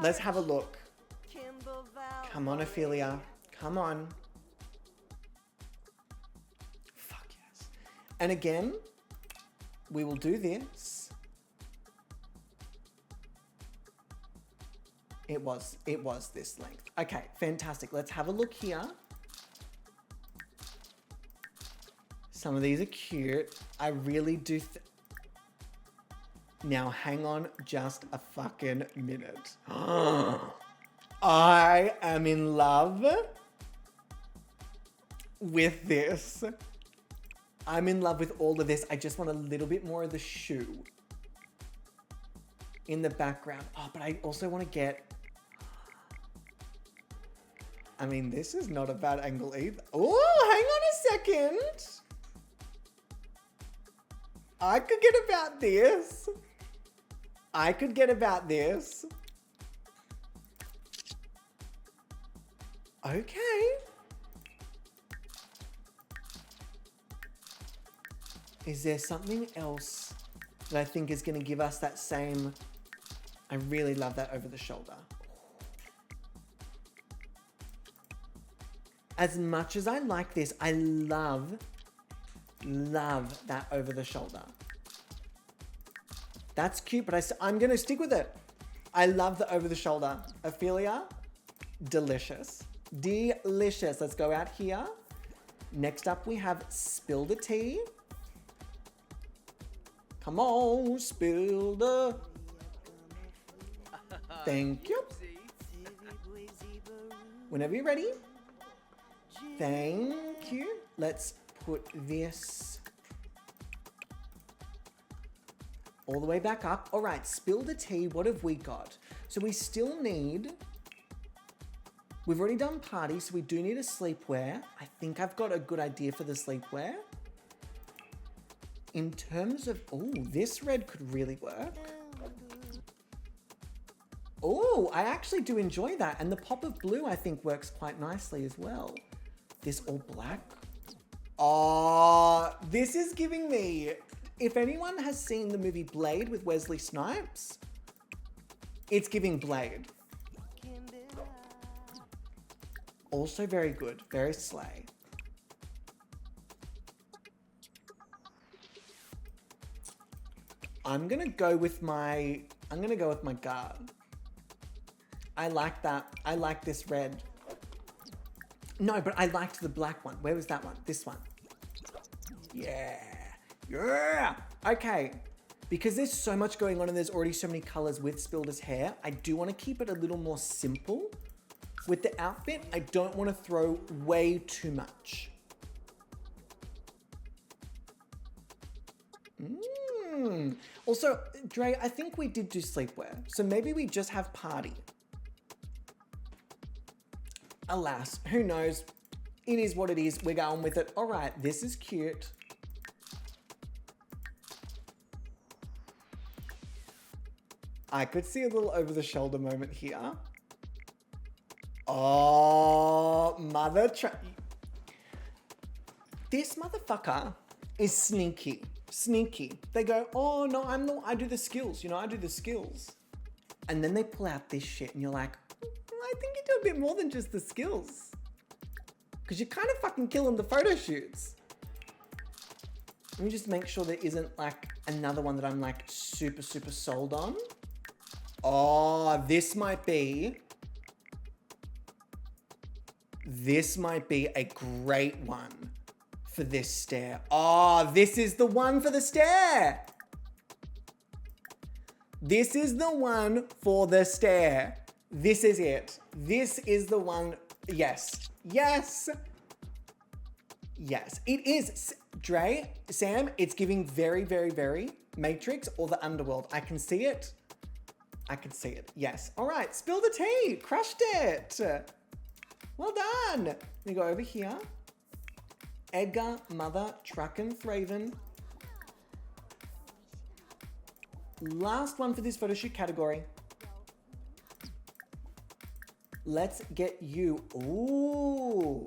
Let's have a look. Come on, Ophelia. Come on. Fuck yes. And again, we will do this. It was this length. Okay, fantastic. Let's have a look here. Some of these are cute. I really do. Now, hang on just a fucking minute. I am in love with this. I'm in love with all of this. I just want a little bit more of the shoe in the background. Oh, but I also want to get... I mean, this is not a bad angle either. Oh, hang on a second. I could get about this. I could get about this. Okay. Is there something else that I think is going to give us that same... I really love that over the shoulder. As much as I like this, I love that over the shoulder. That's cute, but I'm going to stick with it. I love the over the shoulder. Ophelia, delicious. Delicious. Let's go out here. Next up, we have Spill the Tea. Come on, spill the... Thank you. Whenever you're ready. Thank you. Let's put this all the way back up. All right, spill the tea. What have we got? So we still need... We've already done party, so we do need a sleepwear. I think I've got a good idea for the sleepwear. In terms of... Oh, this red could really work. Oh, I actually do enjoy that. And the pop of blue, I think, works quite nicely as well. This all black. Oh, this is giving me... If anyone has seen the movie Blade with Wesley Snipes, it's giving Blade. Also very good. Very slay. I'm gonna go with my guard. I like that. I like this red. No, but I liked the black one. Where was that one? This one. Yeah. Yeah. Okay. Because there's so much going on and there's already so many colors with Spilder's hair, I do want to keep it a little more simple. With the outfit, I don't want to throw way too much. Also, Dre, I think we did do sleepwear. So maybe we just have party. Alas, who knows? It is what it is. We're going with it. All right, this is cute. I could see a little over the shoulder moment here. Oh, this motherfucker is sneaky. Sneaky. They go, oh no, I do the skills, you know, I do the skills. And then they pull out this shit and you're like, I think you do a bit more than just the skills. Because you're kind of fucking killing the photo shoots. Let me just make sure there isn't like another one that I'm like super, super sold on. Oh, this might be a great one for this stare. Oh, this is the one for the stare. This is the one for the stare. This is it. This is the one. Yes. Yes. Yes. It is. Dre, Sam, it's giving very, very, very Matrix or the Underworld. I can see it. I can see it. Yes. All right. Spill the tea. Crushed it. Well done. Let me go over here. Edgar, Mother, Trucken, Thraven. Last one for this photo shoot category. Let's get you. Ooh.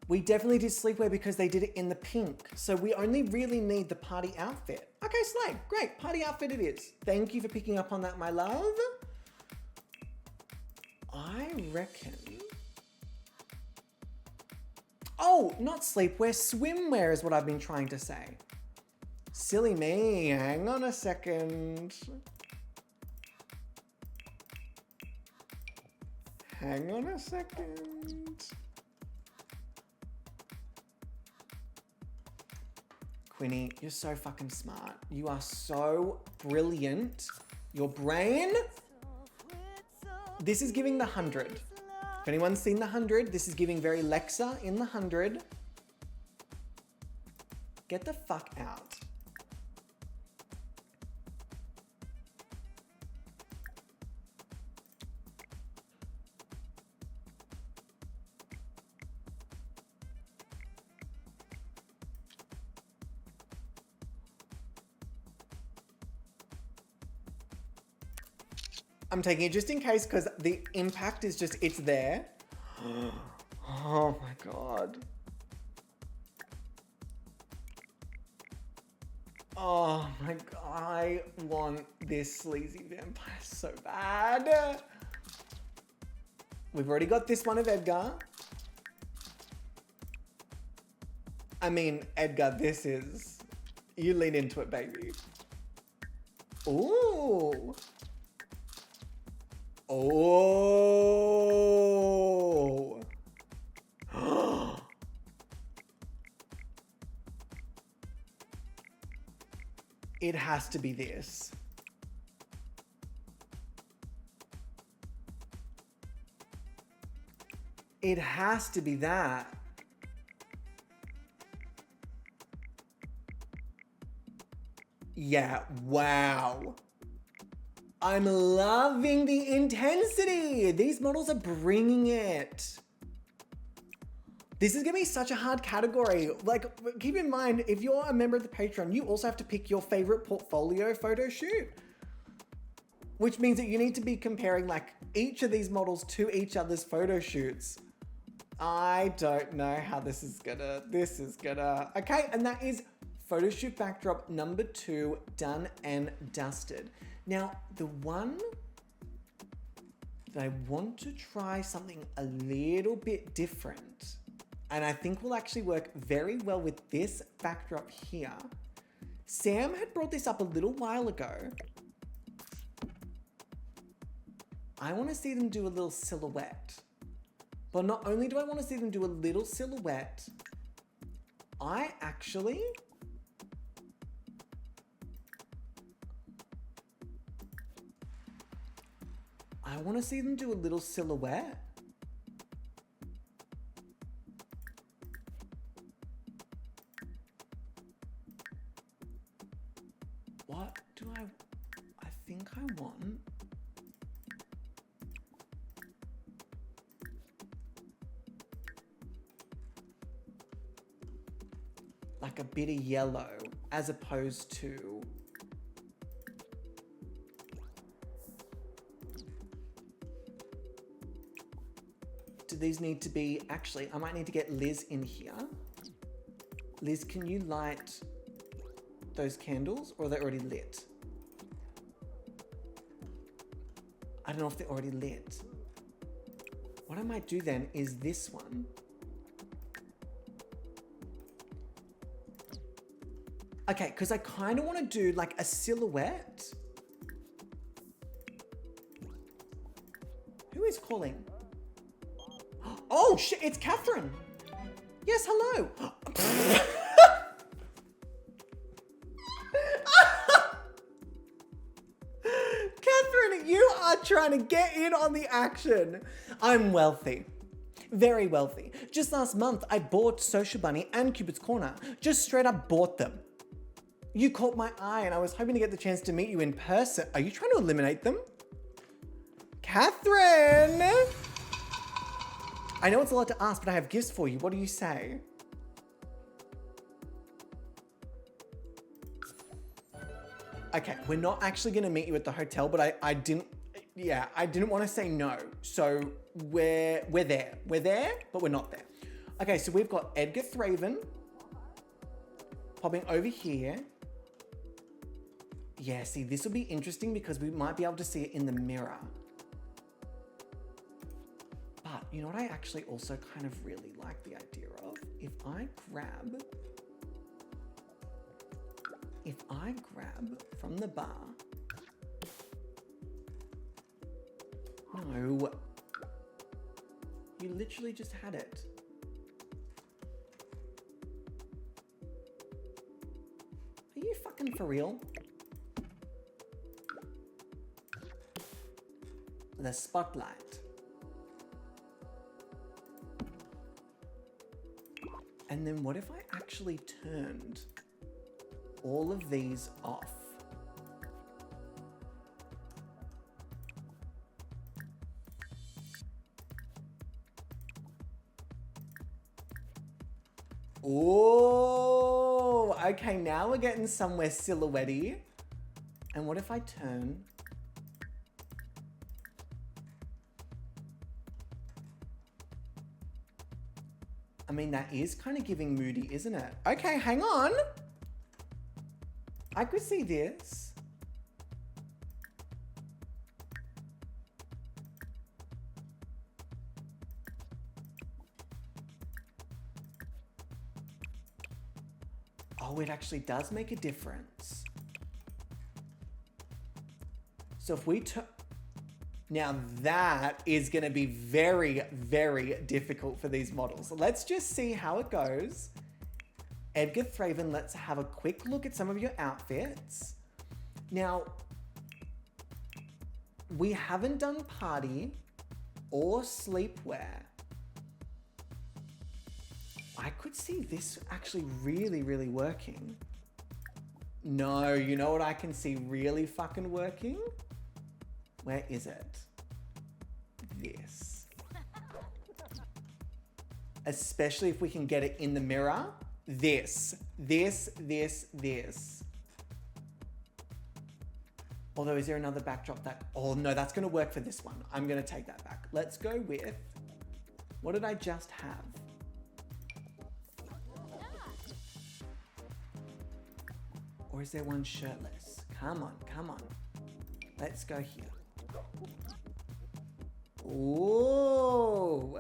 We definitely did sleepwear because they did it in the pink. So we only really need the party outfit. Okay, Slay. Great. Party outfit it is. Thank you for picking up on that, my love. I reckon... Oh, not sleepwear. Swimwear is what I've been trying to say. Silly me. Hang on a second. Hang on a second. Quinny, you're so fucking smart. You are so brilliant. Your brain. This is giving the 100. If anyone's seen the 100, this is giving very Lexa in the 100. Get the fuck out. I'm taking it just in case because the impact is just, it's there. Oh my God. Oh my God, I want this sleazy vampire so bad. We've already got this one of Edgar. I mean, Edgar, this is, you lean into it, baby. Ooh. Oh. It has to be this. It has to be that. Yeah, wow. I'm loving the intensity. These models are bringing it. This is gonna be such a hard category. Like, keep in mind, if you're a member of the Patreon, you also have to pick your favorite portfolio photo shoot, which means that you need to be comparing like each of these models to each other's photo shoots. I don't know how this is gonna, okay, and that is photo shoot backdrop number 2, done and dusted. Now, the one that I want to try something a little bit different, and I think will actually work very well with this backdrop here. Sam had brought this up a little while ago. I want to see them do a little silhouette. But not only do I want to see them do a little silhouette, I want to see them do a little silhouette. What do I think I want? Like a bit of yellow as opposed to do these need to be, actually, I might need to get Liz in here. Liz, can you light those candles or are they already lit? I don't know if they're already lit. What I might do then is this one. Okay, because I kind of want to do like a silhouette. Who is calling? Oh shit, it's Catherine. Yes, hello. Catherine, you are trying to get in on the action. I'm wealthy. Very wealthy. Just last month, I bought Social Bunny and Cupid's Corner. Just straight up bought them. You caught my eye and I was hoping to get the chance to meet you in person. Are you trying to eliminate them? Catherine! I know it's a lot to ask, but I have gifts for you. What do you say? Okay, we're not actually gonna meet you at the hotel, but I didn't... yeah, I didn't want to say no. So we're there. We're there, but we're not there. Okay, so we've got Edgar Thraven popping over here. Yeah, see, this will be interesting because we might be able to see it in the mirror. But you know what I actually also kind of really like the idea of? If I grab from the bar. No. You literally just had it. Are you fucking for real? The spotlight. And then what if I actually turned all of these off? Oh, okay, now we're getting somewhere silhouette-y. And what if I turn? I mean, that is kind of giving moody, isn't it? Okay, hang on. I could see this. Oh, it actually does make a difference. So if we turn... Now that is going to be very, very difficult for these models. Let's just see how it goes. Edgar Thraven, let's have a quick look at some of your outfits. Now, we haven't done party or sleepwear. I could see this actually really, really working. No, you know what I can see really fucking working? Where is it? This. Especially if we can get it in the mirror. This. Although, is there another backdrop that... Oh, no, that's going to work for this one. I'm going to take that back. Let's go with... What did I just have? Or is there one shirtless? Come on, come on. Let's go here. Ooh.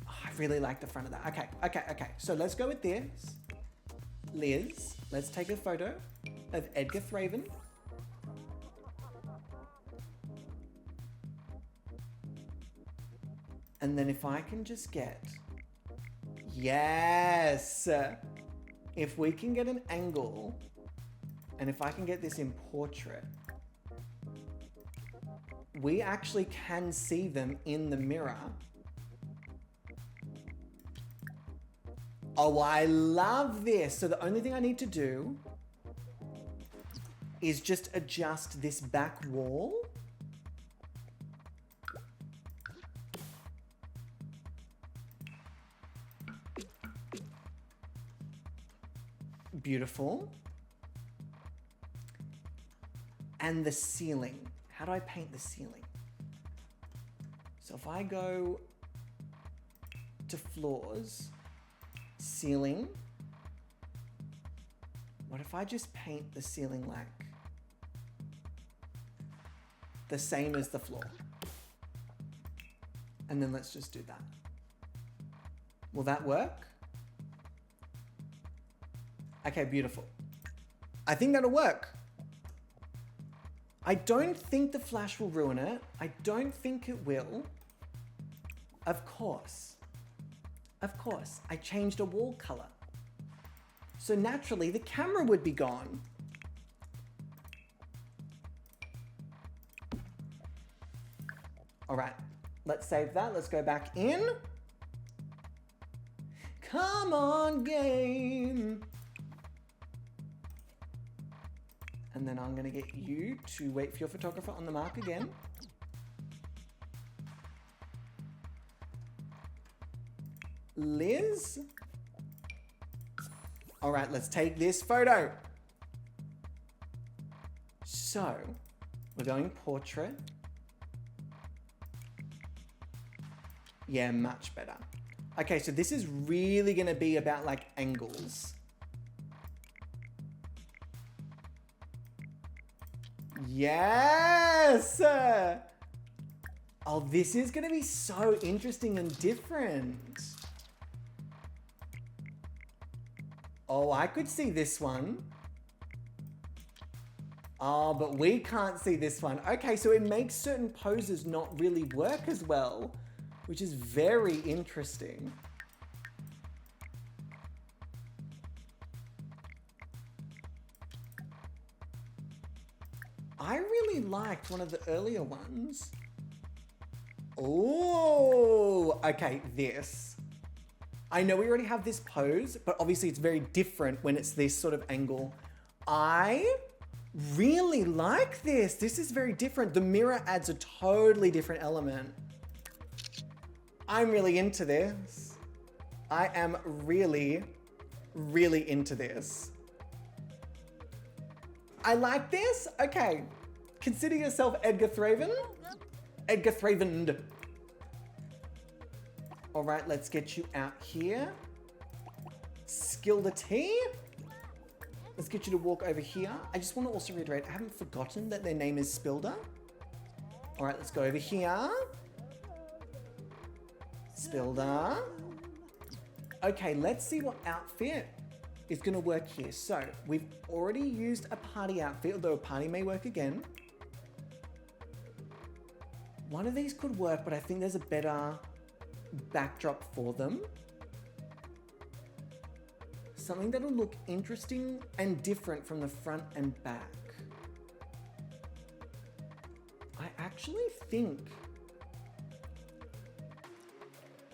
I really like the front of that. Okay. So let's go with this. Liz, let's take a photo of Edgar Thraven. And then if I can just get... Yes! If we can get an angle, and if I can get this in portrait, we actually can see them in the mirror. Oh, I love this. So the only thing I need to do is just adjust this back wall. Beautiful. And the ceiling. How do I paint the ceiling? So if I go to floors, ceiling, what if I just paint the ceiling like the same as the floor? And then let's just do that. Will that work? Okay, beautiful. I think that'll work. I don't think the flash will ruin it. I don't think it will. Of course, I changed a wall color. So naturally, the camera would be gone. All right, let's save that. Let's go back in. Come on, game. And And then I'm gonna get you to wait for your photographer on the mark again. Liz. All right, let's take this photo. So, we're going portrait. Yeah, much better. Okay, so this is really gonna be about like angles. Yes! Oh, this is gonna be so interesting and different. Oh, I could see this one. Oh, but we can't see this one. Okay, so it makes certain poses not really work as well, which is very interesting. I really liked one of the earlier ones. Oh, okay, this. I know we already have this pose, but obviously it's very different when it's this sort of angle. I really like this. This is very different. The mirror adds a totally different element. I'm really into this. I am really, really into this. I like this. Okay. Consider yourself Edgar Thraven. Edgar Thravened. All right, let's get you out here. Skilda T. Let's get you to walk over here. I just want to also reiterate, I haven't forgotten that their name is Spilda. All right, let's go over here. Spilda. Okay, let's see what outfit is gonna work here. So we've already used a party outfit, although a party may work again. One of these could work, but I think there's a better backdrop for them. Something that'll look interesting and different from the front and back. I actually think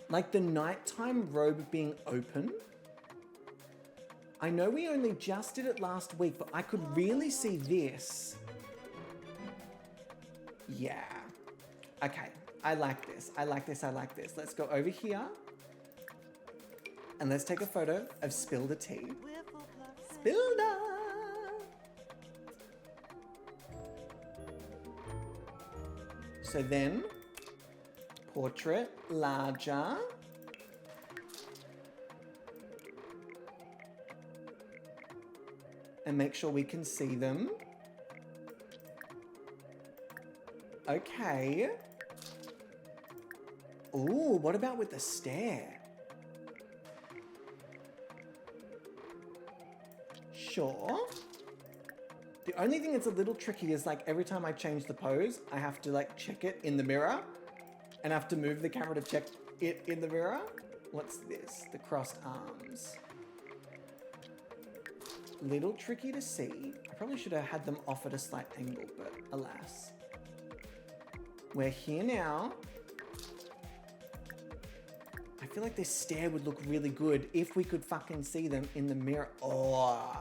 like the nighttime robe being open. I know we only just did it last week, but I could really see this. Yeah. Okay, I like this. I like this. I like this. Let's go over here. And let's take a photo of Spilda Tea. Spilda! So then, portrait, larger. And make sure we can see them. Okay. Ooh, what about with the stare? Sure. The only thing that's a little tricky is like every time I change the pose, I have to like check it in the mirror and I have to move the camera to check it in the mirror. What's this? The crossed arms. Little tricky to see. I probably should have had them off at a slight angle, but alas. We're here now. I feel like this stare would look really good if we could fucking see them in the mirror. Oh.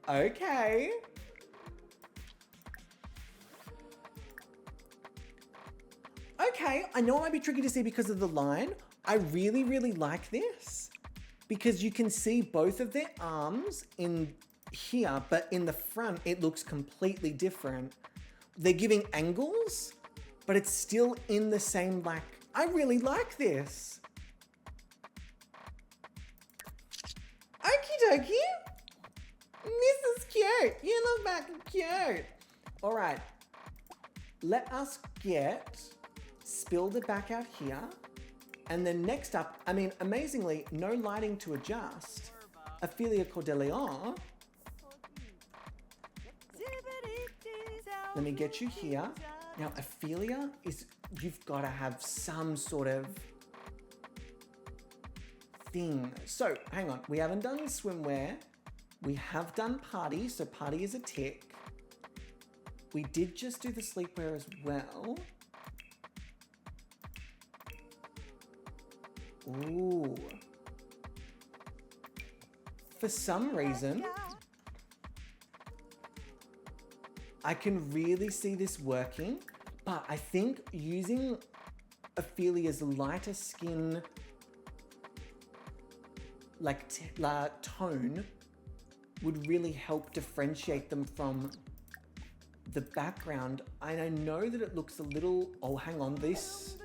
Okay. Okay, I know it might be tricky to see because of the line. I really, really like this. Because you can see both of their arms in here, but in the front, it looks completely different. They're giving angles, but it's still in the same, like, I really like this. Okie dokie. This is cute. You look back cute. All right. Let us get Spilda back out here. And then next up, I mean, amazingly, no lighting to adjust. Ophelia Cordeleon. Let me get you here. Now, Ophelia is, you've got to have some sort of thing. So, hang on. We haven't done swimwear. We have done party, so party is a tick. We did just do the sleepwear as well. Ooh. For some reason, I can really see this working, but I think using Ophelia's lighter skin like tone would really help differentiate them from the background. And I know that it looks a little, oh, hang on, this.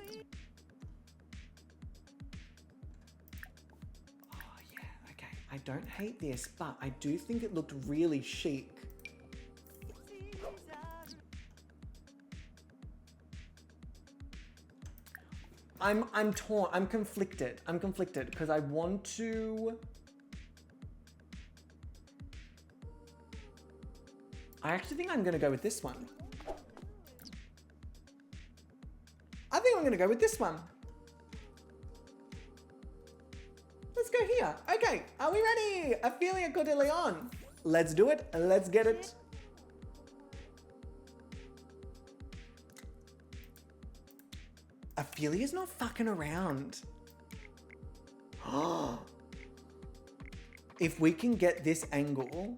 Oh yeah, okay. I don't hate this, but I do think it looked really chic. I'm torn, I'm conflicted because I want to, I actually think I'm gonna go with this one. I think I'm gonna go with this one. Let's go here. Okay, are we ready? Ophelia Cordeleon. Let's do it, let's get it. Ophelia's not fucking around. If we can get this angle.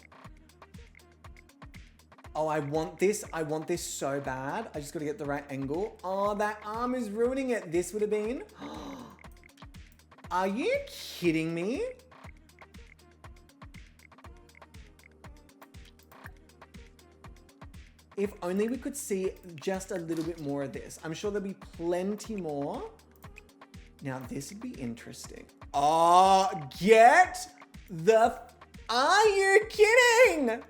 Oh, I want this so bad. I just gotta get the right angle. Oh, that arm is ruining it. This would have been. Are you kidding me? If only we could see just a little bit more of this. I'm sure there'll be plenty more. Now, this would be interesting. Oh, get the... Are you kidding?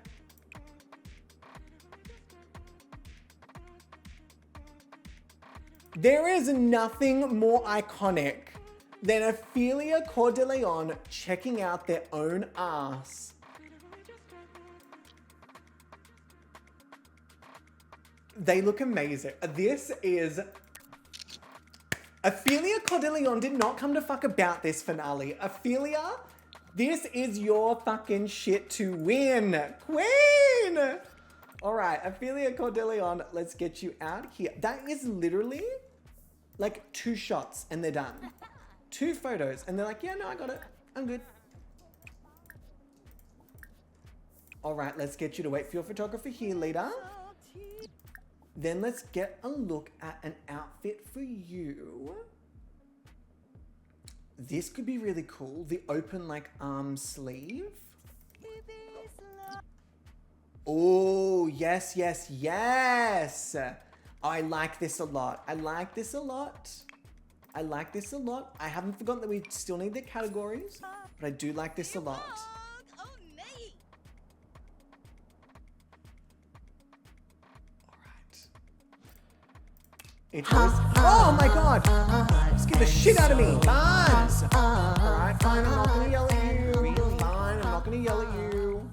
There is nothing more iconic than Ophelia Cordeleon checking out their own ass. They look amazing. This is... Ophelia Cordeleon did not come to fuck about this finale. Ophelia, this is your fucking shit to win. Queen! All right, Ophelia Cordeleon, let's get you out here. That is literally like 2 shots and they're done. 2 photos and they're like, yeah, no, I got it. I'm good. All right, let's get you to wait for your photographer here, leader. Then let's get a look at an outfit for you. This could be really cool. The open like arm sleeve. Oh, yes, yes, yes. I like this a lot. I like this a lot. I like this a lot. I haven't forgotten that we still need the categories, but I do like this a lot. It was, oh my god! Scare the shit out of me! Buzz! Alright, fine, I'm not gonna yell at you. Fine, I'm not gonna yell at you.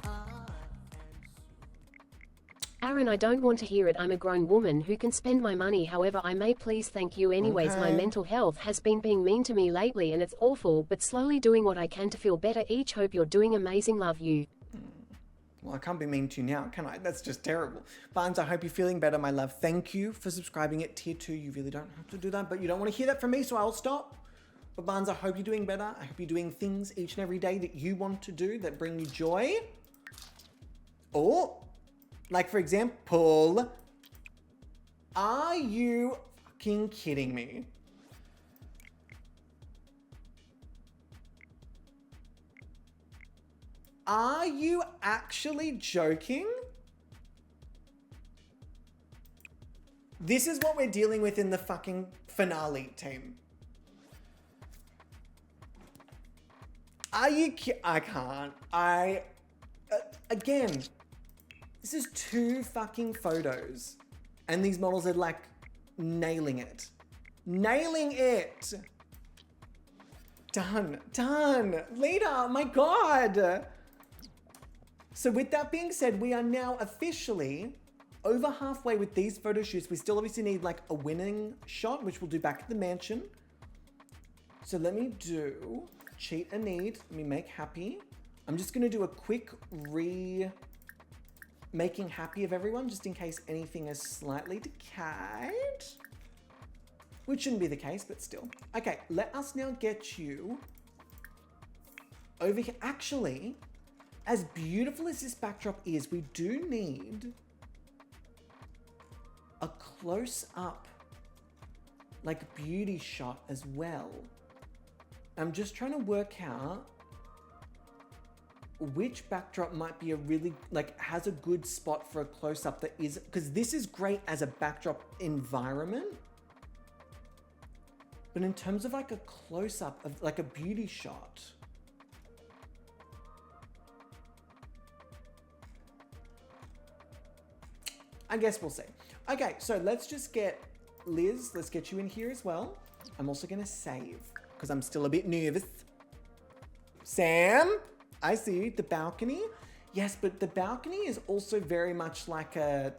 Aaron, I don't want to hear it. I'm a grown woman who can spend my money however I may. Please, thank you. Anyways, my mental health has been being mean to me lately and it's awful, but slowly doing what I can to feel better each. Hope you're doing amazing. Love you. Well, I can't be mean to you now, can I? That's just terrible. Barnes, I hope you're feeling better, my love. Thank you for subscribing at tier 2. You really don't have to do that, but you don't want to hear that from me, so I'll stop. But Barnes, I hope you're doing better. I hope you're doing things each and every day that you want to do that bring you joy. Or, like for example, are you fucking kidding me? Are you actually joking? This is what we're dealing with in the fucking finale, team. Are you I can't. Again, this is 2 fucking photos. And these models are like nailing it. Nailing it. Done. Done. Leader, my God. So with that being said, we are now officially over halfway with these photo shoots. We still obviously need like a winning shot, which we'll do back at the mansion. So let me do cheat a need. Let me make happy. I'm just going to do a quick making happy of everyone, just in case anything is slightly decayed. Which shouldn't be the case, but still. Okay, let us now get you over here. Actually, as beautiful as this backdrop is, we do need a close-up, like, beauty shot as well. I'm just trying to work out which backdrop might be a really, like, has a good spot for a close-up that is, because this is great as a backdrop environment. But in terms of like a close-up of like a beauty shot, I guess we'll see. Okay, so let's just get Liz, let's get you in here as well. I'm also gonna save because I'm still a bit nervous. Sam, I see you, the balcony. Yes, but the balcony is also very much like a,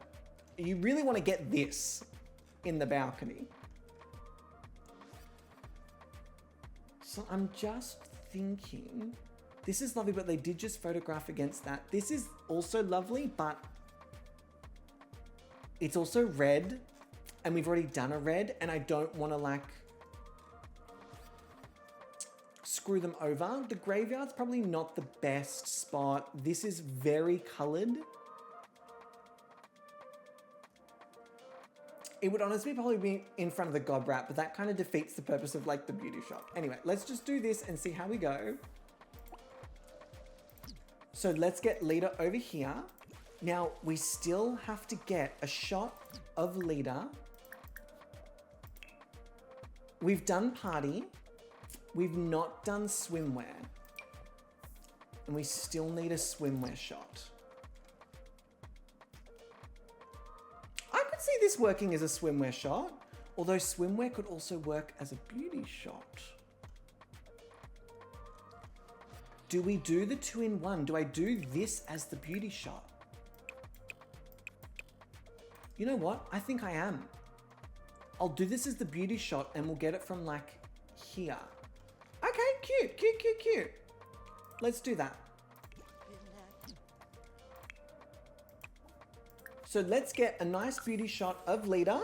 you really want to get this in the balcony. So I'm just thinking, this is lovely, but they did just photograph against that. This is also lovely, but it's also red, and we've already done a red, and I don't want to like screw them over. The graveyard's probably not the best spot. This is very colored. It would honestly probably be in front of the gob wrap, but that kind of defeats the purpose of like the beauty shot. Anyway, let's just do this and see how we go. So let's get Lita over here. Now we still have to get a shot of Lita. We've done party. We've not done swimwear. And we still need a swimwear shot. I could see this working as a swimwear shot, although swimwear could also work as a beauty shot. Do we do the 2-in-1? Do I do this as the beauty shot? You know what? I think I am. I'll do this as the beauty shot and we'll get it from like here. Okay, cute, cute, cute, cute. Let's do that. So let's get a nice beauty shot of Lita.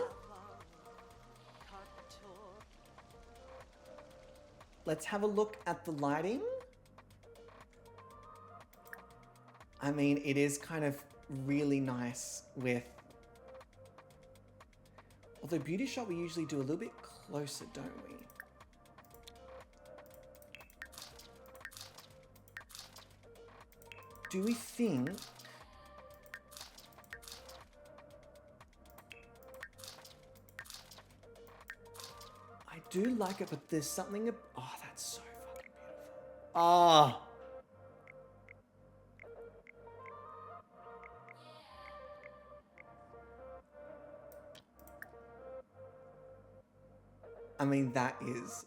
Let's have a look at the lighting. I mean, it is kind of really nice with... Although beauty shot we usually do a little bit closer, don't we? Do we think... I do like it, but there's something... Oh, that's so fucking beautiful. Ah! I mean, that is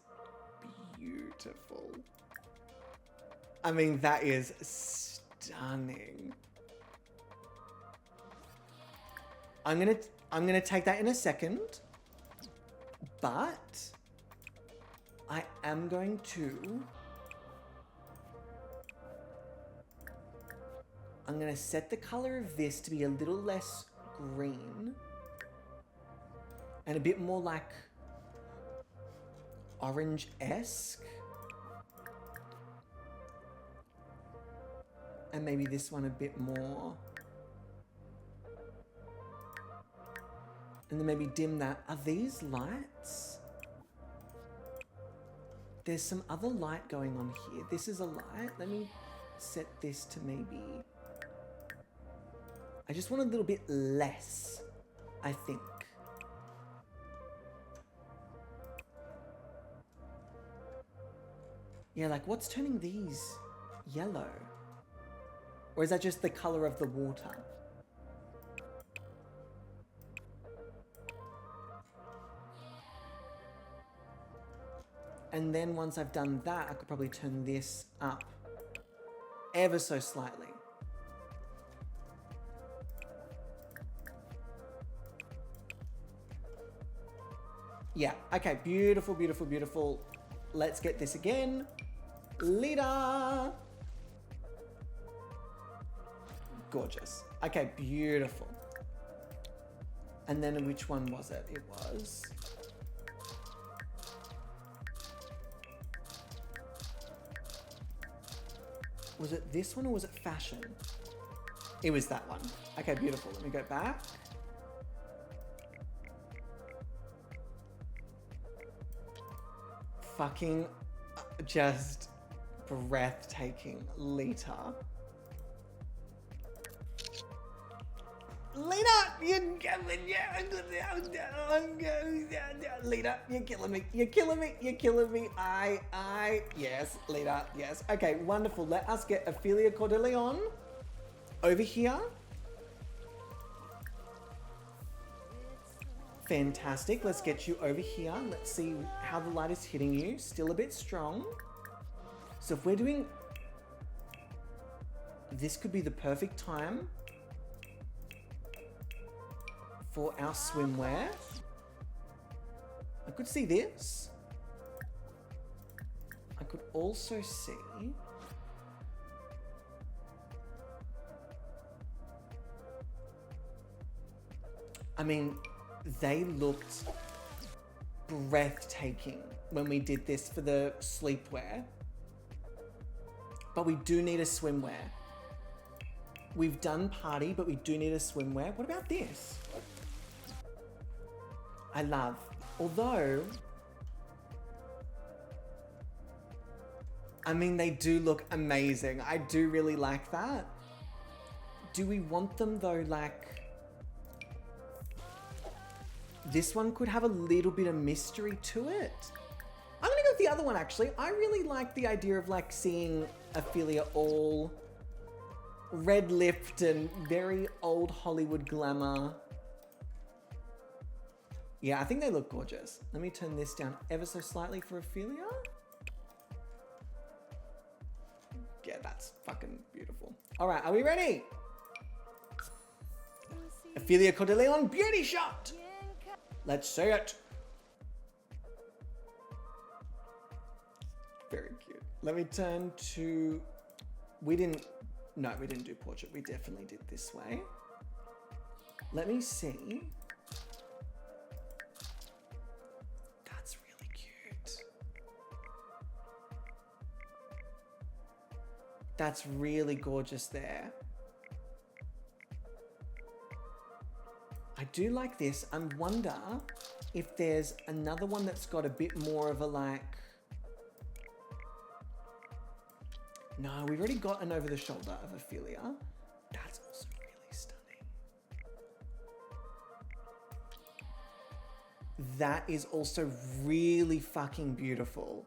beautiful. I mean, that is stunning. I'm gonna take that in a second, but I am going to... I'm gonna set the color of this to be a little less green and a bit more like orange-esque. And maybe this one a bit more. And then maybe dim that. Are these lights? There's some other light going on here. This is a light. Let me set this to maybe... I just want a little bit less, I think. Yeah, like what's turning these yellow? Or is that just the color of the water? And then once I've done that, I could probably turn this up ever so slightly. Yeah, okay, beautiful, beautiful, beautiful. Let's get this again. Lita! Gorgeous. Okay, beautiful. And then which one was it? It was... Was it this one or was it fashion? It was that one. Okay, beautiful. Let me go back. fucking just breathtaking. Lita. Lita, you're Lita, you're killing me. You're killing me. You're killing me. Yes, Lita, yes. Okay, wonderful. Let us get Ophelia Cordeleon over here. Fantastic. Let's get you over here. Let's see how the light is hitting you. Still a bit strong. So if we're doing... This could be the perfect time for our swimwear. I could see this. I could also see... I mean, they looked breathtaking when we did this for the sleepwear. But we do need a swimwear. We've done party, but we do need a swimwear. What about this? I love. Although, I mean, they do look amazing. I do really like that. Do we want them though, like... This one could have a little bit of mystery to it. I'm gonna go with the other one actually. I really like the idea of like seeing Ophelia all red-lipped and very old Hollywood glamour. Yeah, I think they look gorgeous. Let me turn this down ever so slightly for Ophelia. Yeah, that's fucking beautiful. All right, are we ready? Ophelia Cordeleon, beauty shot. Let's see it. Very cute. Let me turn to... we didn't do portrait. We definitely did this way. Let me see. That's really cute. That's really gorgeous there. I do like this. I wonder if there's another one that's got a bit more of a like... No, we've already got an over the shoulder of Ophelia. That's also really stunning. That is also really fucking beautiful.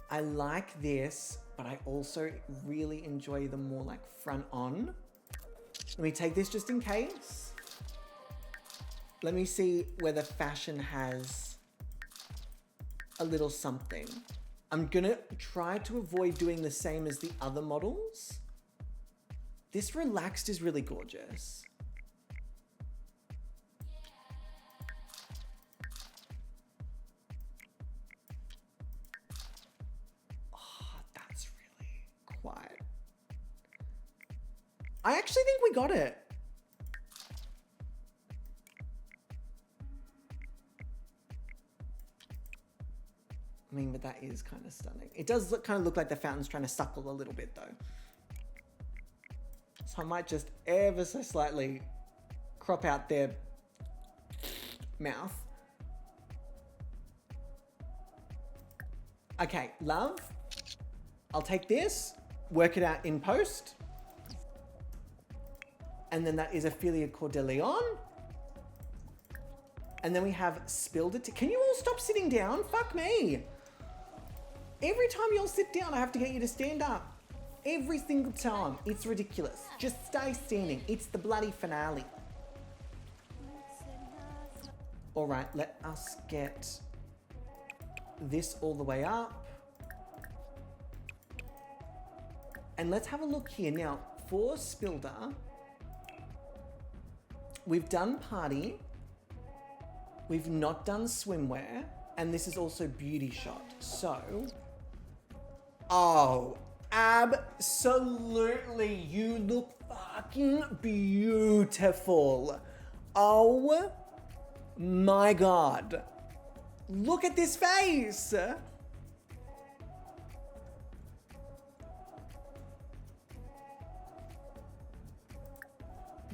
I like this, but I also really enjoy the more like front on. Let me take this just in case. Let me see whether fashion has a little something. I'm gonna try to avoid doing the same as the other models. This relaxed is really gorgeous. Oh, that's really quiet. I actually think we got it. I mean, but that is kind of stunning. It does kind of look like the fountain's trying to suckle a little bit though. So I might just ever so slightly crop out their mouth. Okay, love. I'll take this, work it out in post. And then that is Ophelia Cordeleon. And then we have spilled it. Can you all stop sitting down? Fuck me. Every time you all sit down, I have to get you to stand up. Every single time. It's ridiculous. Just stay standing. It's the bloody finale. All right, let us get this all the way up. And let's have a look here. Now, for Spilder, we've done party. We've not done swimwear. And this is also beauty shot. So, oh, absolutely. You look fucking beautiful. Oh my God. Look at this face.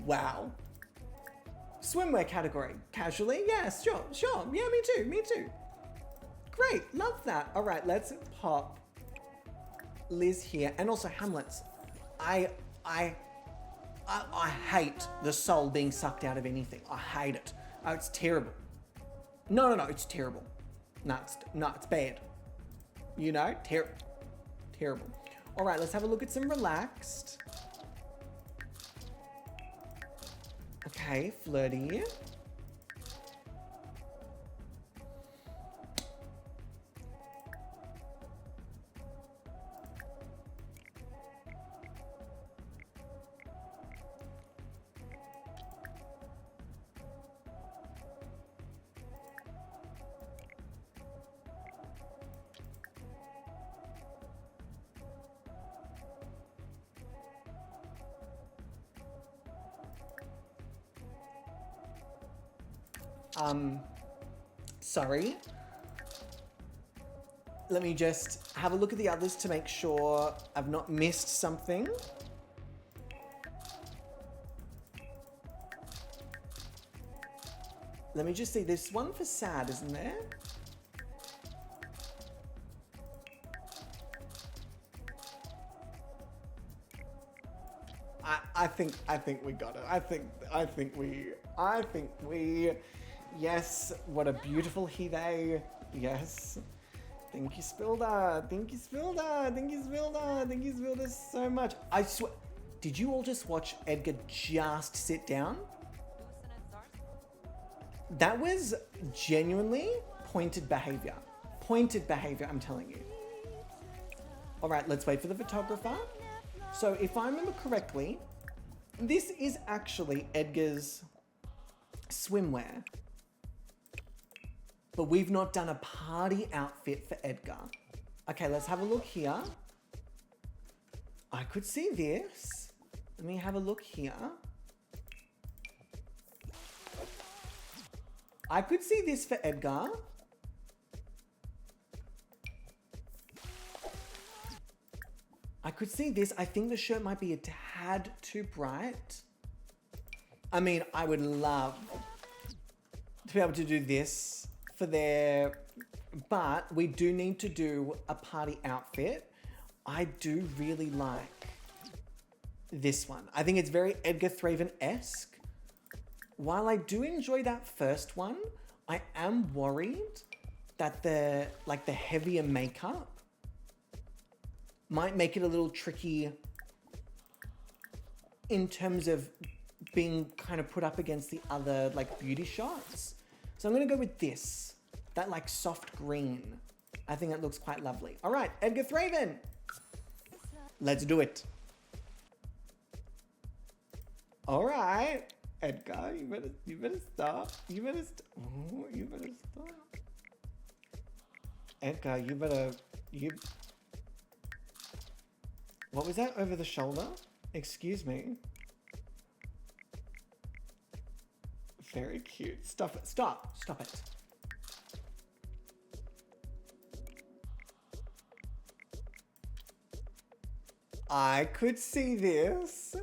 Wow. Swimwear category. Casually? Yes, sure. Yeah, me too. Great, love that. All right, let's pop Liz here. And also Hamlet's. I hate the soul being sucked out of anything. I hate it. Oh, it's terrible. No, it's terrible. No, it's bad. You know, terrible. All right, let's have a look at some relaxed. Okay, flirty. Sorry. Let me just have a look at the others to make sure I've not missed something. Let me just see, there's one for sad, isn't there? I think we got it. I think we, yes, what a beautiful he, they, yes. Thank you, Spilda. Thank you, Spilda. Thank you, Spilda. Thank you, Spilda, so much. I swear, did you all just watch Edgar just sit down? That was genuinely pointed behavior. Pointed behavior, I'm telling you. All right, let's wait for the photographer. So if I remember correctly, this is actually Edgar's swimwear. But we've not done a party outfit for Edgar. Okay, let's have a look here. I could see this. Let me have a look here. I could see this for Edgar. I could see this. I think the shirt might be a tad too bright. I mean, I would love to be able to do this for their, but we do need to do a party outfit. I do really like this one. I think it's very Edgar Thraven-esque. While I do enjoy that first one, I am worried that the heavier makeup might make it a little tricky in terms of being kind of put up against the other like beauty shots. So I'm gonna go with this, that like soft green. I think that looks quite lovely. All right, Edgar Thraven. Let's do it. All right, Edgar, you better stop. You better stop. Edgar, what was that over the shoulder? Excuse me. Very cute. Stop it. Stop it. I could see this.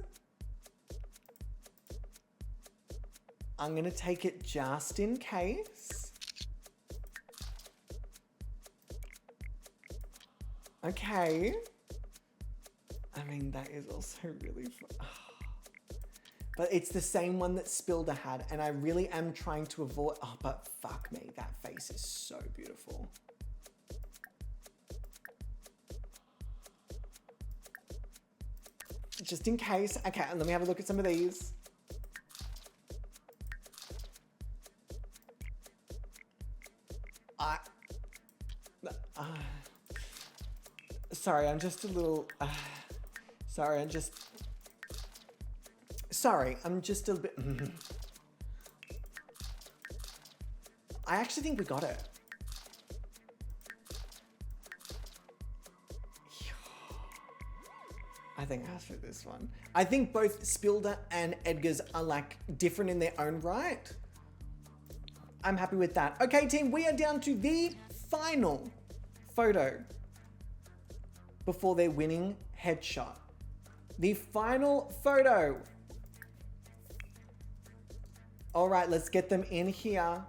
I'm gonna take it just in case. Okay. I mean, that is also really fun. But it's the same one that Spilda had, and I really am trying to avoid, oh, but fuck me, that face is so beautiful. Just in case, okay, let me have a look at some of these. Sorry, I'm just a little, sorry, I'm just a bit, I actually think we got it. I think I asked for this one. I think both Spilda and Edgar's are like different in their own right. I'm happy with that. Okay, team, we are down to the final photo before their winning headshot. The final photo. All right, let's get them in here.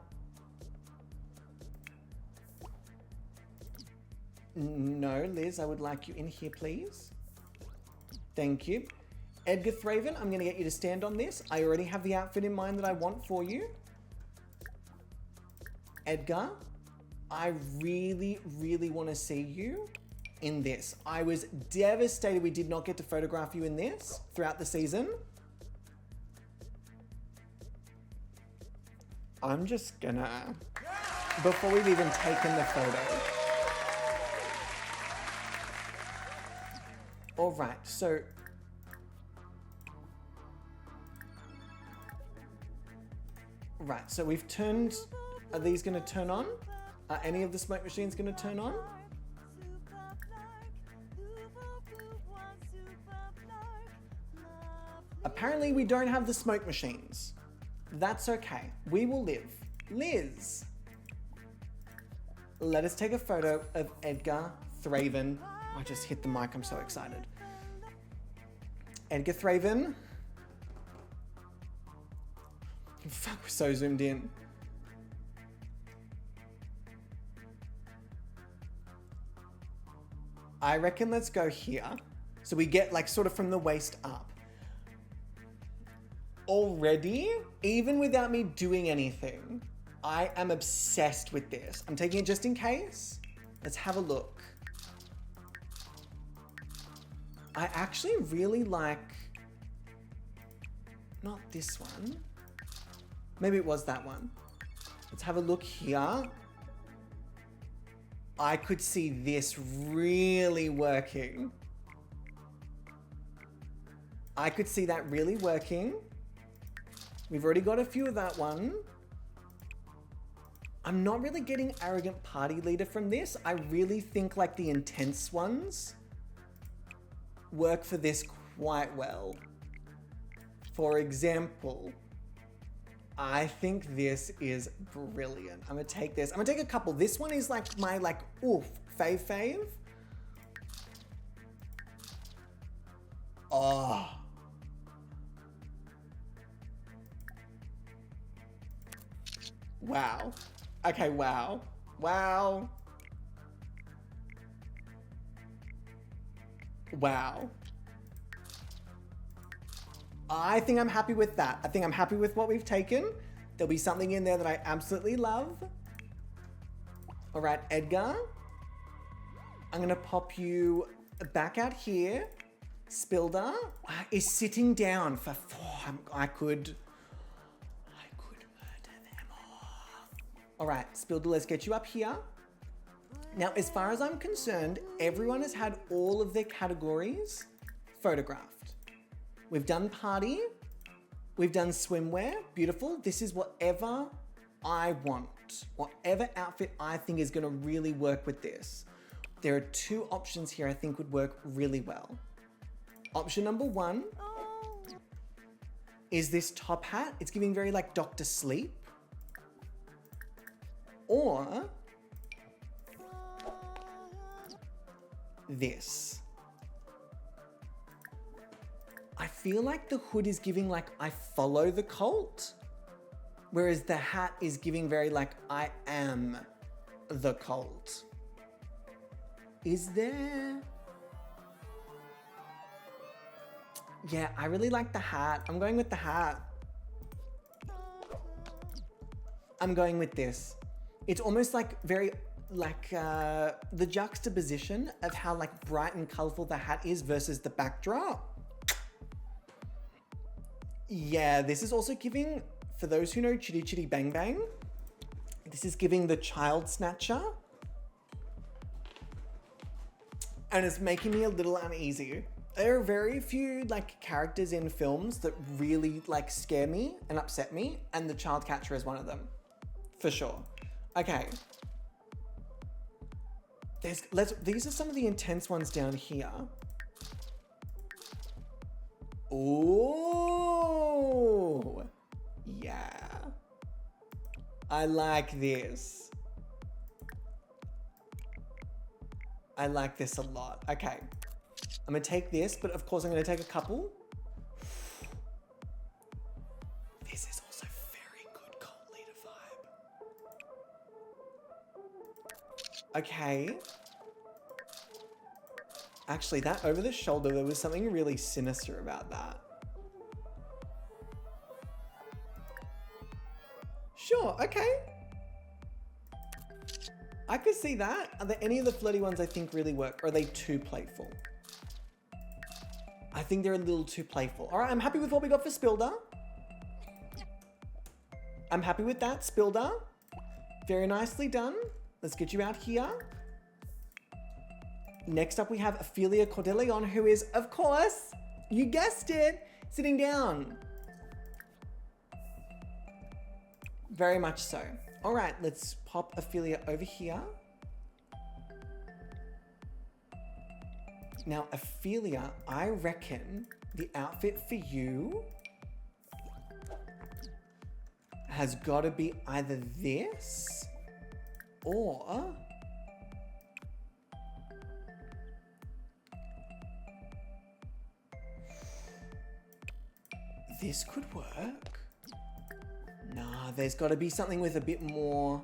No, Liz, I would like you in here, please. Thank you. Edgar Thraven, I'm gonna get you to stand on this. I already have the outfit in mind that I want for you. Edgar, I really, really want to see you in this. I was devastated we did not get to photograph you in this throughout the season. I'm just gonna, before we've even taken the photo. All right, so we've turned, are these gonna turn on? Are any of the smoke machines gonna turn on? Apparently we don't have the smoke machines. That's okay, we will live. Liz, let us take a photo of Edgar Thraven. I just hit the mic, I'm so excited. Edgar Thraven. Fuck, we're so zoomed in. I reckon let's go here. So we get like sort of from the waist up. Already, even without me doing anything, I am obsessed with this. I'm taking it just in case. Let's have a look. I actually really like, not this one. Maybe it was that one. Let's have a look here. I could see this really working. I could see that really working. We've already got a few of that one. I'm not really getting arrogant party leader from this. I really think like the intense ones work for this quite well. For example, I think this is brilliant. I'm gonna take this. I'm gonna take a couple. This one is like my oof, fave. Oh. Wow. Okay, wow. Wow. Wow. I think I'm happy with that. I think I'm happy with what we've taken. There'll be something in there that I absolutely love. All right, Edgar. I'm gonna pop you back out here. Spilder is sitting down for I could murder them all. All right, Spilder, let's get you up here. Now, as far as I'm concerned, everyone has had all of their categories photographed. We've done party, we've done swimwear, beautiful. This is whatever I want, whatever outfit I think is gonna really work with this. There are two options here I think would work really well. Option number one is this top hat. It's giving very like Dr. Sleep. Or this. I feel like the hood is giving like I follow the cult, whereas the hat is giving very like I am the cult. Is there? Yeah, I really like the hat. I'm going with the hat. I'm going with this. It's almost like very like the juxtaposition of how like bright and colorful the hat is versus the backdrop. Yeah, this is also giving, for those who know Chitty Chitty Bang Bang, this is giving the child snatcher. And it's making me a little uneasy. There are very few like characters in films that really like scare me and upset me, and the child catcher is one of them, for sure. Okay. These are some of the intense ones down here. Ooh, yeah. I like this. I like this a lot. Okay. I'm gonna take this, but of course I'm gonna take a couple. This is also very Okay. Actually, that over the shoulder, there was something really sinister about that. Sure, okay. I could see that. Are there any of the flirty ones I think really work? Or are they too playful? I think they're a little too playful. All right, I'm happy with what we got for Spilder. I'm happy with that, Spilder. Very nicely done. Let's get you out here. Next up, we have Ophelia Cordeleon, who is, of course, you guessed it, sitting down. Very much so. All right, let's pop Ophelia over here. Now, Ophelia, I reckon the outfit for you has got to be either this or this could work. Nah, there's got to be something with a bit more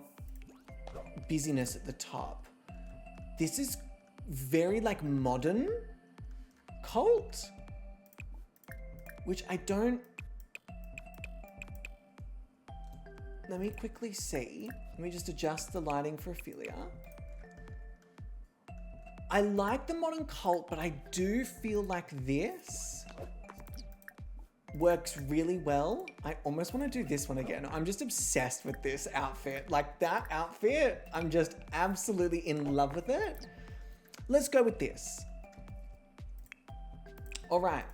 busyness at the top. This is very like modern cult, which I don't. Let me quickly see. Let me just adjust the lighting for Ophelia. I like the modern cult, but I do feel like this works really well. I almost want to do this one again. I'm just obsessed with this outfit. Like that outfit, I'm just absolutely in love with it. Let's go with this. All right.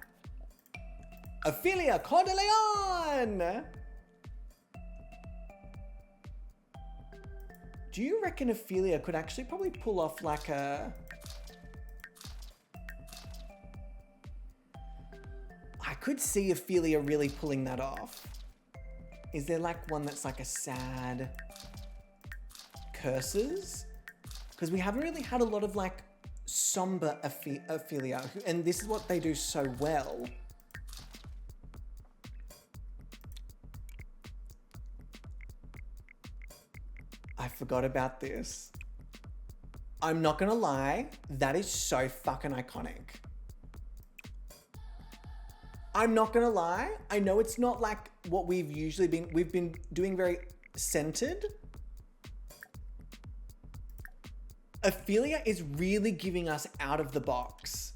Ophelia Cordeleon! Do you reckon Ophelia could actually probably pull off like a... I could see Ophelia really pulling that off. Is there like one that's like a sad curses? Because we haven't really had a lot of like somber Ophelia, and this is what they do so well. I forgot about this. I'm not gonna lie, that is so fucking iconic. I'm not gonna lie, I know it's not like what we've been doing very centered. Ophelia is really giving us out of the box.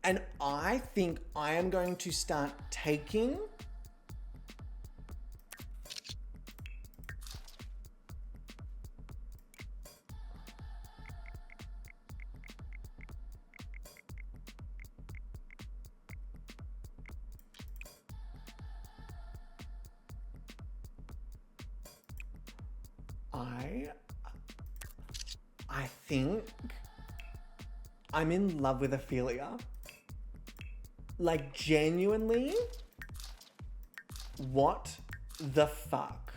And I think I am going to start taking I think I'm in love with Ophelia. Like, genuinely, what the fuck?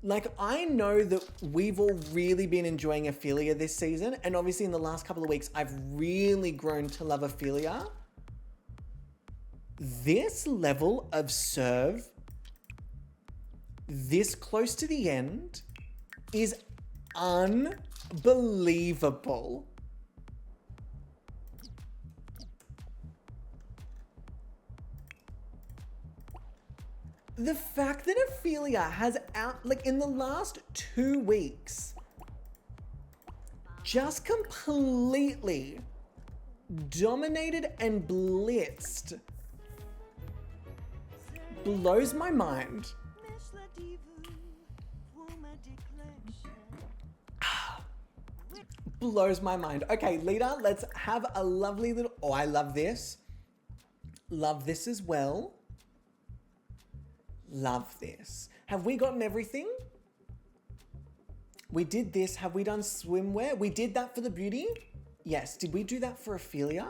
Like, I know that we've all really been enjoying Ophelia this season, and obviously in the last couple of weeks, I've really grown to love Ophelia. This level of serve, this close to the end, is unbelievable. The fact that Ophelia has like in the last 2 weeks, just completely dominated and blitzed blows my mind. Blows my mind. Okay, Lita, let's have a lovely little... Oh, I love this. Love this as well. Love this. Have we gotten everything? We did this. Have we done swimwear? We did that for the beauty? Yes. Did we do that for Ophelia?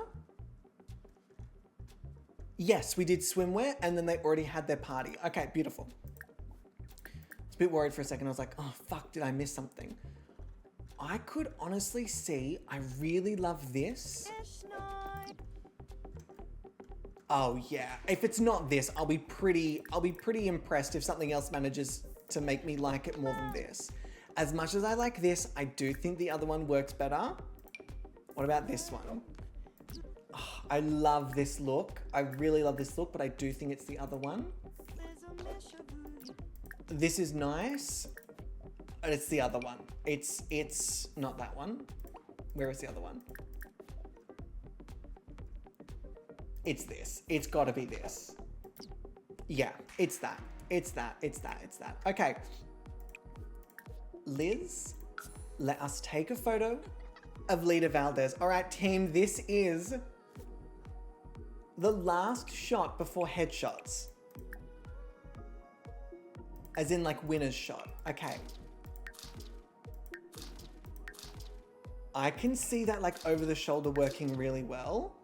Yes, we did swimwear, and then they already had their party. Okay, beautiful. I was a bit worried for a second. I was like, oh, fuck, did I miss something? I could honestly see, I really love this. Oh yeah. If it's not this, I'll be pretty impressed if something else manages to make me like it more than this. As much as I like this, I do think the other one works better. What about this one? Oh, I love this look. I really love this look, but I do think it's the other one. This is nice, but it's the other one. It's not that one. Where is the other one? It's this. It's gotta be this. Yeah, it's that. It's that. It's that. It's that. Okay. Liz, let us take a photo of Lita Valdez. All right, team, this is the last shot before headshots. As in like winner's shot. Okay. I can see that like over the shoulder working really well.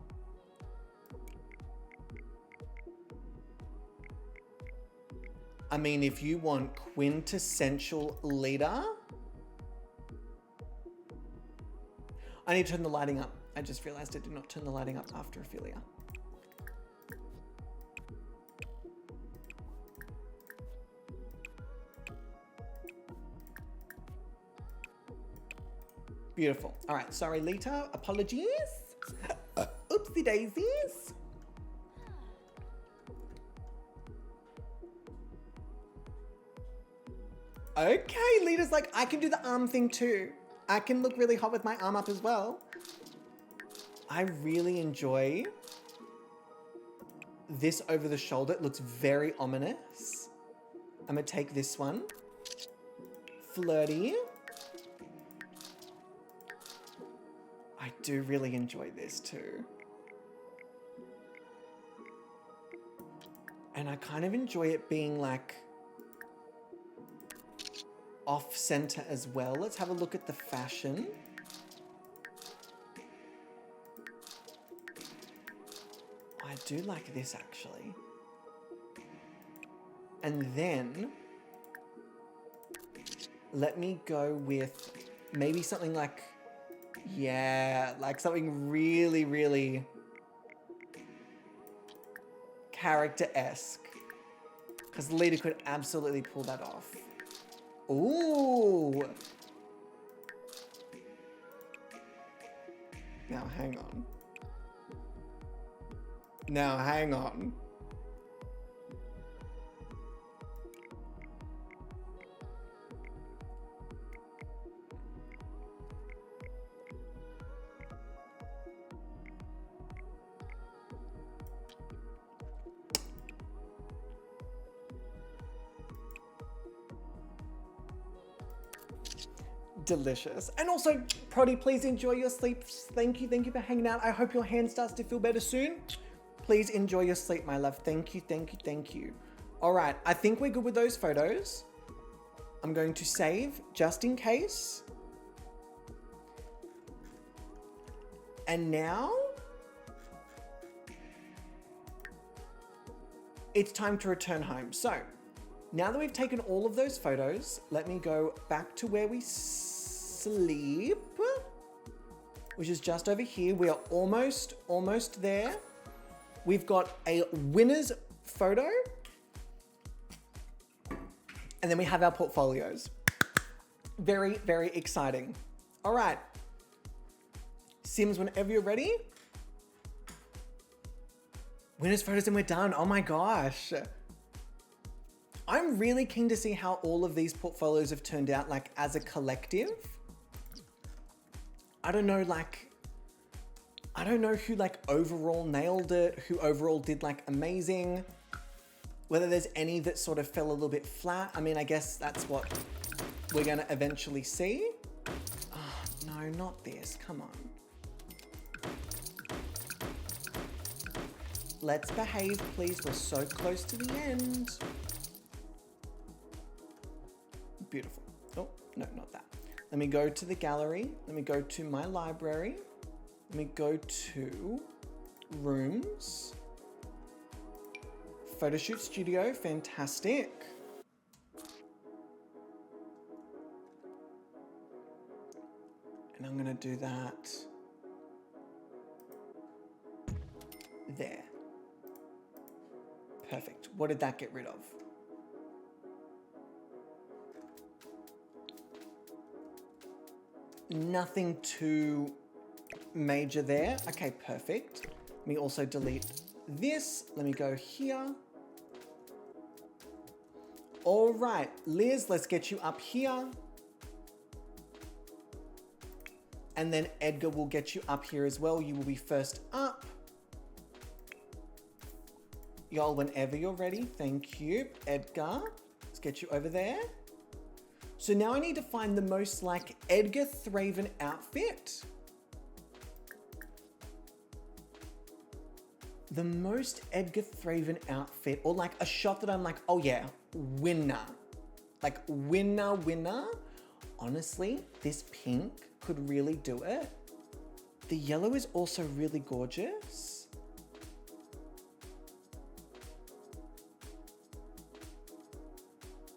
I mean, if you want quintessential Lita, I need to turn the lighting up. I just realized I did not turn the lighting up after Ophelia. Beautiful. All right, sorry, Lita. Apologies. Oopsie daisies. Okay, Lita's like, I can do the arm thing too. I can look really hot with my arm up as well. I really enjoy this over the shoulder. It looks very ominous. I'm gonna take this one. Flirty. I do really enjoy this too. And I kind of enjoy it being like off center as well. Let's have a look at the fashion. I do like this actually. And then let me go with maybe something like, yeah, like something really, really character-esque. Because Lita could absolutely pull that off. Ooh. Now hang on. Now hang on. Delicious. And also, Prodi, please enjoy your sleep. Thank you for hanging out. I hope your hand starts to feel better soon. Please enjoy your sleep, my love. Thank you. All right, I think we're good with those photos. I'm going to save just in case. And now it's time to return home. So now that we've taken all of those photos, let me go back to where we sleep, which is just over here. We are almost there. We've got a winner's photo, and then we have our portfolios. Very, very exciting. All right. Sims, whenever you're ready. Winner's photos and we're done. Oh my gosh. I'm really keen to see how all of these portfolios have turned out like as a collective. I don't know who like overall nailed it, who overall did like amazing, whether there's any that sort of fell a little bit flat. I mean, I guess that's what we're gonna eventually see. Oh, no, not this, come on. Let's behave, please. We're so close to the end. Beautiful. Oh, no, not that. Let me go to the gallery. Let me go to my library. Let me go to rooms. Photoshoot studio, fantastic. And I'm gonna do that there. Perfect. What did that get rid of? Nothing too major there. Okay, perfect. Let me also delete this. Let me go here. All right, Liz, let's get you up here. And then Edgar will get you up here as well. You will be first up. Y'all, whenever you're ready. Thank you, Edgar. Let's get you over there. So now I need to find the most like Edgar Thraven outfit. The most Edgar Thraven outfit, or like a shot that I'm like, oh yeah, winner. Like winner, winner. Honestly, this pink could really do it. The yellow is also really gorgeous.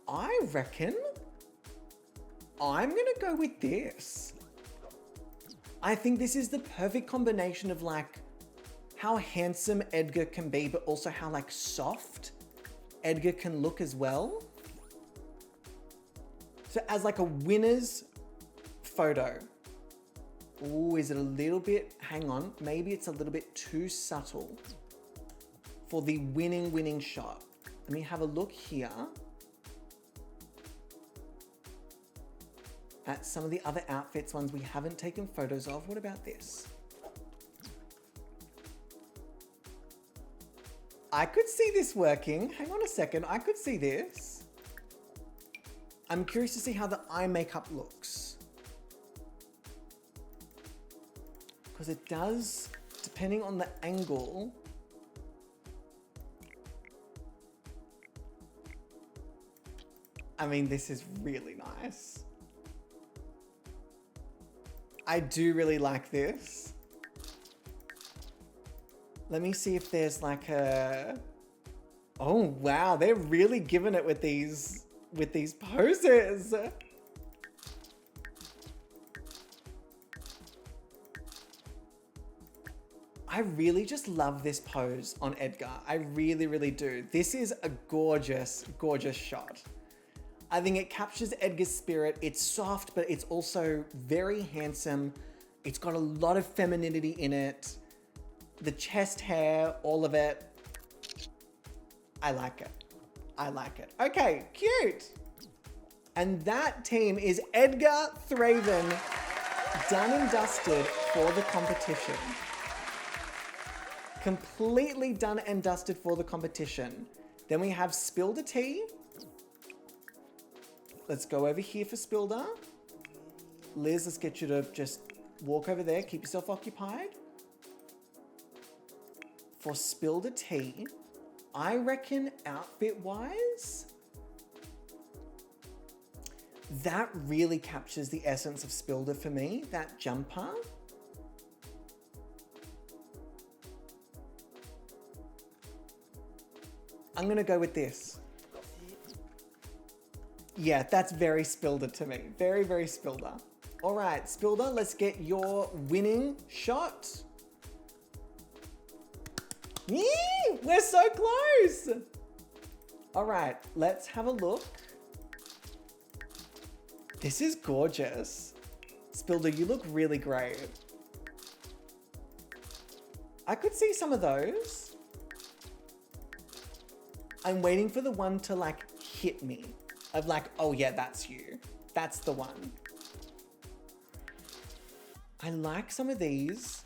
I reckon I'm gonna go with this. I think this is the perfect combination of like how handsome Edgar can be, but also how like soft Edgar can look as well. So as like a winner's photo. Ooh, is it a little bit, hang on, maybe it's a little bit too subtle for the winning shot. Let me have a look here at some of the other outfits, ones we haven't taken photos of. What about this? I could see this working. Hang on a second, I could see this. I'm curious to see how the eye makeup looks. Because it does, depending on the angle. I mean, this is really nice. I do really like this. Let me see if there's like a... Oh, wow. They're really giving it with these poses. I really just love this pose on Edgar. I really, really do. This is a gorgeous, gorgeous shot. I think it captures Edgar's spirit. It's soft, but it's also very handsome. It's got a lot of femininity in it. The chest hair, all of it. I like it. I like it. Okay, cute. And that team is Edgar Thraven, done and dusted for the competition. Completely done and dusted for the competition. Then we have Spilder T. Let's go over here for Spilder. Liz, let's get you to just walk over there. Keep yourself occupied. For Spilder T, I reckon outfit-wise, that really captures the essence of Spilder for me, that jumper. I'm gonna go with this. Yeah, that's very Spilder to me. Very, very Spilder. All right, Spilder, let's get your winning shot. Yee! We're so close! All right, let's have a look. This is gorgeous. Spilder, you look really great. I could see some of those. I'm waiting for the one to like hit me. Of like, oh yeah, that's you. That's the one. I like some of these.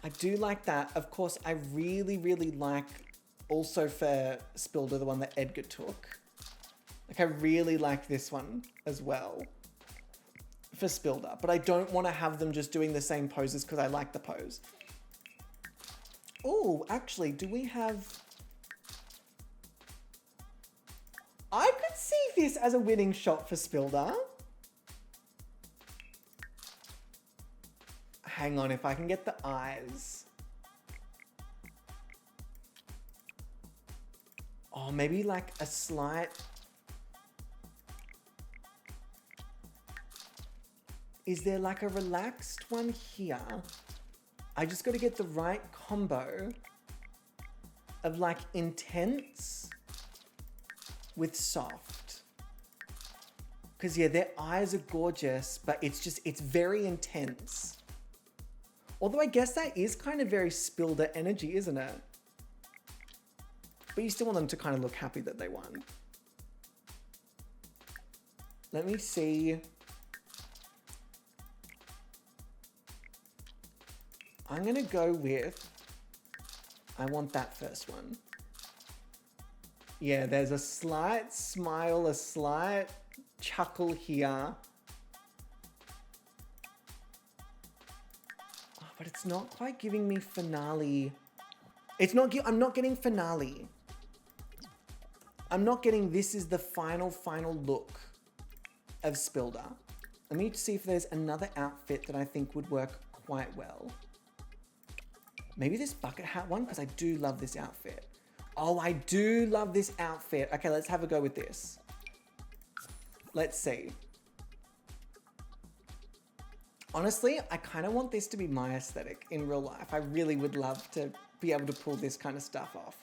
I do like that. Of course, I really, really like also for Spilder, the one that Edgar took. Like I really like this one as well for Spilder, but I don't want to have them just doing the same poses because I like the pose. Oh, actually, do we have... I could see this as a winning shot for Spilder. Hang on, if I can get the eyes. Oh, maybe like a slight... Is there like a relaxed one here? I just got to get the right combo of like intense with soft. Because yeah, their eyes are gorgeous, but it's very intense. Although I guess that is kind of very Spilder energy, isn't it? But you still want them to kind of look happy that they won. Let me see. I'm gonna go with, I want that first one. Yeah, there's a slight smile, a slight chuckle here. Oh, but it's not quite giving me finale. I'm not getting finale. I'm not getting this is the final look of Spilder. Let me see if there's another outfit that I think would work quite well. Maybe this bucket hat one, because I do love this outfit. Oh, I do love this outfit. Okay, let's have a go with this. Let's see. Honestly, I kind of want this to be my aesthetic in real life. I really would love to be able to pull this kind of stuff off.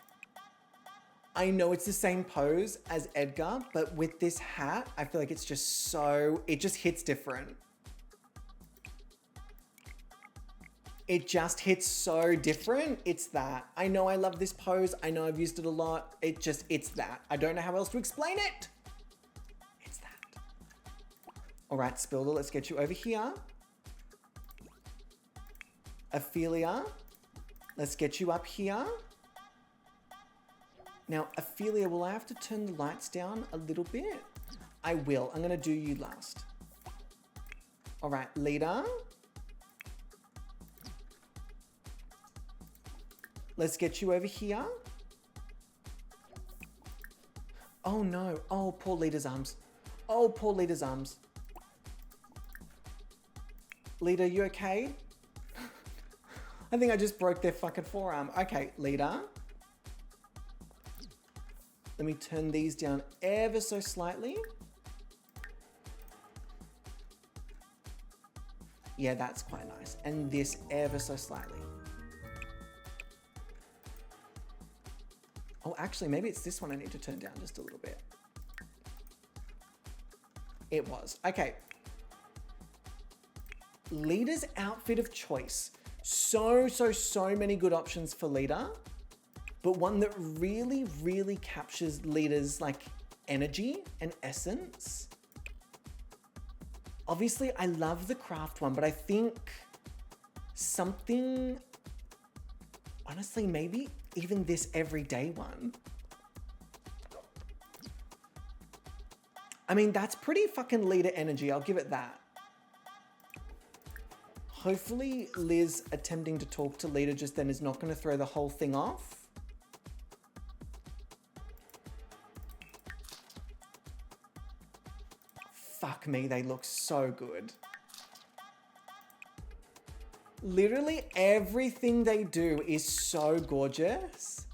I know it's the same pose as Edgar, but with this hat, I feel like it's just so, it just hits different. It just hits so different. It's that. I know I love this pose. I know I've used it a lot. It's that. I don't know how else to explain it. It's that. All right, Spilder, let's get you over here. Ophelia, let's get you up here. Now, Ophelia, will I have to turn the lights down a little bit? I will. I'm gonna do you last. All right, Lita. Let's get you over here. Oh no. Oh, poor Lita's arms. Oh, poor Lita's arms. Lita, you okay? I think I just broke their fucking forearm. Okay, Lita. Let me turn these down ever so slightly. Yeah, that's quite nice. And this ever so slightly. Oh, actually, maybe it's this one I need to turn down just a little bit. It was. Okay. Lita's outfit of choice. So many good options for Lita. But one that really, really captures Lita's like energy and essence. Obviously, I love the craft one, but I think something, honestly, maybe even this everyday one. I mean, that's pretty fucking Lita energy. I'll give it that. Hopefully Liz attempting to talk to Lita just then is not going to throw the whole thing off. Fuck me, they look so good. Literally everything they do is so gorgeous.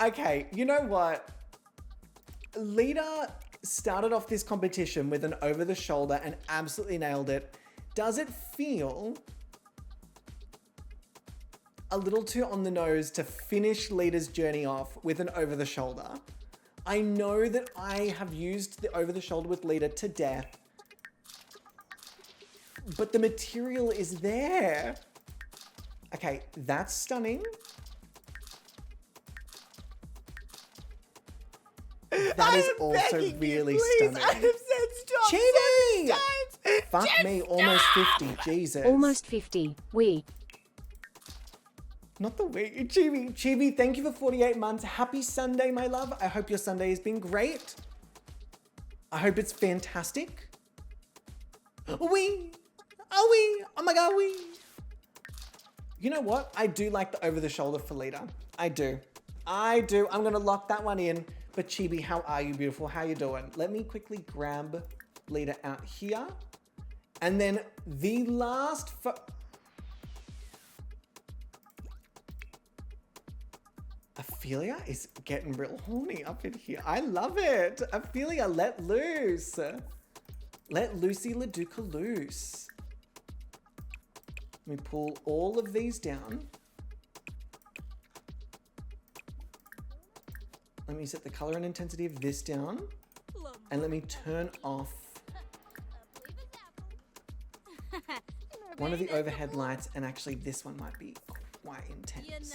Okay, you know what? Lita started off this competition with an over the shoulder and absolutely nailed it. Does it feel a little too on the nose to finish Lita's journey off with an over the shoulder? I know that I have used the over the shoulder with Lita to death, but the material is there. Okay, that's stunning. That is also really stunning. I have said stop. Chibi! Fuck me, almost 50, Jesus. Almost 50. We. Not the week. Chibi, thank you for 48 months. Happy Sunday, my love. I hope your Sunday has been great. I hope it's fantastic. We. Oh my god, we. You know what? I do like the over the shoulder for Lita. I do. I'm gonna lock that one in. But Chibi, how are you, beautiful? How you doing? Let me quickly grab Lita out here. And then the last... Ophelia is getting real horny up in here. I love it. Ophelia, let loose. Let Lucy LaDuca loose. Let me pull all of these down. Let me set the color and intensity of this down. And let me turn off one of the overhead lights, and actually this one might be quite intense.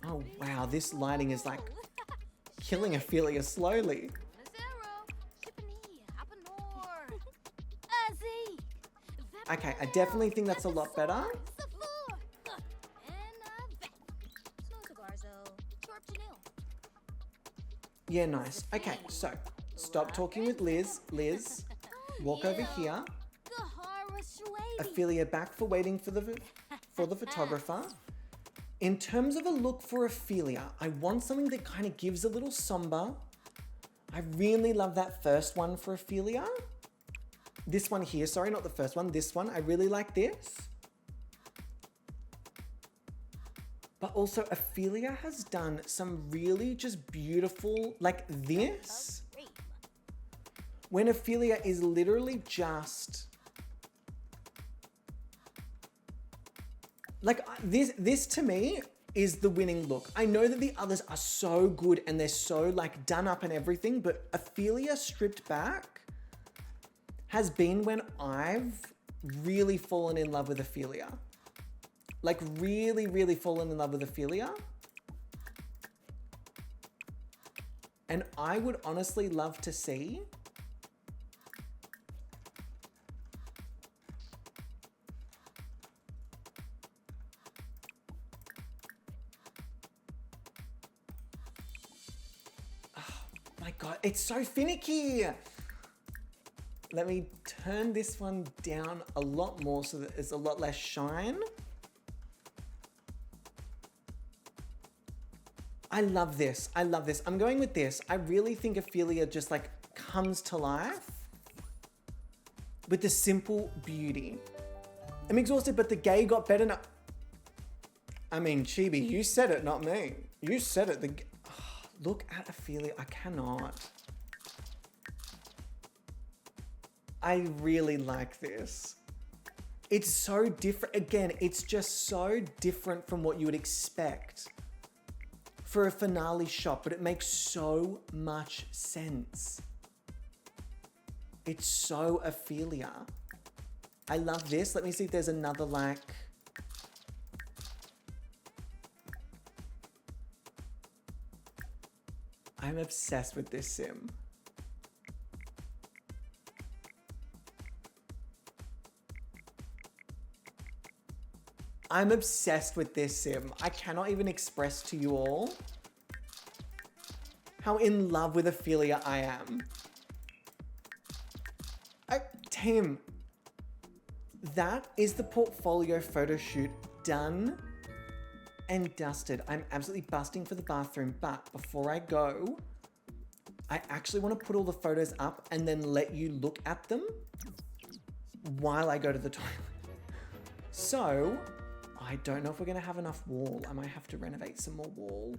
Oh wow, this lighting is like killing Ophelia slowly. Okay, I definitely think that's a lot better. Yeah, nice. Okay, so stop talking with Liz. Liz, walk over here. Ophelia back for waiting for the photographer. In terms of a look for Ophelia, I want something that kind of gives a little somber. I really love that first one for Ophelia. This one here, sorry, not the first one. This one, I really like this. But also Ophelia has done some really just beautiful, like this. When Ophelia is literally just, like this to me is the winning look. I know that the others are so good and they're so like done up and everything, but Ophelia stripped back has been when I've really fallen in love with Ophelia. Like really, really fallen in love with Ophelia. And I would honestly love to see my God, it's so finicky. Let me turn this one down a lot more so that there's a lot less shine. I love this. I love this. I'm going with this. I really think Ophelia just like comes to life with the simple beauty. I'm exhausted, but the gay got better now. I mean, Chibi, you said it, not me. You said it. Look at Ophelia. I cannot. I really like this. It's so different. Again, it's just so different from what you would expect for a finale shot, but it makes so much sense. It's so Ophelia. I love this. Let me see if there's another like... I'm obsessed with this sim. I'm obsessed with this sim. I cannot even express to you all how in love with Ophelia I am. Team, that is the portfolio photo shoot done and dusted. I'm absolutely busting for the bathroom, but before I go, I actually want to put all the photos up and then let you look at them while I go to the toilet. So, I don't know if we're going to have enough wall. I might have to renovate some more wall.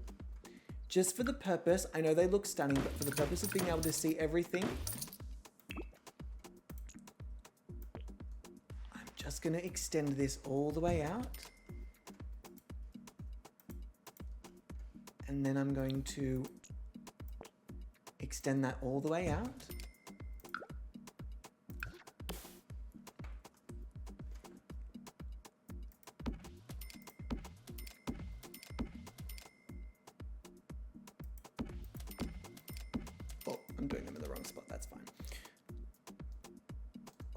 Just for the purpose, I know they look stunning, but for the purpose of being able to see everything, I'm just going to extend this all the way out. And then I'm going to extend that all the way out. Oh, I'm doing them in the wrong spot, that's fine.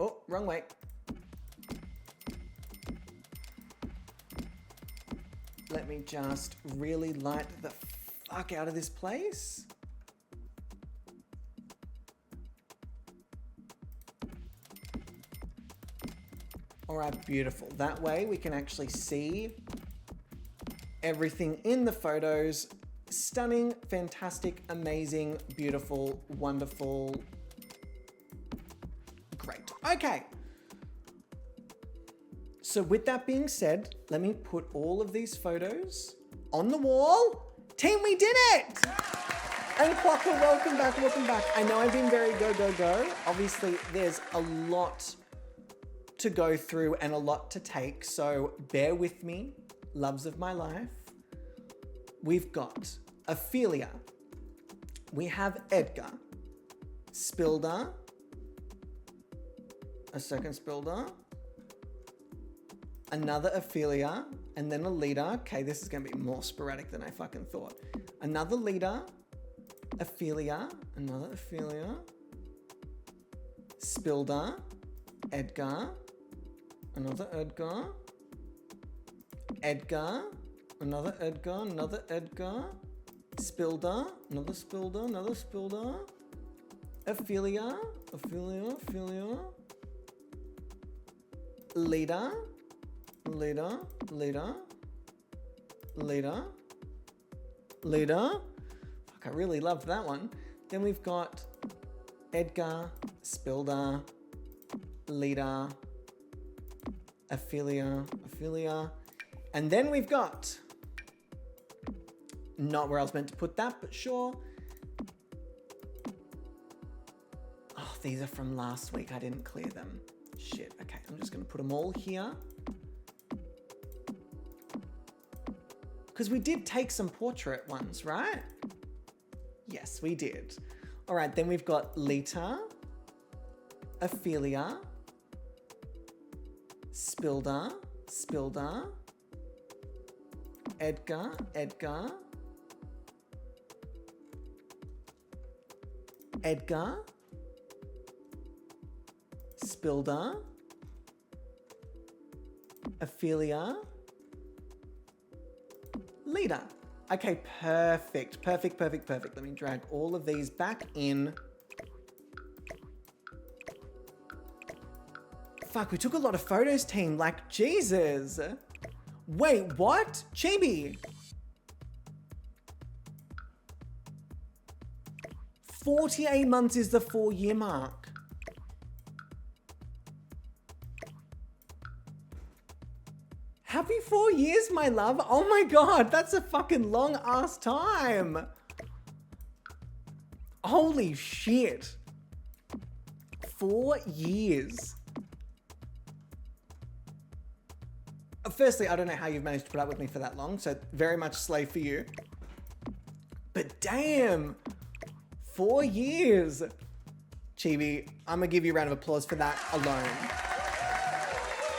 Oh, wrong way. Let me just really light the fuck out of this place. All right, beautiful. That way we can actually see everything in the photos. Stunning, fantastic, amazing, beautiful, wonderful. Great. Okay. So with that being said, let me put all of these photos on the wall. Team, we did it! And Quacker, welcome back, welcome back. I know I've been very go. Obviously, there's a lot to go through and a lot to take, so bear with me, loves of my life. We've got Ophelia. We have Edgar. Spilder. A second Spilder. Another Ophelia. And then a leader. Okay, this is going to be more sporadic than I fucking thought. Another leader. Ophelia. Another Ophelia. Spilder. Edgar. Another Edgar. Edgar. Another Edgar. Another Edgar. Spilder. Another Spilder. Another Spilder. Ophelia. Ophelia. Leader. Leader. Fuck, I really loved that one. Then we've got Edgar, Spilder, Leader, Ophelia. And then we've got, not where I was meant to put that, but sure. Oh, these are from last week. I didn't clear them. Shit. Okay, I'm just going to put them all here. Because we did take some portrait ones, right? Yes, we did. All right, then we've got Lita, Ophelia, Spilder, Edgar, Spilder, Ophelia, Leader. Okay, perfect. Let me drag all of these back in. Fuck, we took a lot of photos, team. Like, Jesus. Wait, what? Chibi. 48 months is the 4-year mark. Happy 4 years, my love. Oh my God, that's a fucking long ass time. Holy shit. 4 years. Firstly, I don't know how you've managed to put up with me for that long, so very much slave for you. But damn, 4 years. Chibi, I'm gonna give you a round of applause for that alone.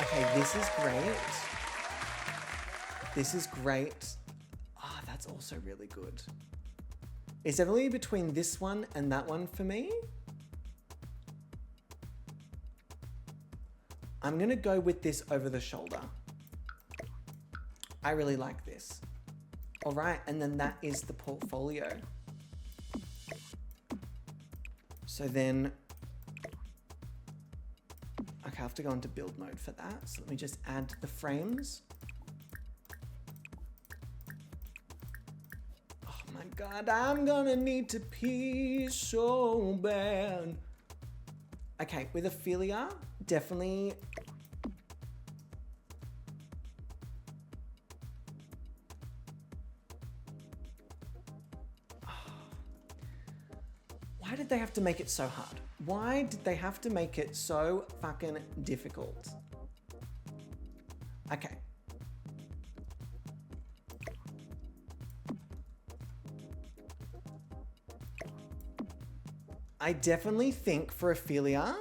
Okay, this is great. This is great. Ah, that's also really good. It's definitely between this one and that one for me. I'm gonna go with this over the shoulder. I really like this. All right, and then that is the portfolio. So then, okay, I have to go into build mode for that. So let me just add the frames. Oh my God, I'm gonna need to pee so bad. Okay, with Ophelia, definitely. Why did they have to make it so hard? Why did they have to make it so fucking difficult? Okay. I definitely think for Ophelia,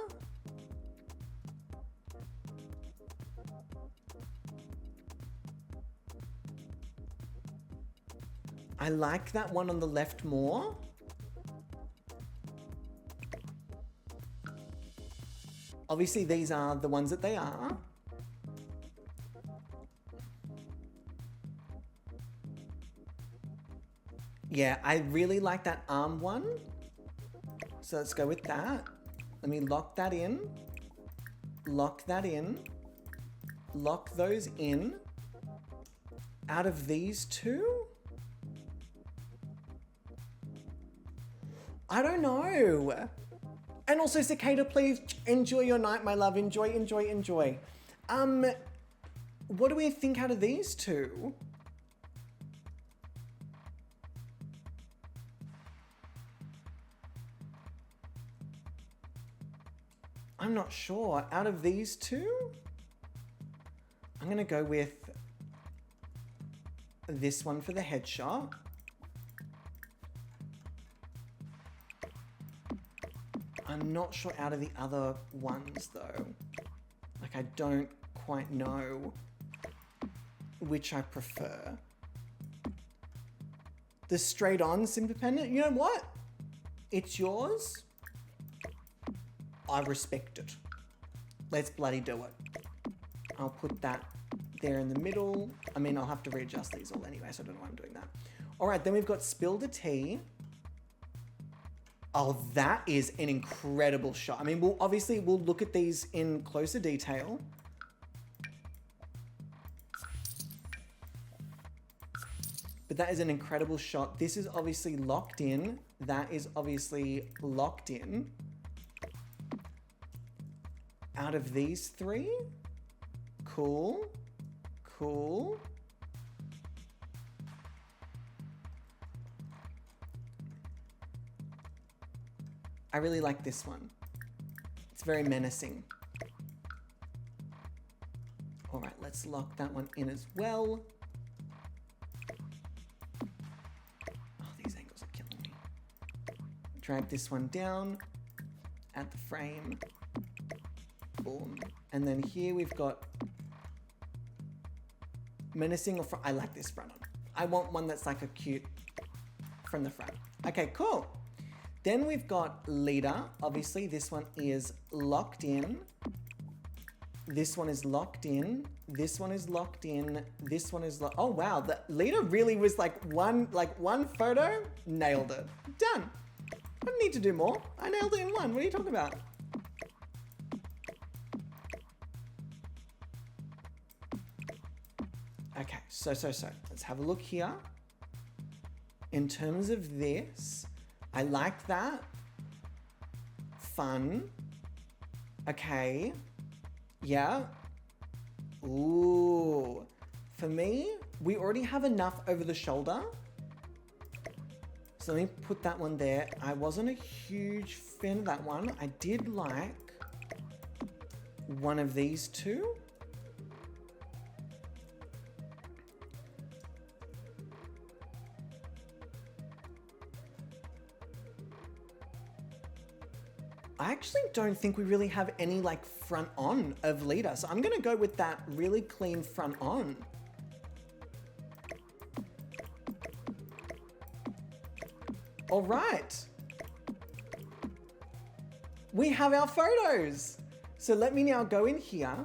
I like that one on the left more. Obviously, these are the ones that they are. Yeah, I really like that arm one. So let's go with that. Let me lock that in. Lock that in. Lock those in. Out of these two? I don't know. And also, Cicada, please enjoy your night, my love. Enjoy. What do we think out of these two? not sure. Out of these two, I'm going to go with this one for the headshot. I'm not sure out of the other ones though. Like I don't quite know which I prefer. The straight on simple pendant, you know what? It's yours. I respect it. Let's bloody do it. I'll put that there in the middle. I mean, I'll have to readjust these all anyway, so I don't know why I'm doing that. All right, then we've got Spill the Tea. Oh, that is an incredible shot. I mean, we'll look at these in closer detail. But that is an incredible shot. This is obviously locked in. That is obviously locked in. Out of these three, cool, cool. I really like this one. It's very menacing. All right, let's lock that one in as well. Oh, these angles are killing me. Drag this one down, add the frame, boom. And then here we've got menacing or I like this front on. I want one that's like a cute from the front. Okay, cool. Then we've got leader. Obviously, this one is locked in. This one is locked in. This one is locked in. This one is oh wow, the leader really was like one photo, nailed it. Done. I don't need to do more. I nailed it in one. What are you talking about? Okay, so let's have a look here. In terms of this, I like that. Fun. Okay. Yeah. Ooh. For me, we already have enough over the shoulder. So let me put that one there. I wasn't a huge fan of that one. I did like one of these two. I actually don't think we really have any like front on of leader. So I'm gonna go with that really clean front on. All right. We have our photos. So let me now go in here.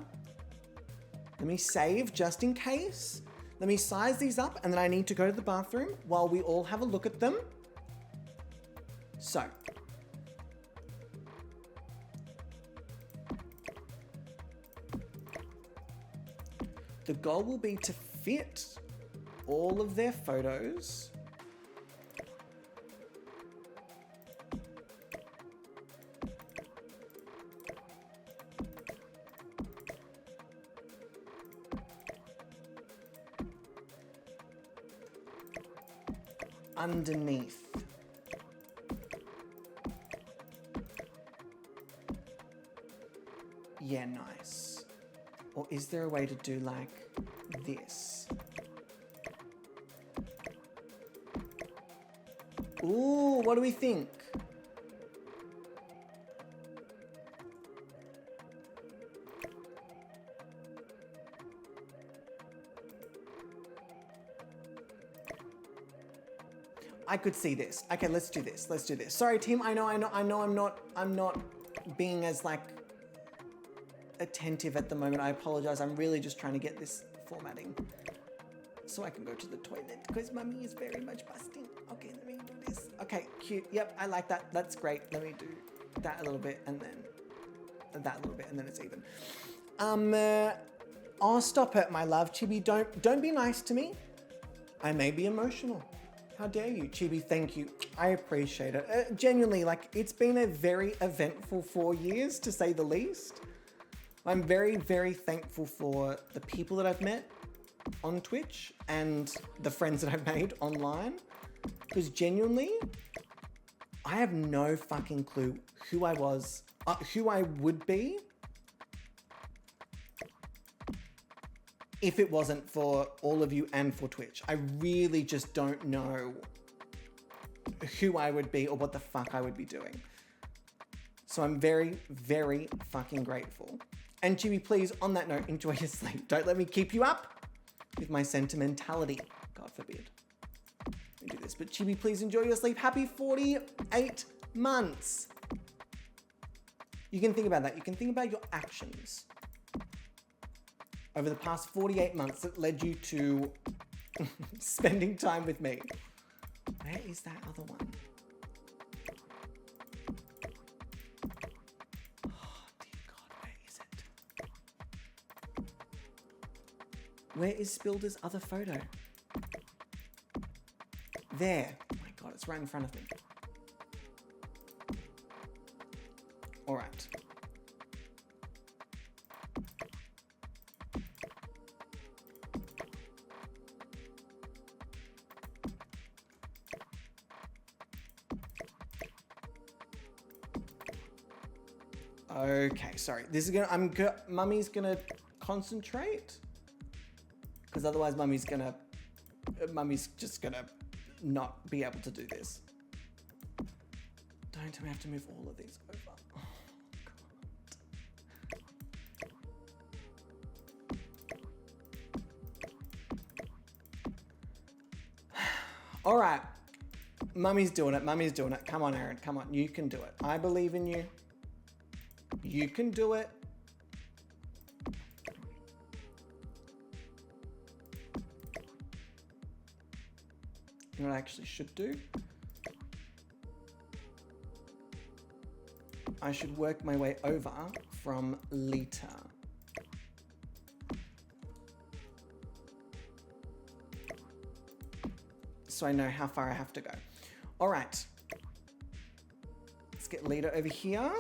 Let me save just in case. Let me size these up and then I need to go to the bathroom while we all have a look at them. So. The goal will be to fit all of their photos underneath. Yeah, nice. Or is there a way to do like this? Ooh, what do we think? I could see this. Okay, let's do this. Let's do this. Sorry, team. I know I'm not being as like attentive at the moment. I apologize. I'm really just trying to get this formatting so I can go to the toilet because mummy is very much busting. Okay, let me do this. Okay, cute. Yep, I like that. That's great. Let me do that a little bit and then that a little bit and then it's even. Oh, stop it, my love. Chibi, don't be nice to me. I may be emotional. How dare you? Chibi, thank you. I appreciate it. Genuinely, like, it's been a very eventful 4 years, to say the least. I'm very, very thankful for the people that I've met on Twitch and the friends that I've made online. Because genuinely, I have no fucking clue who I was. Who I would be if it wasn't for all of you and for Twitch. I really just don't know who I would be or what the fuck I would be doing. So I'm very, very fucking grateful. And Chibi, please, on that note, enjoy your sleep. Don't let me keep you up with my sentimentality. God forbid. Let me do this. But Chibi, please enjoy your sleep. Happy 48 months. You can think about that. You can think about your actions over the past 48 months that led you to spending time with me. Where is that other one? Oh, dear God, where is it? Where is Spilder's other photo? There. Oh my God, it's right in front of me. All right. Okay, sorry. This is gonna. Mummy's gonna concentrate, because otherwise, Mummy's just gonna not be able to do this. Don't we have to move all of these over? Oh, God. All right. Mummy's doing it. Mummy's doing it. Come on, Aaron. Come on. You can do it. I believe in you. You can do it. You know what I actually should do? I should work my way over from Lita. So I know how far I have to go. All right. Let's get Lita over here.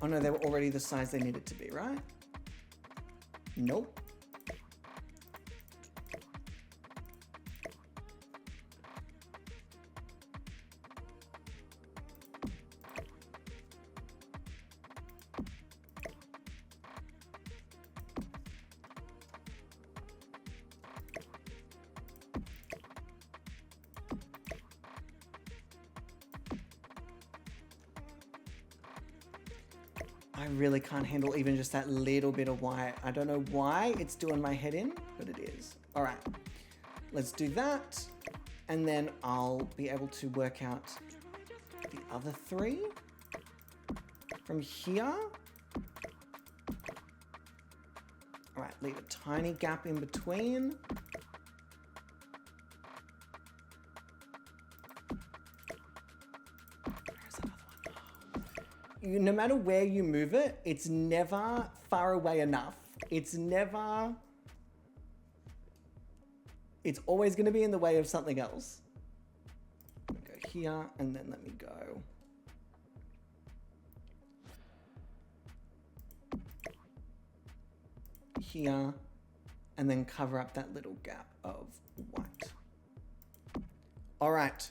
Oh no, they were already the size they needed to be, right? Nope. I really can't handle even just that little bit of white. I don't know why it's doing my head in, but it is. All right, let's do that. And then I'll be able to work out the other three from here. All right, leave a tiny gap in between. No matter where you move it, it's never far away enough. It's always going to be in the way of something else. Go here, and then let me go. Here, and then cover up that little gap of white. All right.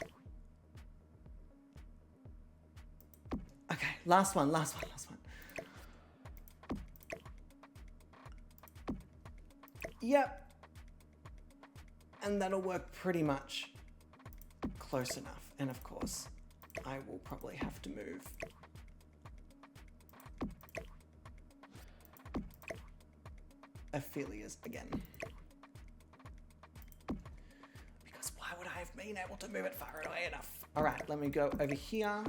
Okay, last one. Yep. And that'll work pretty much close enough. And of course, I will probably have to move Ophelia's again. Because why would I have been able to move it far away enough? All right, let me go over here.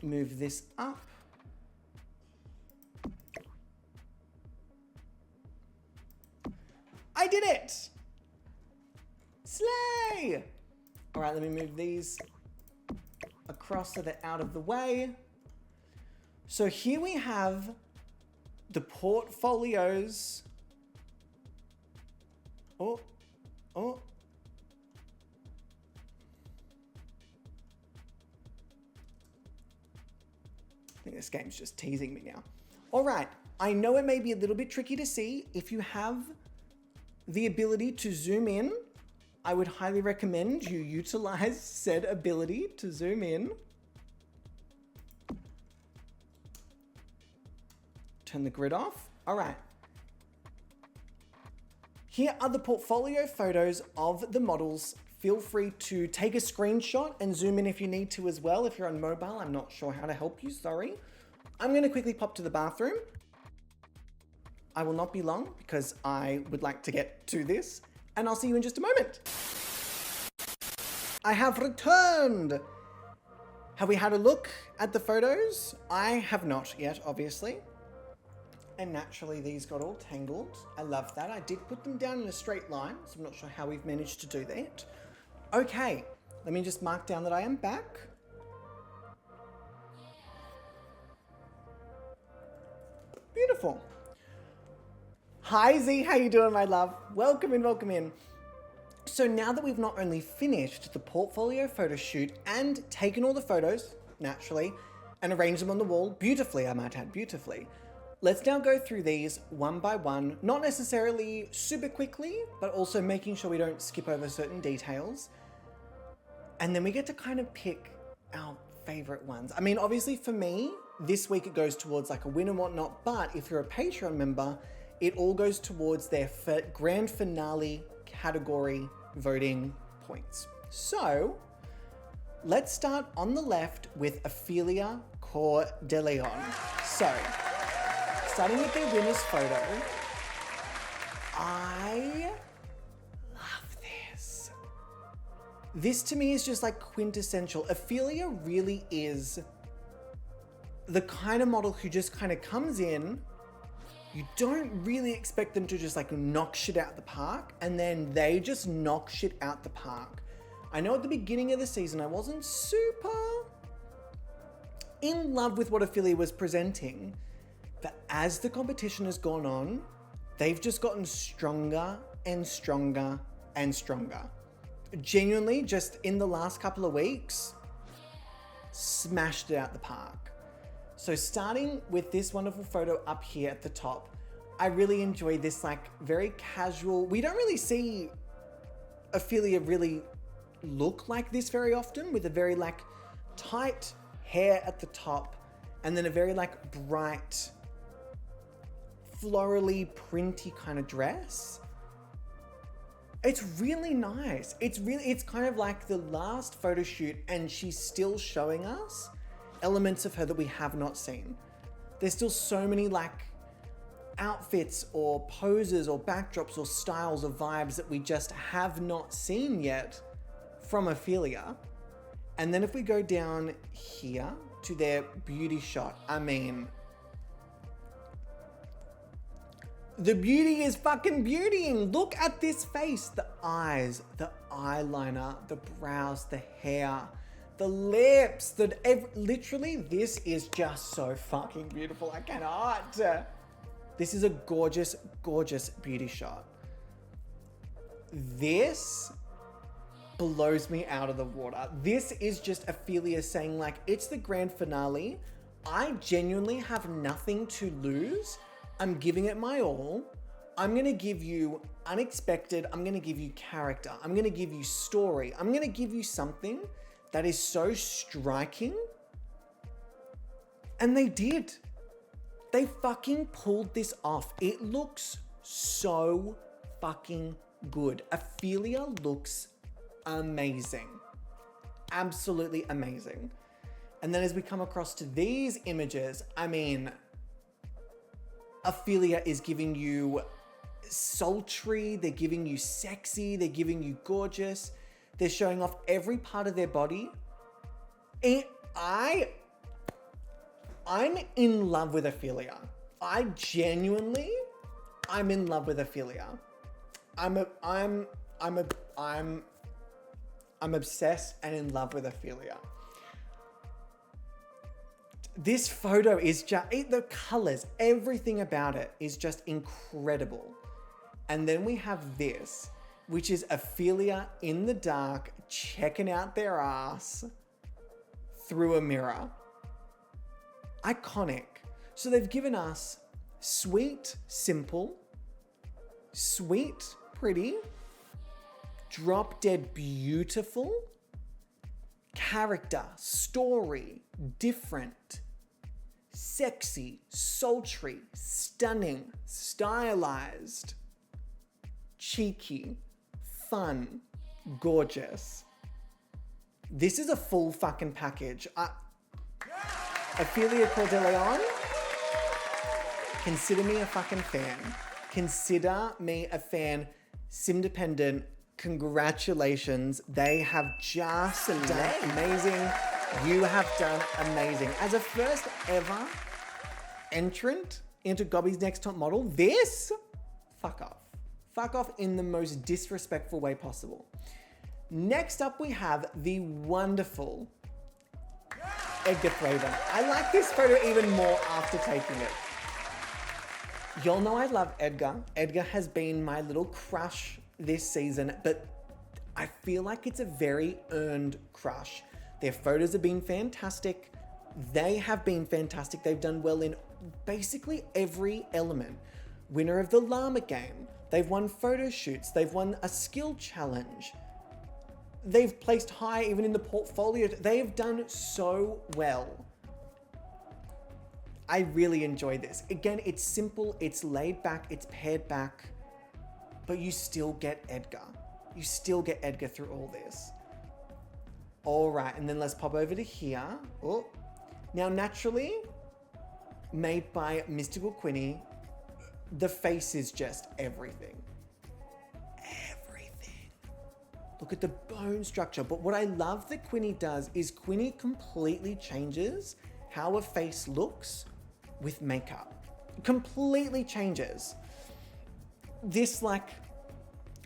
Move this up. I did it! Slay! All right, let me move these across so they're out of the way. So here we have the portfolios. Oh. I think this game's just teasing me now. All right, I know it may be a little bit tricky to see. If you have the ability to zoom in. I would highly recommend you utilize said ability to zoom in. Turn the grid off. All right. Here are the portfolio photos of the models. Feel free to take a screenshot and zoom in if you need to as well. If you're on mobile, I'm not sure how to help you, sorry. I'm going to quickly pop to the bathroom. I will not be long because I would like to get to this, and I'll see you in just a moment. I have returned. Have we had a look at the photos? I have not yet, obviously. And naturally, these got all tangled. I love that. I did put them down in a straight line, so I'm not sure how we've managed to do that. Okay, let me just mark down that I am back. Beautiful. Hi Z, how you doing, my love? Welcome in, welcome in. So now that we've not only finished the portfolio photo shoot and taken all the photos, naturally, and arranged them on the wall, beautifully, I might add, beautifully. Let's now go through these one by one, not necessarily super quickly, but also making sure we don't skip over certain details. And then we get to kind of pick our favorite ones. I mean, obviously for me, this week it goes towards like a win and whatnot, but if you're a Patreon member, it all goes towards their grand finale category voting points. So let's start on the left with Ophelia Coeur de Leon. So, starting with their winner's photo, I love this. This to me is just like quintessential. Ophelia really is the kind of model who just kind of comes in. You don't really expect them to just like knock shit out the park, and then they just knock shit out the park. I know at the beginning of the season, I wasn't super in love with what Ophelia was presenting, but as the competition has gone on, they've just gotten stronger and stronger and stronger. Genuinely, just in the last couple of weeks, smashed it out the park. So starting with this wonderful photo up here at the top, I really enjoy this like very casual, we don't really see Ophelia really look like this very often, with a very like tight hair at the top and then a very like bright, florally printy kind of dress. It's really nice. It's kind of like the last photo shoot and she's still showing us elements of her that we have not seen. There's still so many like outfits or poses or backdrops or styles or vibes that we just have not seen yet from Ophelia. And then if we go down here to their beauty shot, I mean, the beauty is fucking beautying. Look at this face, the eyes, the eyeliner, the brows, the hair, the lips, literally this is just so fucking beautiful. I cannot. This is a gorgeous, gorgeous beauty shot. This blows me out of the water. This is just Ophelia saying like, it's the grand finale. I genuinely have nothing to lose. I'm giving it my all. I'm going to give you unexpected. I'm going to give you character. I'm going to give you story. I'm going to give you something that is so striking. And they did. They fucking pulled this off. It looks so fucking good. Ophelia looks amazing. Absolutely amazing. And then as we come across to these images, I mean, Ophelia is giving you sultry, they're giving you sexy, they're giving you gorgeous. They're showing off every part of their body. And I'm in love with Ophelia. I'm in love with Ophelia. I'm obsessed and in love with Ophelia. This photo is just, the colors, everything about it is just incredible. And then we have this, which is Ophelia in the dark, checking out their ass through a mirror. Iconic. So they've given us sweet, simple, sweet, pretty, drop dead beautiful, character, story, different, sexy, sultry, stunning, stylized, cheeky, fun, gorgeous. This is a full fucking package. Ophelia Cordeleon, consider me a fucking fan. Consider me a fan. Sim-dependent, congratulations. They have just done amazing. You have done amazing. As a first ever entrant into Gobby's Next Top Model, this, fuck off. Fuck off in the most disrespectful way possible. Next up, we have the wonderful Edgar Thraven. I like this photo even more after taking it. Y'all know I love Edgar. Edgar has been my little crush this season, but I feel like it's a very earned crush. Their photos have been fantastic. They have been fantastic. They've done well in basically every element. Winner of the llama game. They've won photo shoots. They've won a skill challenge. They've placed high even in the portfolio. They have done so well. I really enjoy this. Again, it's simple, it's laid back, it's pared back, but you still get Edgar. You still get Edgar through all this. All right, and then let's pop over to here. Oh, now naturally, made by Mystical Quinny, the face is just everything. Look at the bone structure. But what I love that Quinny does is Quinny completely changes how a face looks with makeup. Completely changes. This like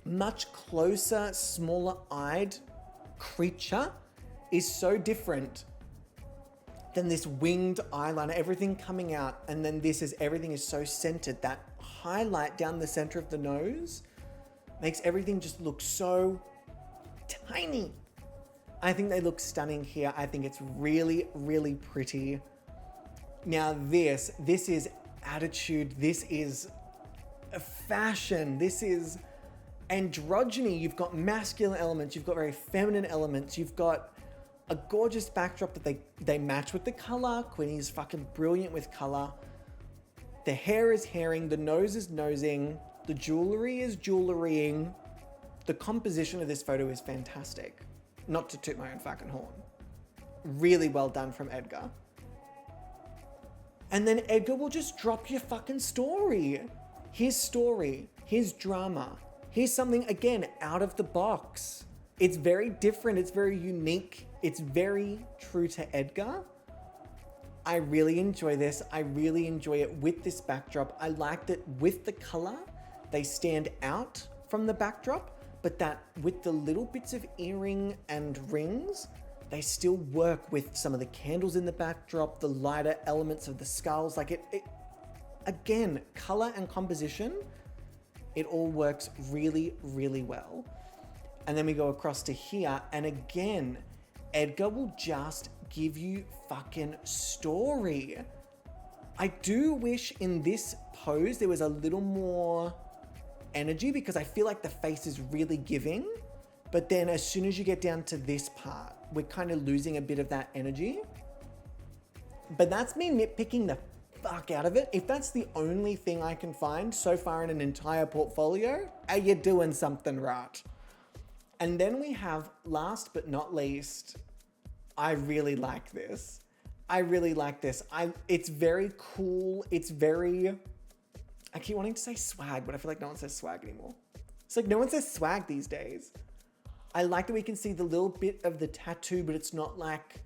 much closer, smaller eyed creature is so different than this winged eyeliner, everything coming out. And then everything is so centered. That highlight down the center of the nose makes everything just look so tiny. I think they look stunning here. I think it's really, really pretty. Now this is attitude. This is fashion. This is androgyny. You've got masculine elements. You've got very feminine elements. You've got a gorgeous backdrop that they match with the color. Quinny's fucking brilliant with color. The hair is hairing. The nose is nosing. The jewelry is jewelrying. The composition of this photo is fantastic. Not to toot my own fucking horn. Really well done from Edgar. And then Edgar will just drop your fucking story. His drama. Here's something, again, out of the box. It's very different. It's very unique. It's very true to Edgar. I really enjoy this. I really enjoy it with this backdrop. I like that with the color, they stand out from the backdrop. But that with the little bits of earring and rings, they still work with some of the candles in the backdrop, the lighter elements of the skulls. Like it again, color and composition, it all works really, really well. And then we go across to here, and again, Edgar will just give you fucking story. I do wish in this pose there was a little more energy, because I feel like the face is really giving, but then as soon as you get down to this part, we're kind of losing a bit of that energy. But that's me nitpicking the fuck out of it. If that's the only thing I can find so far in an entire portfolio, are you doing something right? And then we have, last but not least, I really like this. It's very cool. It's very, I keep wanting to say swag, but I feel like no one says swag anymore. It's like no one says swag these days. I like that we can see the little bit of the tattoo, but it's not like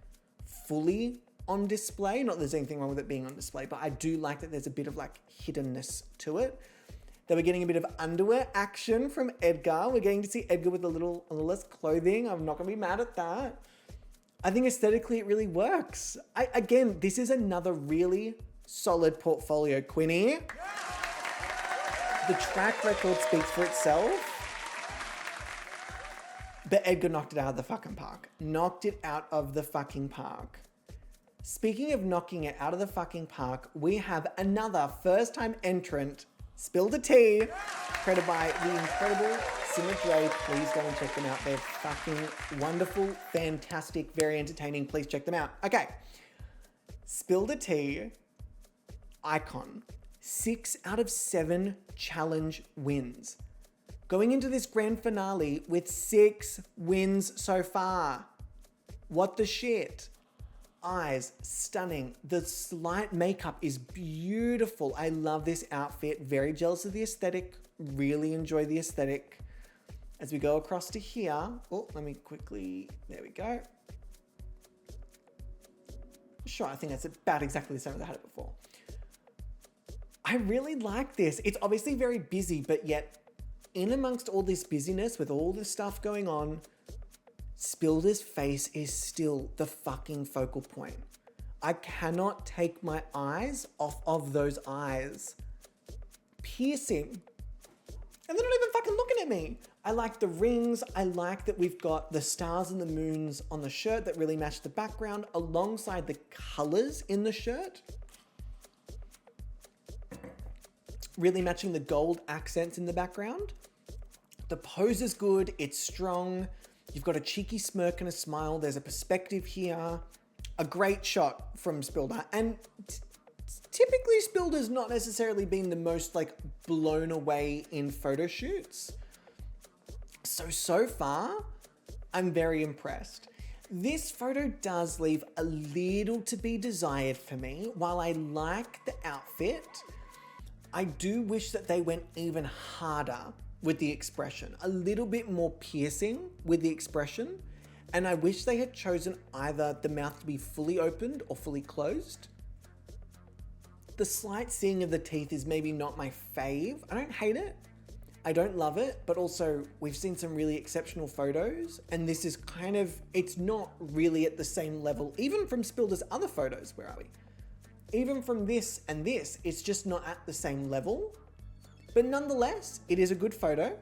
fully on display. Not that there's anything wrong with it being on display, but I do like that there's a bit of like hiddenness to it. That we're getting a bit of underwear action from Edgar. We're getting to see Edgar with a little less clothing. I'm not gonna be mad at that. I think aesthetically it really works. Again, this is another really solid portfolio, Quinny. The track record speaks for itself. But Edgar knocked it out of the fucking park. Knocked it out of the fucking park. Speaking of knocking it out of the fucking park, we have another first-time entrant, Spill the Tea, created by the incredible Simmer Dre. Please go and check them out. They're fucking wonderful, fantastic, very entertaining. Please check them out. Okay. Spill the Tea, icon. 6 out of 7 challenge wins. Going into this grand finale with 6 wins so far. What the shit? Eyes, stunning. The slight makeup is beautiful. I love this outfit. Very jealous of the aesthetic. Really enjoy the aesthetic. As we go across to here. Oh, let me quickly, there we go. Sure, I think that's about exactly the same as I had it before. I really like this. It's obviously very busy, but yet in amongst all this busyness with all this stuff going on, Spilder's face is still the fucking focal point. I cannot take my eyes off of those eyes. Piercing. And they're not even fucking looking at me. I like the rings. I like that we've got the stars and the moons on the shirt that really match the background alongside the colors in the shirt. Really matching the gold accents in the background. The pose is good. It's strong. You've got a cheeky smirk and a smile. There's a perspective here. A great shot from Spilder. And typically Spilder's not necessarily been the most like blown away in photo shoots. So far, I'm very impressed. This photo does leave a little to be desired for me. While I like the outfit, I do wish that they went even harder with the expression, a little bit more piercing with the expression. And I wish they had chosen either the mouth to be fully opened or fully closed. The slight seeing of the teeth is maybe not my fave. I don't hate it. I don't love it, but also we've seen some really exceptional photos and this is kind of, it's not really at the same level, even from Spilder's other photos. Where are we? Even from this and this, it's just not at the same level. But nonetheless, it is a good photo.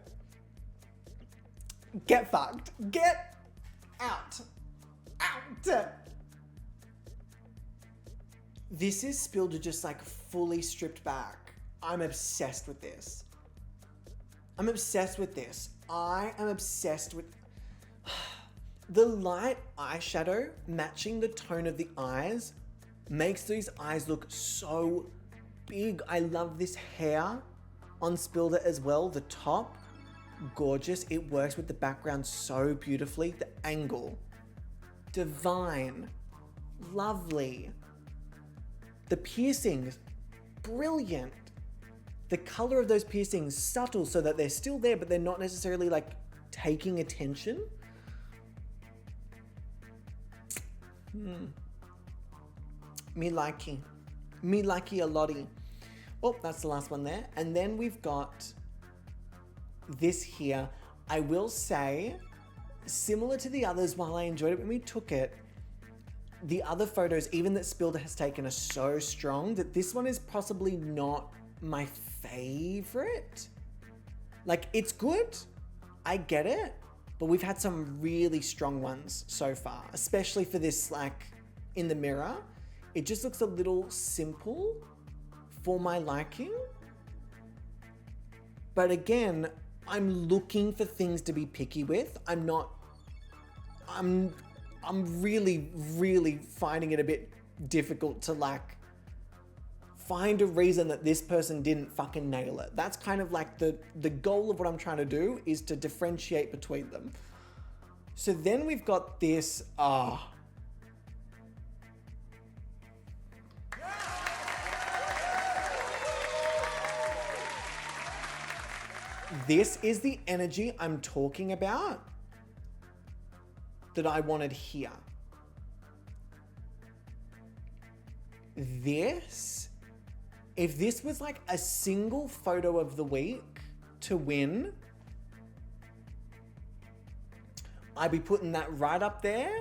Get fucked. Get out. Out. This is Spilder just like fully stripped back. I'm obsessed with this. I'm obsessed with this. I am obsessed with the light eyeshadow matching the tone of the eyes makes these eyes look so big. I love this hair on Spilder as well. The top, gorgeous. It works with the background so beautifully. The angle, divine, lovely. The piercings, brilliant. The color of those piercings, subtle so that they're still there, but they're not necessarily like taking attention. Me likey a lottie. Oh, that's the last one there. And then we've got this here. I will say, similar to the others, while I enjoyed it when we took it, the other photos, even that Spilder has taken, are so strong that this one is possibly not my favorite. Like, it's good. I get it. But we've had some really strong ones so far, especially for this, like, in the mirror. It just looks a little simple for my liking. But again, I'm looking for things to be picky with. I'm really, really finding it a bit difficult to like find a reason that this person didn't fucking nail it. That's kind of like the goal of what I'm trying to do, is to differentiate between them. So then we've got this, this is the energy I'm talking about that I wanted here. This, if this was like a single photo of the week to win, I'd be putting that right up there.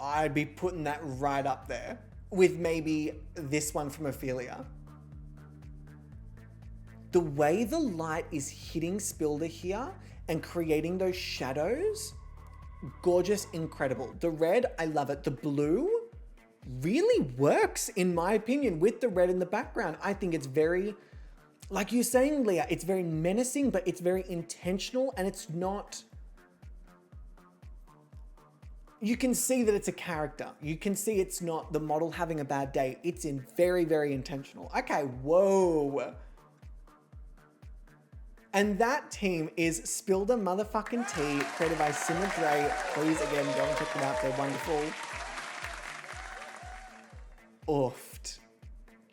I'd be putting that right up there with maybe this one from Ophelia. The way the light is hitting Spilder here and creating those shadows, gorgeous, incredible. The red, I love it. The blue, really works, in my opinion, with the red in the background. I think it's very, like you're saying, Leah, it's very menacing, but it's very intentional, and it's not... You can see that it's a character. You can see it's not the model having a bad day. It's in very, very intentional. Okay, whoa. And that team is Spill the Motherfucking Tea, created by Simmer Dre. Please, again, go and check them out. They're wonderful. Oofed.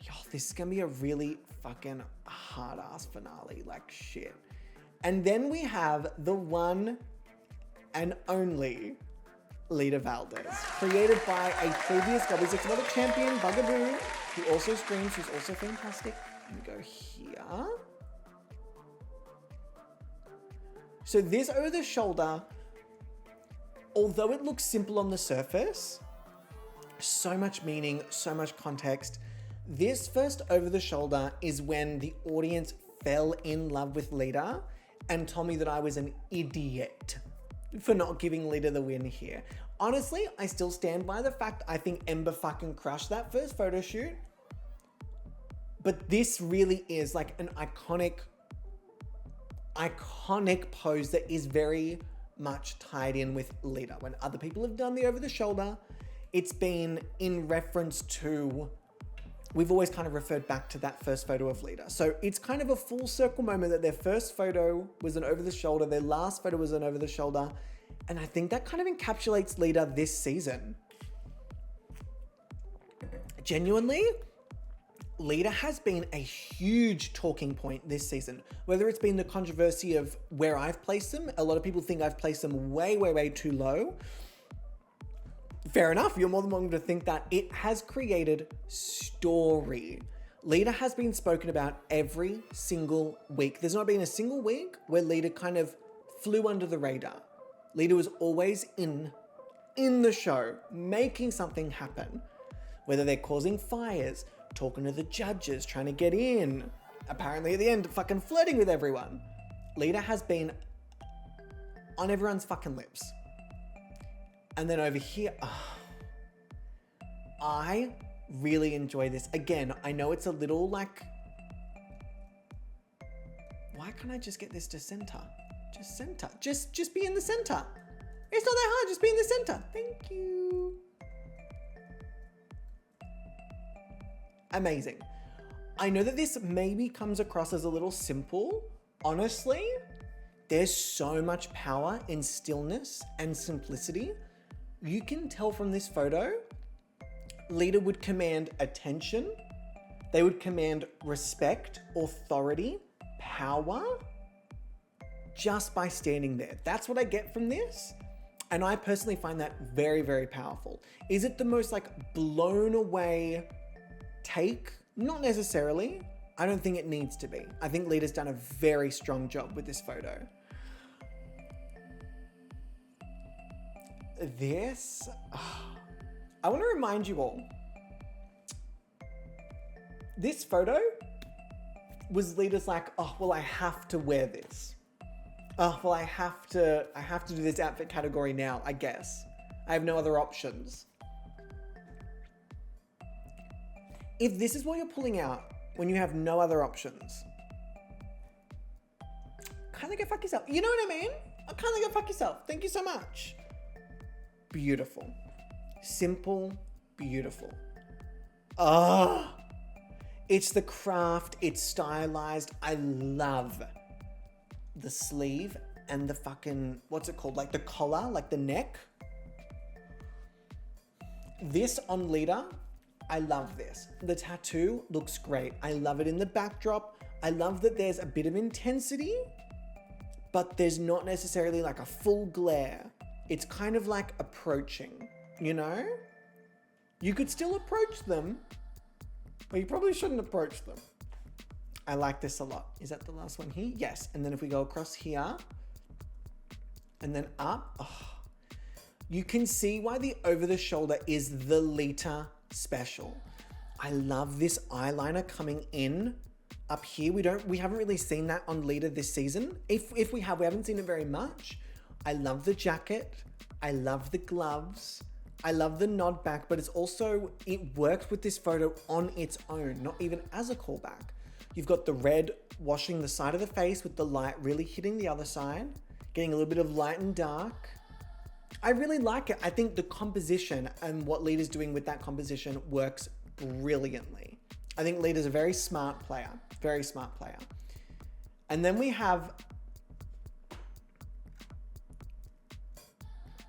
Yo, this is gonna be a really fucking hard-ass finale, like shit. And then we have the one and only Lita Valdez, created by a previous GobbysGayming World champion, Bugaboo, who also streams, who's also fantastic. Let me go here. So this over-the-shoulder, although it looks simple on the surface, so much meaning, so much context. This first over-the-shoulder is when the audience fell in love with Lita and told me that I was an idiot for not giving Lita the win here. Honestly, I still stand by the fact I think Ember fucking crushed that first photo shoot. But this really is like an iconic pose that is very much tied in with Lita. When other people have done the over-the-shoulder, it's been in reference to, we've always kind of referred back to that first photo of Lita. So it's kind of a full circle moment that their first photo was an over-the-shoulder, their last photo was an over-the-shoulder, and I think that kind of encapsulates Lita this season. Genuinely, Lita has been a huge talking point this season. Whether it's been the controversy of where I've placed them, a lot of people think I've placed them way, way, way too low. Fair enough, you're more than welcome to think that. It has created story. Lita has been spoken about every single week. There's not been a single week where Lita kind of flew under the radar. Lita was always in the show, making something happen. Whether they're causing fires, talking to the judges, trying to get in, apparently at the end, fucking flirting with everyone. Lita has been on everyone's fucking lips. And then over here, I really enjoy this. Again, I know it's a little like, why can't I just get this to center? Just center, just be in the center. It's not that hard, just be in the center. Thank you. Amazing. I know that this maybe comes across as a little simple. Honestly, there's so much power in stillness and simplicity. You can tell from this photo, Lita would command attention. They would command respect, authority, power, just by standing there. That's what I get from this. And I personally find that very, very powerful. Is it the most like blown away take? Not necessarily. I don't think it needs to be. I think Lita's done a very strong job with this photo. This, I want to remind you all, this photo was Lita's like, oh, well, I have to wear this. Oh, well, I have to do this outfit category now, I guess. I have no other options. If this is what you're pulling out when you have no other options, kind of go fuck yourself. You know what I mean? Kind of go fuck yourself. Thank you so much. Beautiful. Simple, beautiful. Ah, it's the craft, it's stylized. I love the sleeve and the fucking, what's it called? Like the collar, like the neck. This on Lita, I love this. The tattoo looks great. I love it in the backdrop. I love that there's a bit of intensity, but there's not necessarily like a full glare. It's kind of like approaching, you know? You could still approach them, but you probably shouldn't approach them. I like this a lot. Is that the last one here? Yes. And then if we go across here and then up, you can see why the over the shoulder is the Lita special. I love this eyeliner coming in up here. We haven't really seen that on Lita this season. If we have, we haven't seen it very much. I love the jacket. I love the gloves. I love the nod back, but it's also, it works with this photo on its own, not even as a callback. You've got the red washing the side of the face with the light really hitting the other side, getting a little bit of light and dark. I really like it. I think the composition and what Lita's doing with that composition works brilliantly. I think Lita's a very smart player, very smart player. And then we have,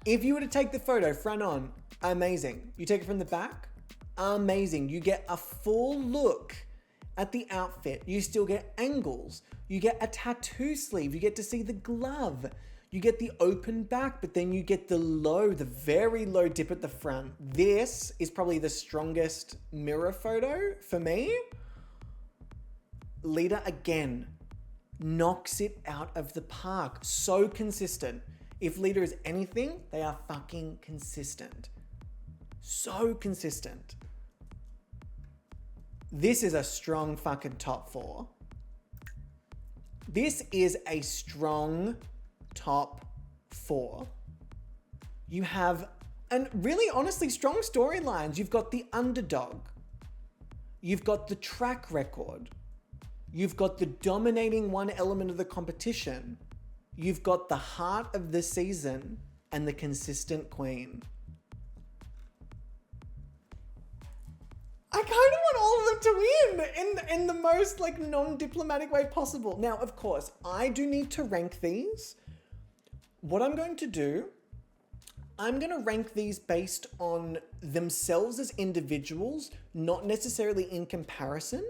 if you were to take the photo front on, amazing. You take it from the back, amazing. You get a full look at the outfit. You still get angles. You get a tattoo sleeve. You get to see the glove. You get the open back, but then you get the very low dip at the front. This is probably the strongest mirror photo for me. Lita, again, knocks it out of the park. So consistent. If Lita is anything, they are fucking consistent. So consistent. This is a strong fucking top 4. This is a strong top 4. You have, and really honestly strong storylines. You've got the underdog. You've got the track record. You've got the dominating one element of the competition. You've got the heart of the season and the consistent queen. I kind of want all of them to win in the most like non-diplomatic way possible. Now, of course, I do need to rank these. What I'm going to do, I'm going to rank these based on themselves as individuals, not necessarily in comparison.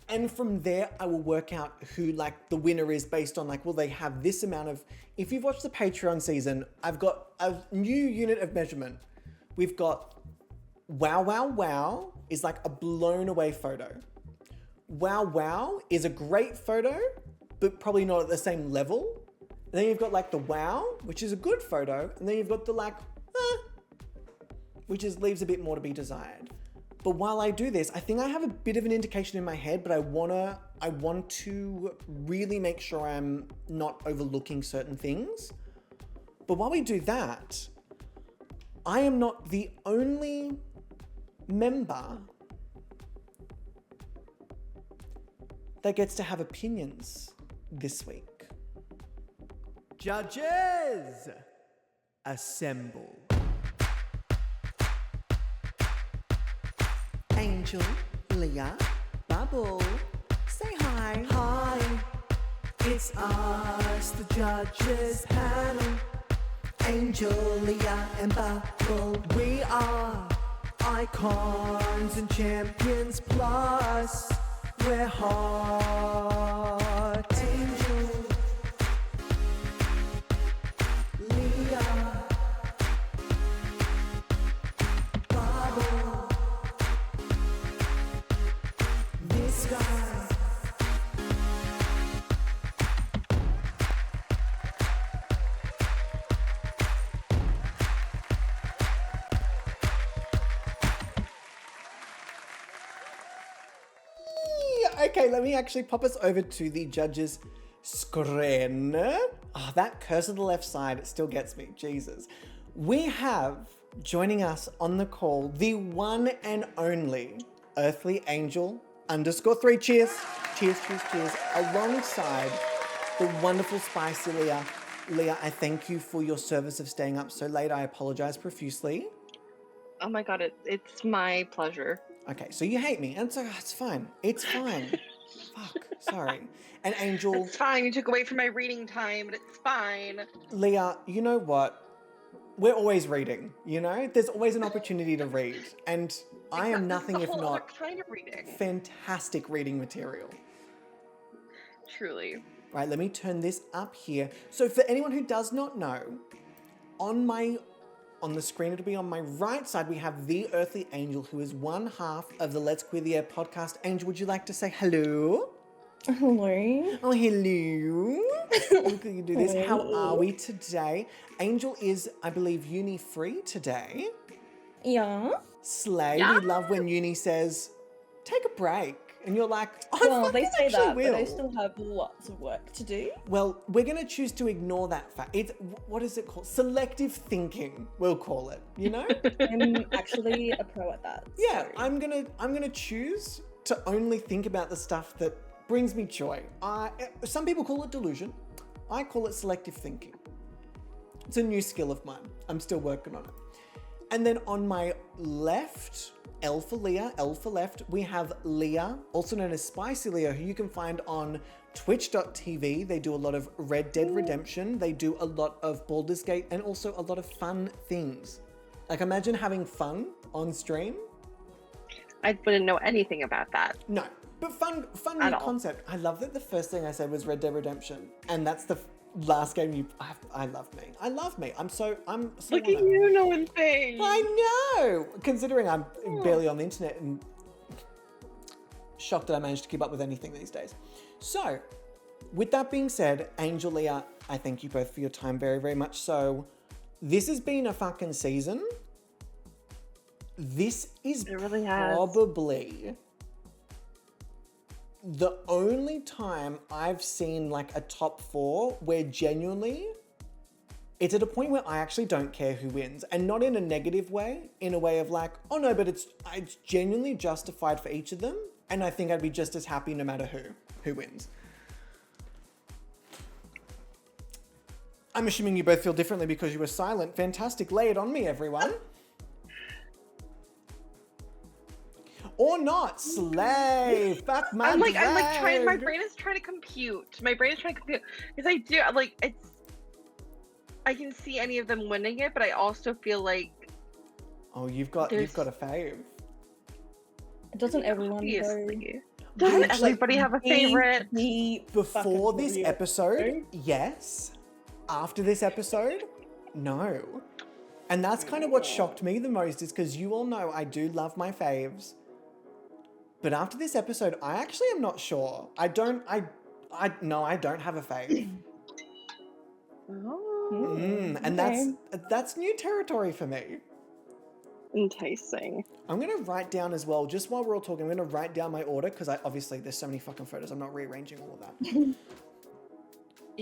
And from there, I will work out who like the winner is based on like, well, they have this amount of, if you've watched the Patreon season, I've got a new unit of measurement. We've got wow, wow, wow is like a blown away photo. Wow, wow is a great photo, but probably not at the same level. And then you've got like the wow, which is a good photo. And then you've got the like, which leaves a bit more to be desired. But while I do this, I think I have a bit of an indication in my head, but I want to really make sure I'm not overlooking certain things. But while we do that, I am not the only member that gets to have opinions this week. Judges, assemble. Angel, Leah, Bubble, say hi. Hi, it's us, the judges panel. Angel, Leah, and Bubble, we are icons and champions plus. We're hot. Angel, Leah, Bubble, this guy. Okay, let me actually pop us over to the judges' screen. Oh, that curse on the left side, it still gets me, Jesus. We have, joining us on the call, the one and only Earthly Angel _3. Cheers. Cheers, cheers, cheers. Alongside the wonderful Spicy Leah. Leah, I thank you for your service of staying up so late. I apologize profusely. Oh my god, it's my pleasure. Okay, so you hate me, and so it's fine. It's fine. Fuck, sorry. And Angel... It's fine, you took away from my reading time, but it's fine. Leah, you know what? We're always reading, you know? There's always an opportunity to read. And I am nothing if not kind of reading. Fantastic reading material. Truly. Right, let me turn this up here. So for anyone who does not know, on the screen, it'll be on my right side, we have the Earthly Angel, who is one half of the Let's Queer the Air podcast. Angel, would you like to say hello? Hello. Oh, hello. Look at you do this. How are we today? Angel is, I believe, uni-free today. Yeah. Slay. Yeah. We love when uni says, take a break. And you're like, I Well, they fucking say actually that, will. but they still have lots of work to do. Well, we're going to choose to ignore that fact. It's, what is it called? Selective thinking, we'll call it, you know? I'm actually a pro at that. Yeah, so- I'm gonna choose to only think about the stuff that brings me joy. Some people call it delusion. I call it selective thinking. It's a new skill of mine. I'm still working on it. And then on my left, L for Leah, L for left, we have Leah, also known as Spicy Leah, who you can find on twitch.tv. They do a lot of Red Dead Redemption. They do a lot of Baldur's Gate and also a lot of fun things. Like imagine having fun on stream. I wouldn't know anything about that. No, but fun At new all. concept. I love that the first thing I said was Red Dead Redemption, and that's the last game you. I love me. I love me. I'm so Look at honored. you knowing things. I know. Considering I'm barely on the internet and shocked that I managed to keep up with anything these days. So, with that being said, Angel, Leah, I thank you both for your time very, very much. So, this has been a fucking season. This is It really has. probably the only time I've seen like a top 4 where genuinely it's at a point where I actually don't care who wins, and not in a negative way, in a way of like, oh no, but it's genuinely justified for each of them, and I think I'd be just as happy no matter who wins. I'm assuming you both feel differently because you were silent. Fantastic. Lay it on me, everyone. Or not. Slay. Fuck my I'm like trying. My drag. brain is trying to compute. Because I do like it's. I can see any of them winning it, but I also feel like Oh, you've got a fave. Doesn't everyone though? obviously. Doesn't Actually, everybody have a favorite? Before this episode, yes. After this episode, no. And that's kind of what shocked me the most, is because you all know I do love my faves. But after this episode, I actually am not sure. I don't have a fave. Oh, And that's new territory for me. enticing. I'm going to write down as well, just while we're all talking, I'm going to write down my order because obviously there's so many fucking photos. I'm not rearranging all of that.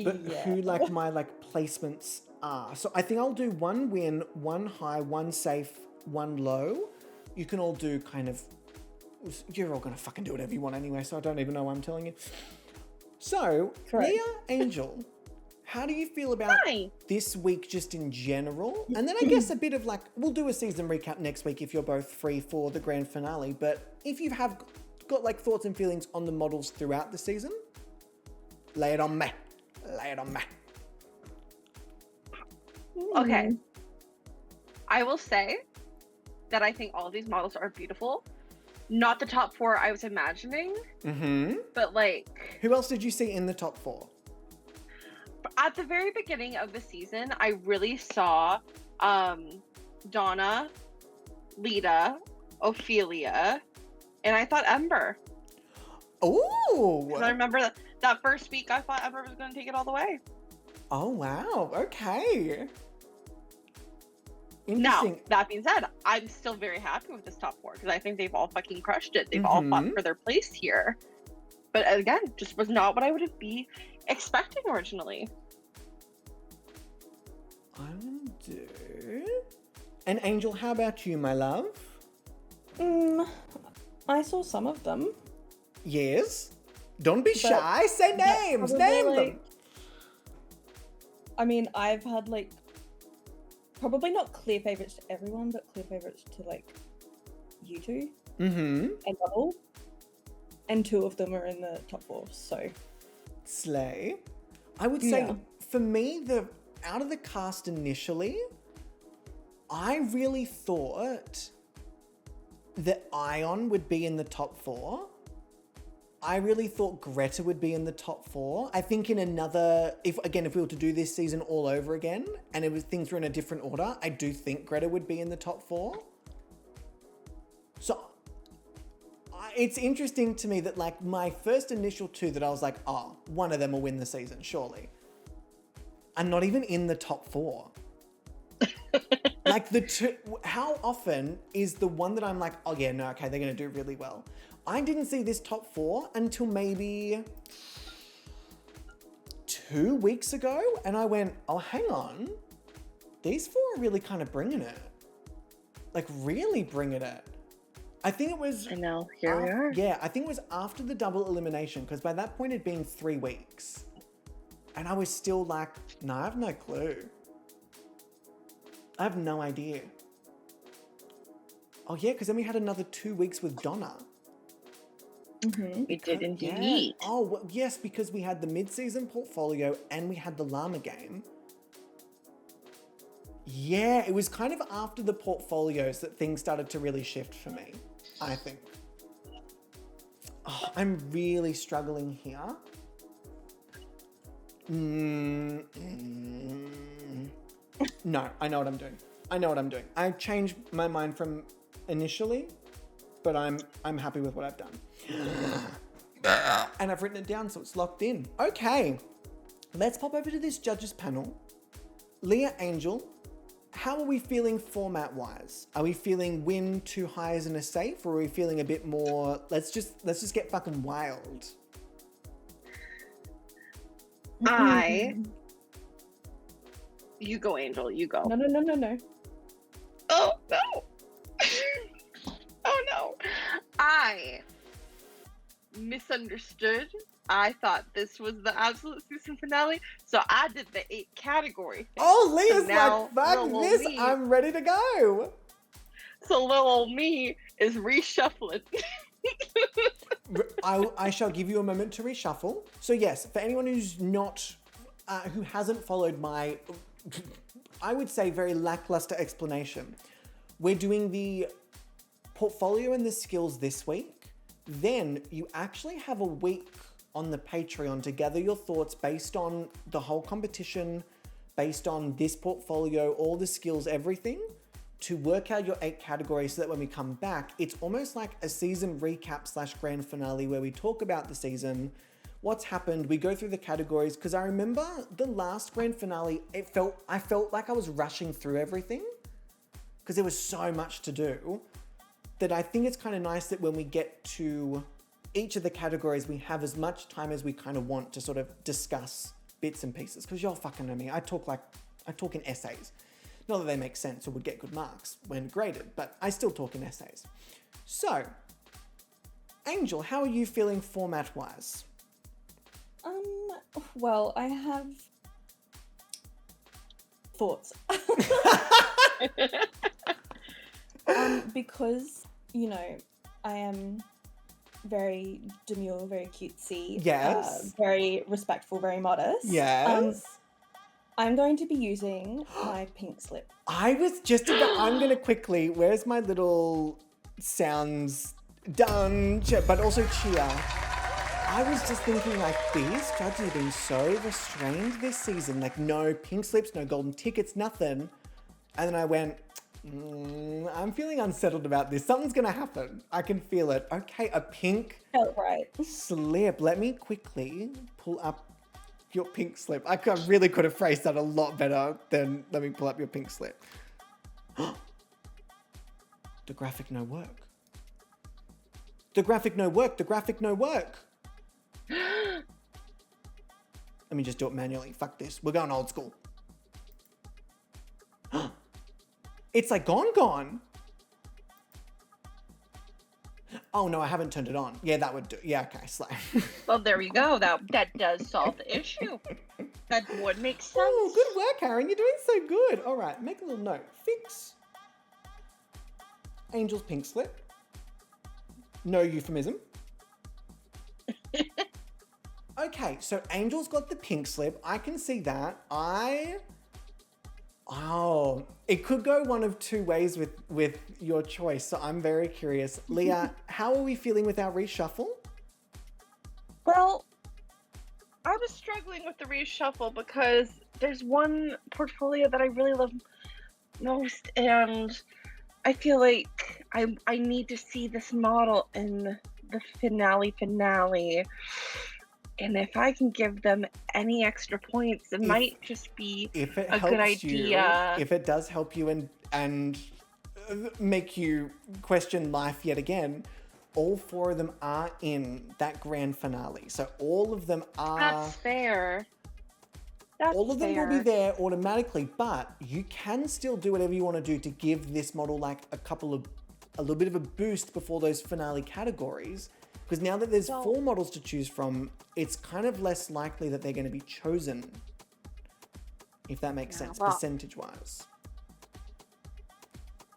But who like my like placements are. So I think I'll do one win, one high, one safe, one low. You can all do kind of, you're all going to fucking do whatever you want anyway, so I don't even know why I'm telling you. So, Correct. Leah, Angel, how do you feel about Hi. this week just in general? And then I guess a bit of like, we'll do a season recap next week if you're both free for the grand finale. But if you have got like thoughts and feelings on the models throughout the season, lay it on me. Lay it on me. Okay. I will say that I think all of these models are beautiful. Not the top 4 I was imagining, Mm-hmm. but like Who else did you see in the top 4? at the very beginning of the season, I really saw Donna, Lita, Ophelia, and I thought Ember. Oh! 'Cause I remember that first week I thought Ember was going to take it all the way. Oh, wow. Okay. Now, Interesting. that being said, I'm still very happy with this top 4 because I think they've all fucking crushed it. They've all fought for their place here. But again, just was not what I would be expecting originally. I will do... And Angel, how about you, my love? I saw some of them. Yes? Don't be But shy. Say that's names. probably, Name them. like- I mean, I've had like probably not clear favorites to everyone, but clear favorites to like you two Mm-hmm. and Bubble. And 2 of them are in the top 4, so Slay. I would say, Yeah. for me, out of the cast initially, I really thought that Ion would be in the top 4. I really thought Greta would be in the top 4. I think in another, if we were to do this season all over again, and things were in a different order, I do think Greta would be in the top 4. So it's interesting to me that like my first initial 2 that I was like, oh, one of them will win the season, surely. I'm not even in the top 4. Like the two, how often is the one that I'm like, oh yeah, no, okay, they're gonna do really well. I didn't see this top 4 until maybe 2 weeks ago, and I went, oh, hang on, these 4 are really kind of bringing it. Like really bringing it. I think it was. I know. Here we are. Yeah, I think it was after the double elimination, because by that point it'd been 3 weeks. And I was still like, no, I have no clue. I have no idea. Oh yeah, because then we had another 2 weeks with Donna. We did indeed. Yeah. Oh, well, yes, because we had the mid-season portfolio and we had the llama game. Yeah, it was kind of after the portfolios that things started to really shift for me, I think. Oh, I'm really struggling here. No, I know what I'm doing. I changed my mind from initially, but I'm happy with what I've done. And I've written it down, so it's locked in. Okay, let's pop over to this judges panel. Leah, Angel, how are we feeling format-wise? Are we feeling win 2 highs and a safe, or are we feeling a bit more, let's just get fucking wild? You go, Angel, you go. No. Oh, no. Oh, no. I misunderstood. I thought this was the absolute season finale, so I did the 8 category thing. Oh, Leah's now like, fuck little this, me- I'm ready to go. So little old me is reshuffling. I shall give you a moment to reshuffle. So yes, for anyone who's not, who hasn't followed my, I would say very lackluster explanation, we're doing the portfolio and the skills this week. Then you actually have a week on the Patreon to gather your thoughts based on the whole competition, based on this portfolio, all the skills, everything, to work out your 8 categories so that when we come back, it's almost like a season recap / grand finale where we talk about the season, what's happened, we go through the categories, because I remember the last grand finale, I felt like I was rushing through everything because there was so much to do that I think it's kind of nice that when we get to each of the categories, we have as much time as we kind of want to sort of discuss bits and pieces, because y'all fucking know me. I talk in essays. Not that they make sense or would get good marks when graded, but I still talk in essays. So, Angel, how are you feeling format-wise? Well, I have thoughts. Because, you know, I am very demure, very cutesy. Yes. Very respectful, very modest. Yes. I'm going to be using my pink slip. I was just about, I'm going to quickly, where's my little sounds done, but also cheer. I was just thinking, like, these judges have been so restrained this season. Like, no pink slips, no golden tickets, nothing. And then I went, I'm feeling unsettled about this. Something's going to happen. I can feel it. Okay, a pink Felt right. slip. Let me quickly pull up your pink slip. I really could have phrased that a lot better than let me pull up your pink slip. The graphic no work. The graphic no work. The graphic no work. Let me just do it manually. Fuck this. We're going old school. It's like gone. Oh no, I haven't turned it on. Yeah, that would do. Yeah, okay, slay. Well, there we go. That does solve the issue. That would make sense. Oh, good work, Aaron. You're doing so good. All right, make a little note. Fix Angel's pink slip. No euphemism. Okay, so Angel's got the pink slip. I can see that. Oh, it could go one of 2 ways with your choice, so I'm very curious. Leah, how are we feeling with our reshuffle? Well, I was struggling with the reshuffle because there's one portfolio that I really love most, and I feel like I need to see this model in the finale. And if I can give them any extra points, it might just be If it a good helps you, idea. if it does help you and make you question life yet again, all 4 of them are in that grand finale. So all of them are. That's fair. That's all of them fair. will be there automatically, but you can still do whatever you want to do to give this model like a little bit of a boost before those finale categories. Because now that there's 4 models to choose from, it's kind of less likely that they're going to be chosen. If that makes sense, percentage-wise.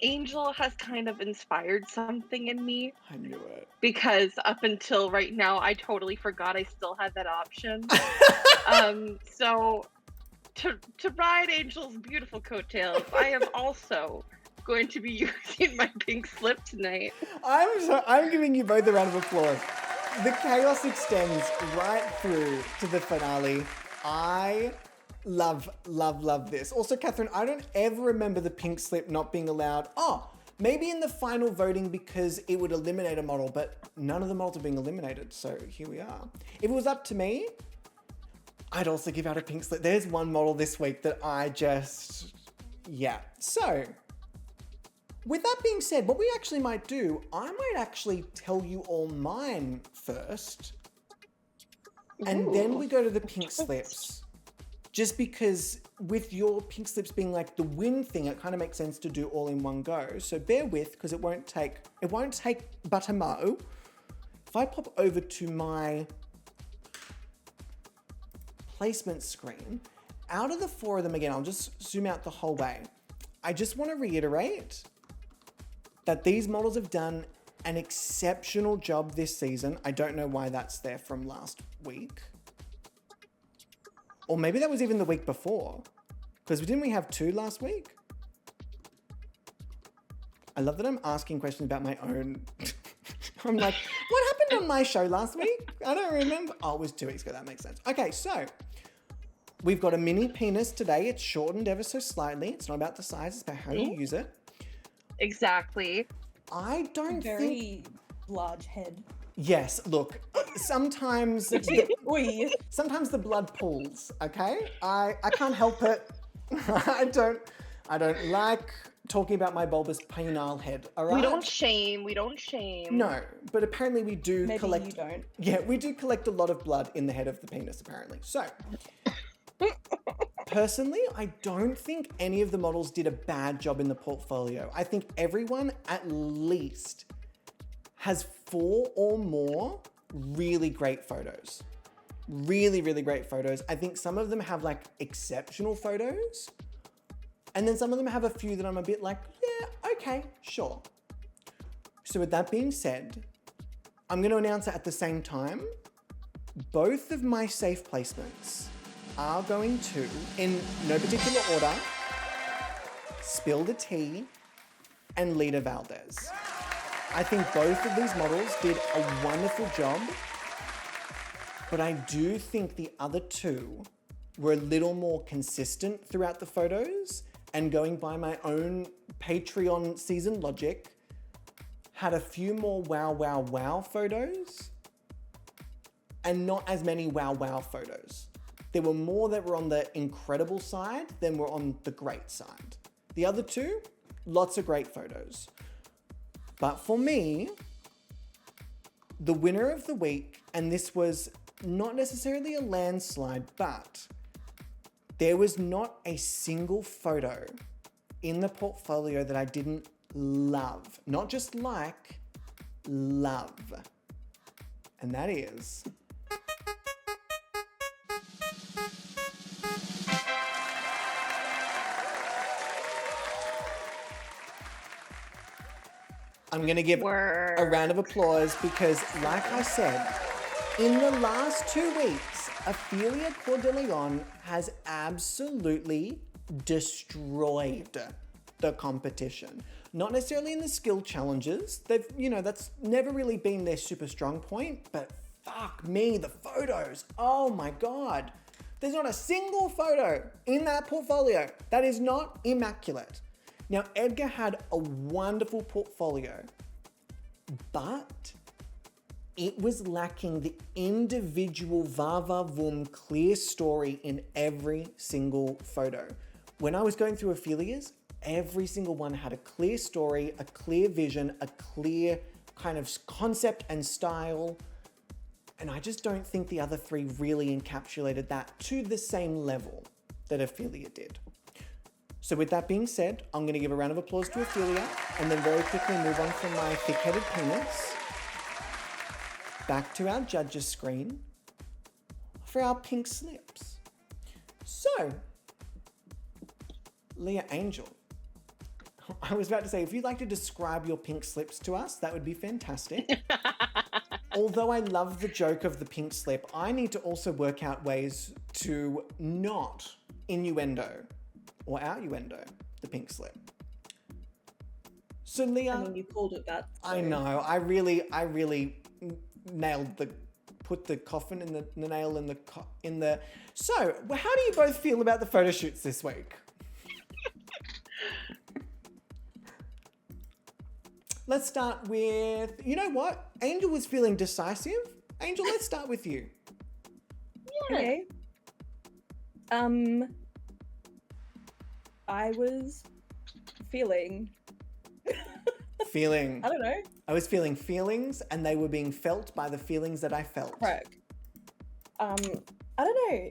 Angel has kind of inspired something in me. I knew it. Because up until right now, I totally forgot I still had that option. So to ride Angel's beautiful coattails, I am also going to be using my pink slip tonight. I'm giving you both a round of applause. The chaos extends right through to the finale. I love this. Also, Catherine, I don't ever remember the pink slip not being allowed. Oh, maybe in the final voting because it would eliminate a model, but none of the models are being eliminated. So here we are. If it was up to me, I'd also give out a pink slip. There's one model this week that yeah. So, with that being said, what we actually might do, I might actually tell you all mine first. And then we go to the pink slips. Just because with your pink slips being like the win thing, it kind of makes sense to do all in one go. So bear with, because it won't take but a mo. If I pop over to my placement screen, out of the 4 of them again, I'll just zoom out the whole way. I just want to reiterate that these models have done an exceptional job this season. I don't know why that's there from last week. Or maybe that was even the week before. Because didn't we have 2 last week? I love that I'm asking questions about my own. I'm like, what happened on my show last week? I don't remember. Oh, it was 2 weeks ago. That makes sense. Okay, so we've got a mini penis today. It's shortened ever so slightly. It's not about the size, it's about how you use it. Exactly. I don't think... Very large head. Yes, look, sometimes sometimes the blood pools, okay? I can't help it. I don't like talking about my bulbous penile head, all right? We don't shame. No, but apparently we do Maybe collect... you don't. Yeah, we do collect a lot of blood in the head of the penis, apparently. So, personally, I don't think any of the models did a bad job in the portfolio. I think everyone at least has 4 or more really great photos. Really, really great photos. I think some of them have like exceptional photos. And then some of them have a few that I'm a bit like, yeah, okay, sure. So with that being said, I'm going to announce it at the same time. Both of my safe placements are going to, in no particular order, Spill the Tea and Lita Valdez. I think both of these models did a wonderful job, but I do think the other 2 were a little more consistent throughout the photos, and going by my own Patreon season logic, had a few more wow, wow, wow photos, and not as many wow, wow photos. There were more that were on the incredible side than were on the great side. The other 2, lots of great photos. But for me, the winner of the week, and this was not necessarily a landslide, but there was not a single photo in the portfolio that I didn't love. Not just like, love. And that is... I'm going to give a round of applause because, like I said, in the last 2 weeks, Ophelia Cordeleon has absolutely destroyed the competition. Not necessarily in the skill challenges. They've, that's never really been their super strong point, but fuck me, the photos. Oh my God. There's not a single photo in that portfolio that is not immaculate. Now, Edgar had a wonderful portfolio, but it was lacking the individual va-va-voom clear story in every single photo. When I was going through Ophelia's, every single one had a clear story, a clear vision, a clear kind of concept and style. And I just don't think the other three really encapsulated that to the same level that Ophelia did. So with that being said, I'm going to give a round of applause to Ophelia and then very quickly move on from my thick-headed peanuts back to our judges screen for our pink slips. So, Leah Angel, I was about to say, if you'd like to describe your pink slips to us, that would be fantastic. Although I love the joke of the pink slip, I need to also work out ways to not innuendo or out-innuendo the pink slip. So Leah, I mean, you called it that. So. I know. I really put the coffin in the nail in the. So, how do you both feel about the photo shoots this week? Let's start with, you know what? Angel was feeling decisive. Angel, let's start with you. Yeah. Okay. I was feeling. Feeling. I don't know. I was feeling feelings, and they were being felt by the feelings that I felt. Correct. I don't know.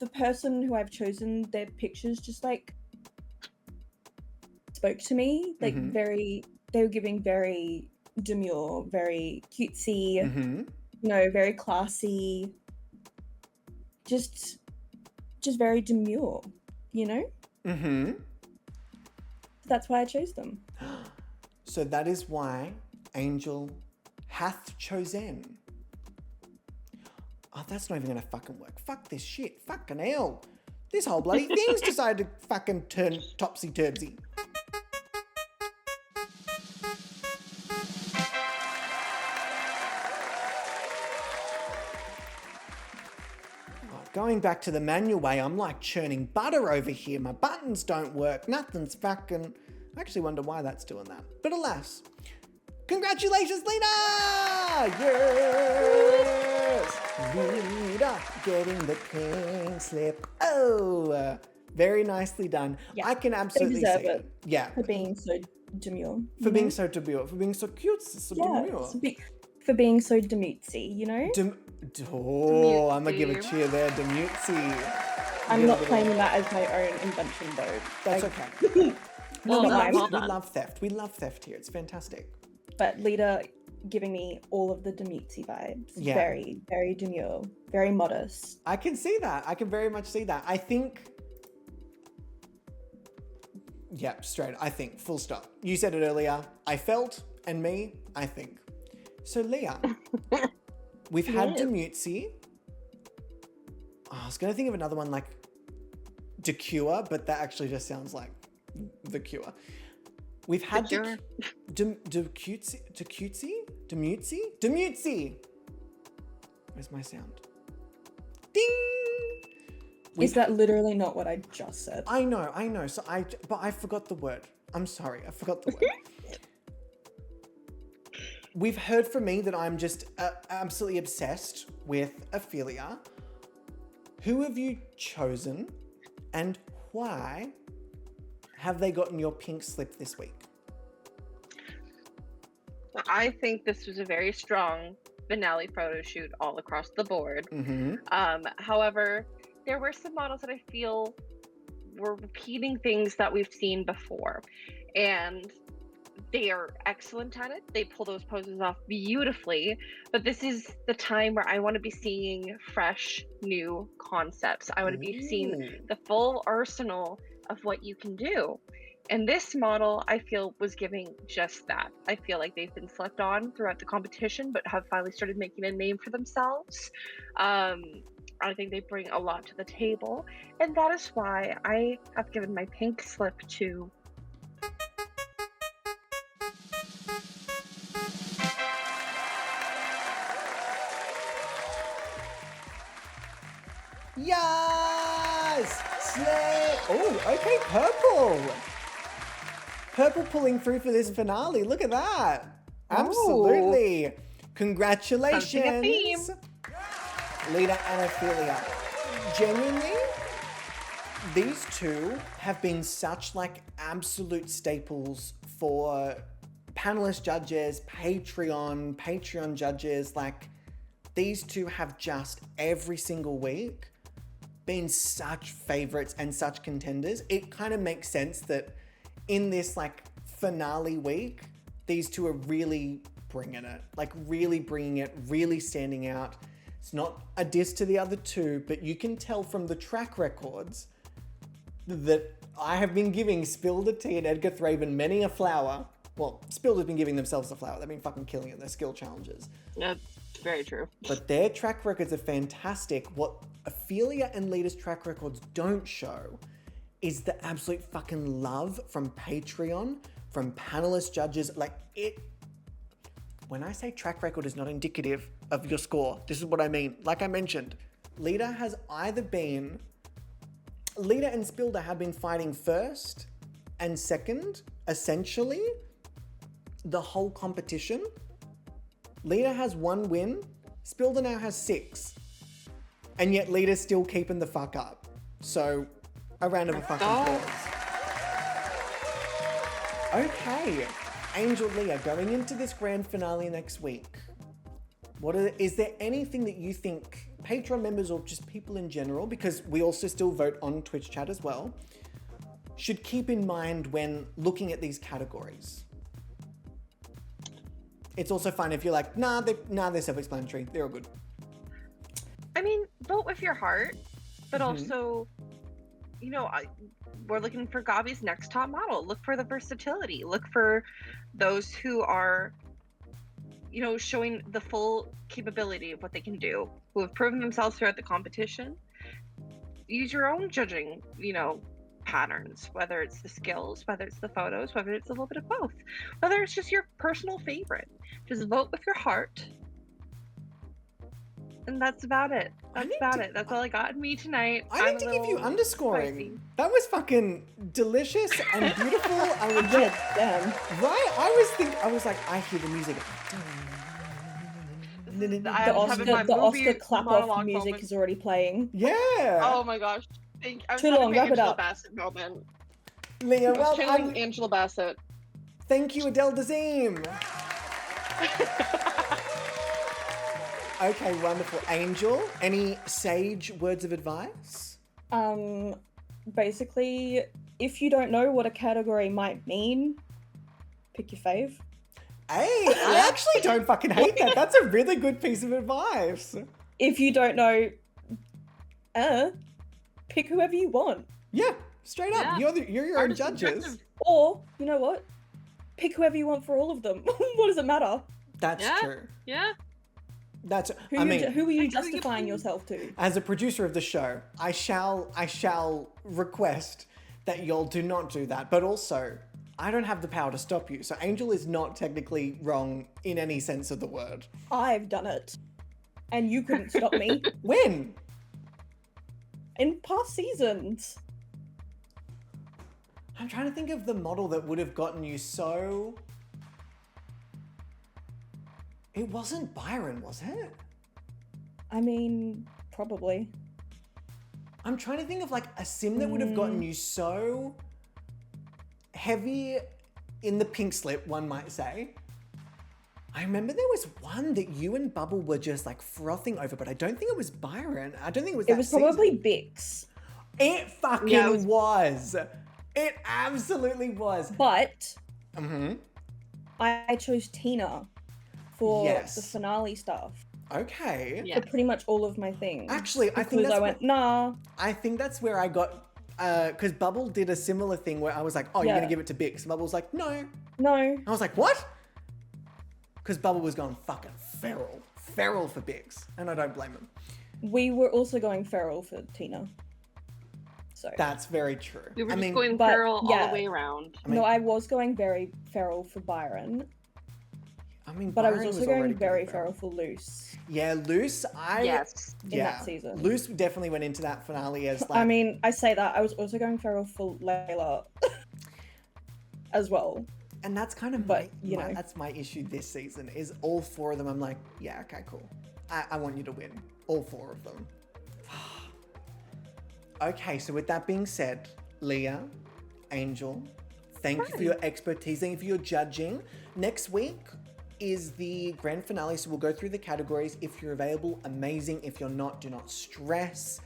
The person who I've chosen, their pictures just like spoke to me. Like they were giving very demure, very cutesy, you know, very classy. Just very demure, you know? That's why I chose them. So that is why Angel hath chosen. Oh, that's not even gonna fucking work. Fuck this shit. Fucking hell. This whole bloody thing's decided to fucking turn topsy-turvy. Going back to the manual way, I'm like churning butter over here. My buttons don't work. Nothing's fucking... I actually wonder why that's doing that. But alas, congratulations, Lena! Yes! Lena getting the pink slip. Oh, very nicely done. Yeah, I can absolutely see it. Yeah. For being so demure. For being so demure. For being so cute. So demure. For being so demutesy, you know? Oh, I'm going to give a cheer there, demutesy. I'm not claiming that as my own invention, though. That's okay. Well done. We love theft. We love theft here. It's fantastic. But Lita giving me all of the demutesy vibes. Yeah. Very, very demure. Very modest. I can see that. I can very much see that. I think... Yeah, straight. I think. Full stop. You said it earlier. I felt, and me, I think. So, Leah, we've had demutesy. Oh, I was going to think of another one like DeCure, but that actually just sounds like The Cure. We've had demutesy. Where's my sound? Ding! Is that literally not what I just said? I know. But I forgot the word. I'm sorry. I forgot the word. We've heard from me that I'm just absolutely obsessed with Ophelia. Who have you chosen and why have they gotten your pink slip this week? I think this was a very strong finale photo shoot all across the board. However, there were some models that I feel were repeating things that we've seen before. And they are excellent at it. They pull those poses off beautifully. But this is the time where I want to be seeing fresh, new concepts. I want to be seeing the full arsenal of what you can do. And this model, I feel, was giving just that. I feel like they've been slept on throughout the competition, but have finally started making a name for themselves. I think they bring a lot to the table. And that is why I have given my pink slip to... Yes! Slay! Oh, okay, purple. Purple pulling through for this finale. Look at that. Absolutely. Congratulations, Lita and Ophelia. Genuinely, these two have been such like absolute staples for panelist judges, Patreon judges. Like, these two have just every single week been such favorites and such contenders. It kind of makes sense that in this like finale week, these two are really bringing it, like really bringing it, really standing out. It's not a diss to the other two, but you can tell from the track records that I have been giving Spilder T and Edgar Thraven many a flower. Well, Spilder's been giving themselves a flower. They've been fucking killing it. Their skill challenges. That's very true. But their track records are fantastic. What Ophelia and Lita's track records don't show is the absolute fucking love from Patreon, from panelist judges. Like, it... When I say track record is not indicative of your score, this is what I mean. Like I mentioned, Lita has either been... Lita and Spilder have been fighting first and second, essentially, the whole competition. Lita has 1 win, Spilder now has 6. And yet Lita's still keeping the fuck up. So, a round of a fucking applause. Okay, Angel Leah, going into this grand finale next week, is there anything that you think Patreon members or just people in general, because we also still vote on Twitch chat as well, should keep in mind when looking at these categories? It's also fine if you're like, nah, they're self-explanatory. They're all good. I mean, vote with your heart, but also, you know, we're looking for Gobby's next top model. Look for the versatility. Look for those who are, you know, showing the full capability of what they can do, who have proven themselves throughout the competition. Use your own judging, you know, patterns, whether it's the skills, whether it's the photos, whether it's a little bit of both, whether it's just your personal favorite. Just vote with your heart. And that's about it. That's all I got in me tonight. I need to give you underscoring. Spicy. That was fucking delicious and beautiful. I would damn. Right? I was like, I hear the music. The Oscar clap-off music is already playing. Yeah. Oh my gosh. Too long, wrap it Angela up. Bassett moment. Leah, well, I'm Angela Bassett. Thank you, Adele Dazeem. Okay, wonderful. Angel, any sage words of advice? Basically, if you don't know what a category might mean, pick your fave. Hey, I actually don't fucking hate that. That's a really good piece of advice. If you don't know, pick whoever you want. Yeah, straight up. Yeah. You're your own judges. Or, you know what? Pick whoever you want for all of them. What does it matter? That's true. Yeah. That's. Who are you justifying yourself to? As a producer of the show, I shall request that y'all do not do that. But also, I don't have the power to stop you. So Angel is not technically wrong in any sense of the word. I've done it. And you couldn't stop me. When? In past seasons. I'm trying to think of the model that would have gotten you so... It wasn't Byron, was it? I mean, probably. I'm trying to think of like a sim that would have gotten you so heavy in the pink slip, one might say. I remember there was one that you and Bubble were just like frothing over, but I don't think it was Byron. I don't think it was that It was probably Bix. It fucking was. It absolutely was. But I chose Tina for the finale stuff. Okay. For pretty much all of my things. Actually, I think that's I went, nah. I think that's where I got, because Bubble did a similar thing where I was like, oh, you're going to give it to Bix. Bubble was like, no. No. I was like, what? Because Bubble was going fucking feral. Feral for Bix. And I don't blame him. We were also going feral for Tina. So that's very true. We were just going feral all the way around. No, I was going very feral for Byron. I mean, but I was also going very feral for Loose. Yeah, Loose. In that season. Loose definitely went into that finale as like. I mean, I say that I was also going feral for Layla as well. And that's kind of But, you know. that's my issue this season is all 4 of them. I'm like, yeah, okay, cool. I want you to win. All 4 of them. Okay, so with that being said, Leah, Angel, thank you for your expertise. Thank you for your judging. Next week is the grand finale, so we'll go through the categories. If you're available, amazing. If you're not, do not stress.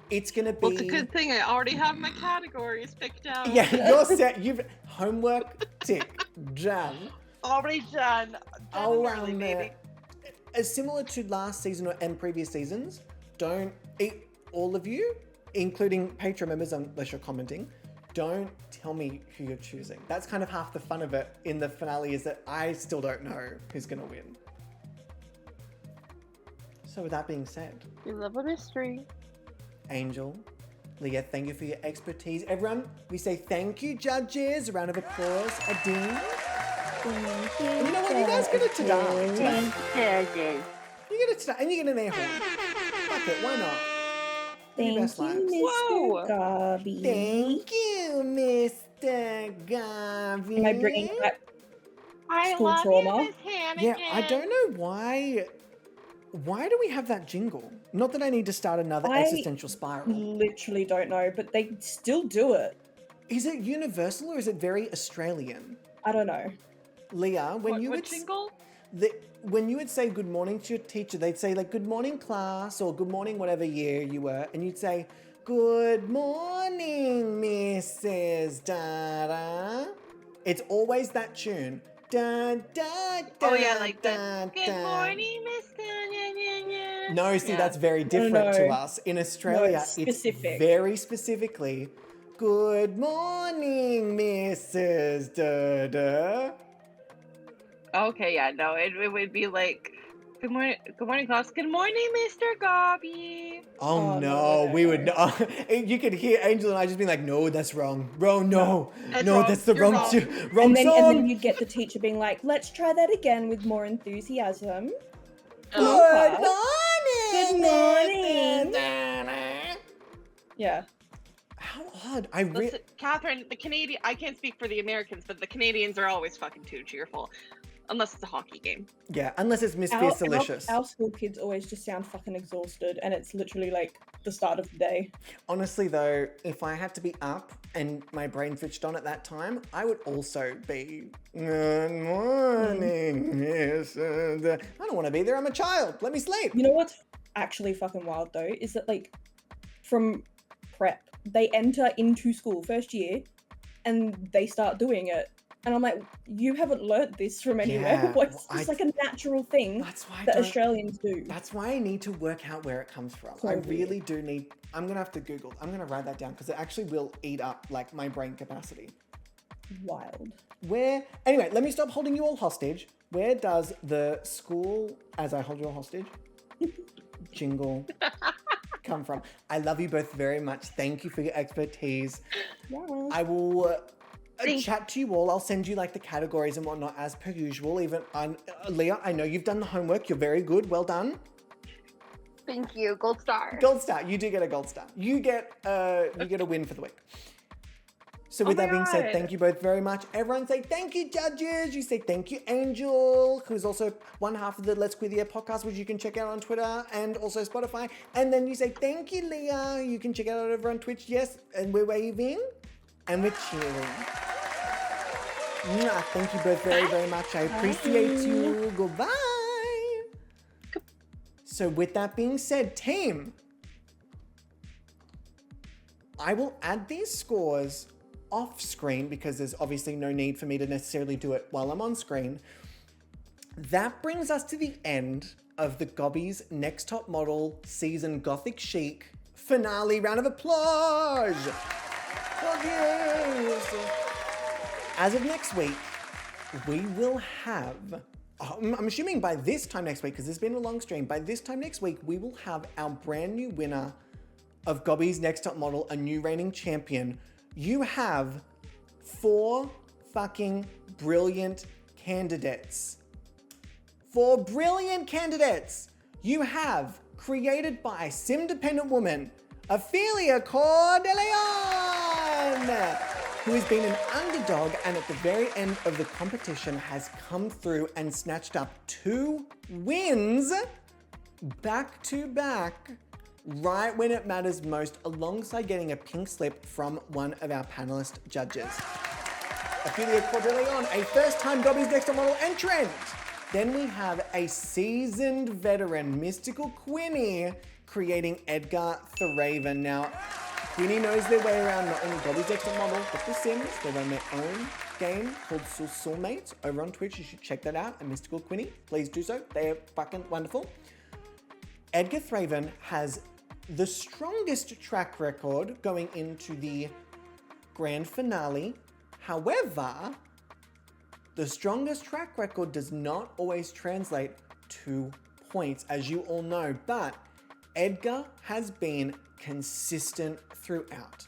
It's gonna be. Well, it's a good thing I already have my categories picked out. Yeah, you're set. You've homework tick done. Already done. Oh, Early, baby. As similar to last season and previous seasons, don't eat all of you, including Patreon members, unless you're commenting. Don't tell me who you're choosing. That's kind of half the fun of it in the finale is that I still don't know who's gonna win. So with that being said, We love a mystery. Angel, Leah, thank you for your expertise. Everyone, we say thank you, judges. A round of applause. A ding. And you know what? You guys get a ta-da today. You get a ta-da, and you get an air horn. Fuck it, why not? Thank best you, lives. Whoa. Mr. Gobby. Thank you, Mr. Gobby. Am I bringing back I School love trauma. you, Miss Hannigan. Yeah, I don't know why. Why do we have that jingle? Not that I need to start another I- existential spiral. Literally don't know, but they still do it. Is it universal or is it very Australian? I don't know. Leah, when What, you what would jingle? when you would say good morning to your teacher, they'd say like good morning class or good morning whatever year you were, and you'd say good morning Mrs. Dada. It's always that tune. Da, da, da, Oh yeah, like da, the Good da. morning, Mr. Yeah. No, see, Yeah. that's very different to no. us. In Australia, it's it's specific. very specifically, good morning, Mrs. Da-da. Okay, yeah, no, it would be like, good morning, class. Good morning, Mr. Gobby. Oh, Oh, no, no. we would, you could hear Angel and I just being like, no, that's wrong. Bro, no, That's no, wrong. that's the You're wrong, wrong. wrong And then song. you'd get the teacher being like, let's try that again with more enthusiasm. Good class. morning. Good morning. Da-da. Yeah. How odd. Listen, Catherine, I can't speak for the Americans, but the Canadians are always fucking too cheerful. Unless it's a hockey game. Yeah, unless it's Miss Fierce Delicious. Our school kids always just sound fucking exhausted, and it's literally like the start of the day. Honestly, though, if I had to be up and my brain switched on at that time, I would also be, good morning, Mrs. I don't want to be there. I'm a child. Let me sleep. You know what's actually fucking wild though is that like from prep they enter into school first year and they start doing it, and I'm like, you haven't learnt this from anywhere. Yeah, What's well, just like a natural thing That's why I that don't- Australians do. That's why I need to work out where it comes from. So I weird. really do need. I'm gonna have to Google. I'm gonna write that down because it actually will eat up like my brain capacity. Wild. Where? Anyway, let me stop holding you all hostage. Where does the school, as I hold you all hostage, jingle come from? I love you both very much. Thank you for your expertise. Yeah. I will Thanks. chat to you all. I'll send you like the categories and whatnot as per usual. Even Leah, I know you've done the homework. You're very good. Well done. Thank you, gold star. Gold star. You do get a gold star. You get a win for the week. So with Oh my that being said, God. thank you both very much. Everyone say thank you, judges. You say thank you, Angel, who's also one half of the Let's Queer the Air podcast, which you can check out on Twitter and also Spotify. And then you say thank you, Leah. You can check it out over on Twitch. Yes, and we're waving and we're cheering. Mwah. Thank you both very, very much. I appreciate you. Goodbye. So with that being said, team, I will add these scores off screen because there's obviously no need for me to necessarily do it while I'm on screen. That brings us to the end of the Gobby's Next Top Model season Gothic Chic finale. Round of applause. Fuck yes. As of next week, we will have, I'm assuming by this time next week, because it's been a long stream, by this time next week, we will have our brand new winner of Gobby's Next Top Model, a new reigning champion. You have 4 fucking brilliant candidates. 4 brilliant candidates you have created by sim-dependent woman, Ophelia Cordeleon. who has been an underdog and at the very end of the competition has come through and snatched up 2 wins back to back right when it matters most, alongside getting a pink slip from one of our panelist judges. Ophelia Cordeleon, a first-time Gobby's Next Top Model entrant. Then we have a seasoned veteran, Mystical Quinny, creating Edgar Thraven. Now, Quinny knows their way around not only Gobby's Next Top Model, but The Sims. They run their own game called Soulmates over on Twitch. You should check that out. And Mystical Quinny, please do so. They are fucking wonderful. Edgar Thraven has the strongest track record going into the grand finale. However, the strongest track record does not always translate to points, as you all know, but Edgar has been consistent throughout.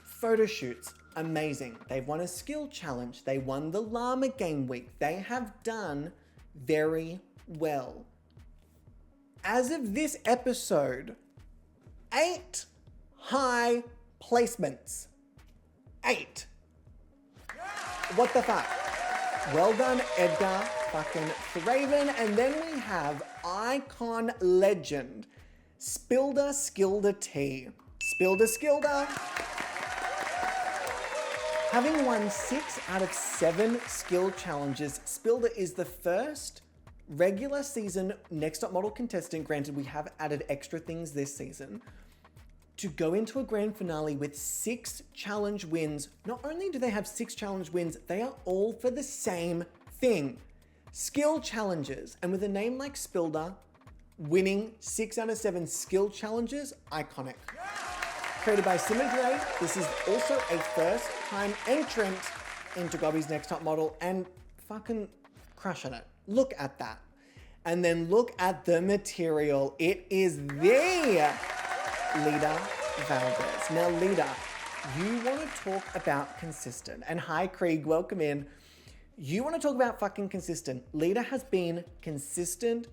Photo shoots, amazing. They've won a skill challenge. They won the Llama Game Week. They have done very well. As of this episode, 8 high placements. 8. What the fuck? Well done, Edgar fucking Thraven. And then we have icon legend, Spilda Skilda T. Spilda Skilda. Having won 6 out of 7 skill challenges, Spilda is the first regular season Next Top Model contestant, granted we have added extra things this season, to go into a grand finale with 6 challenge wins. Not only do they have 6 challenge wins, they are all for the same thing. Skill challenges. And with a name like Spilda, winning 6 out of 7 skill challenges, iconic. Created by Simmadre, this is also a first-time entrant into Gobby's Next Top Model and fucking crushing it. Look at that. And then look at the material. It is the Lida Valdez. Now, Lida, you want to talk about consistent. And hi, Krieg, welcome in. You want to talk about fucking consistent. Lida has been consistent.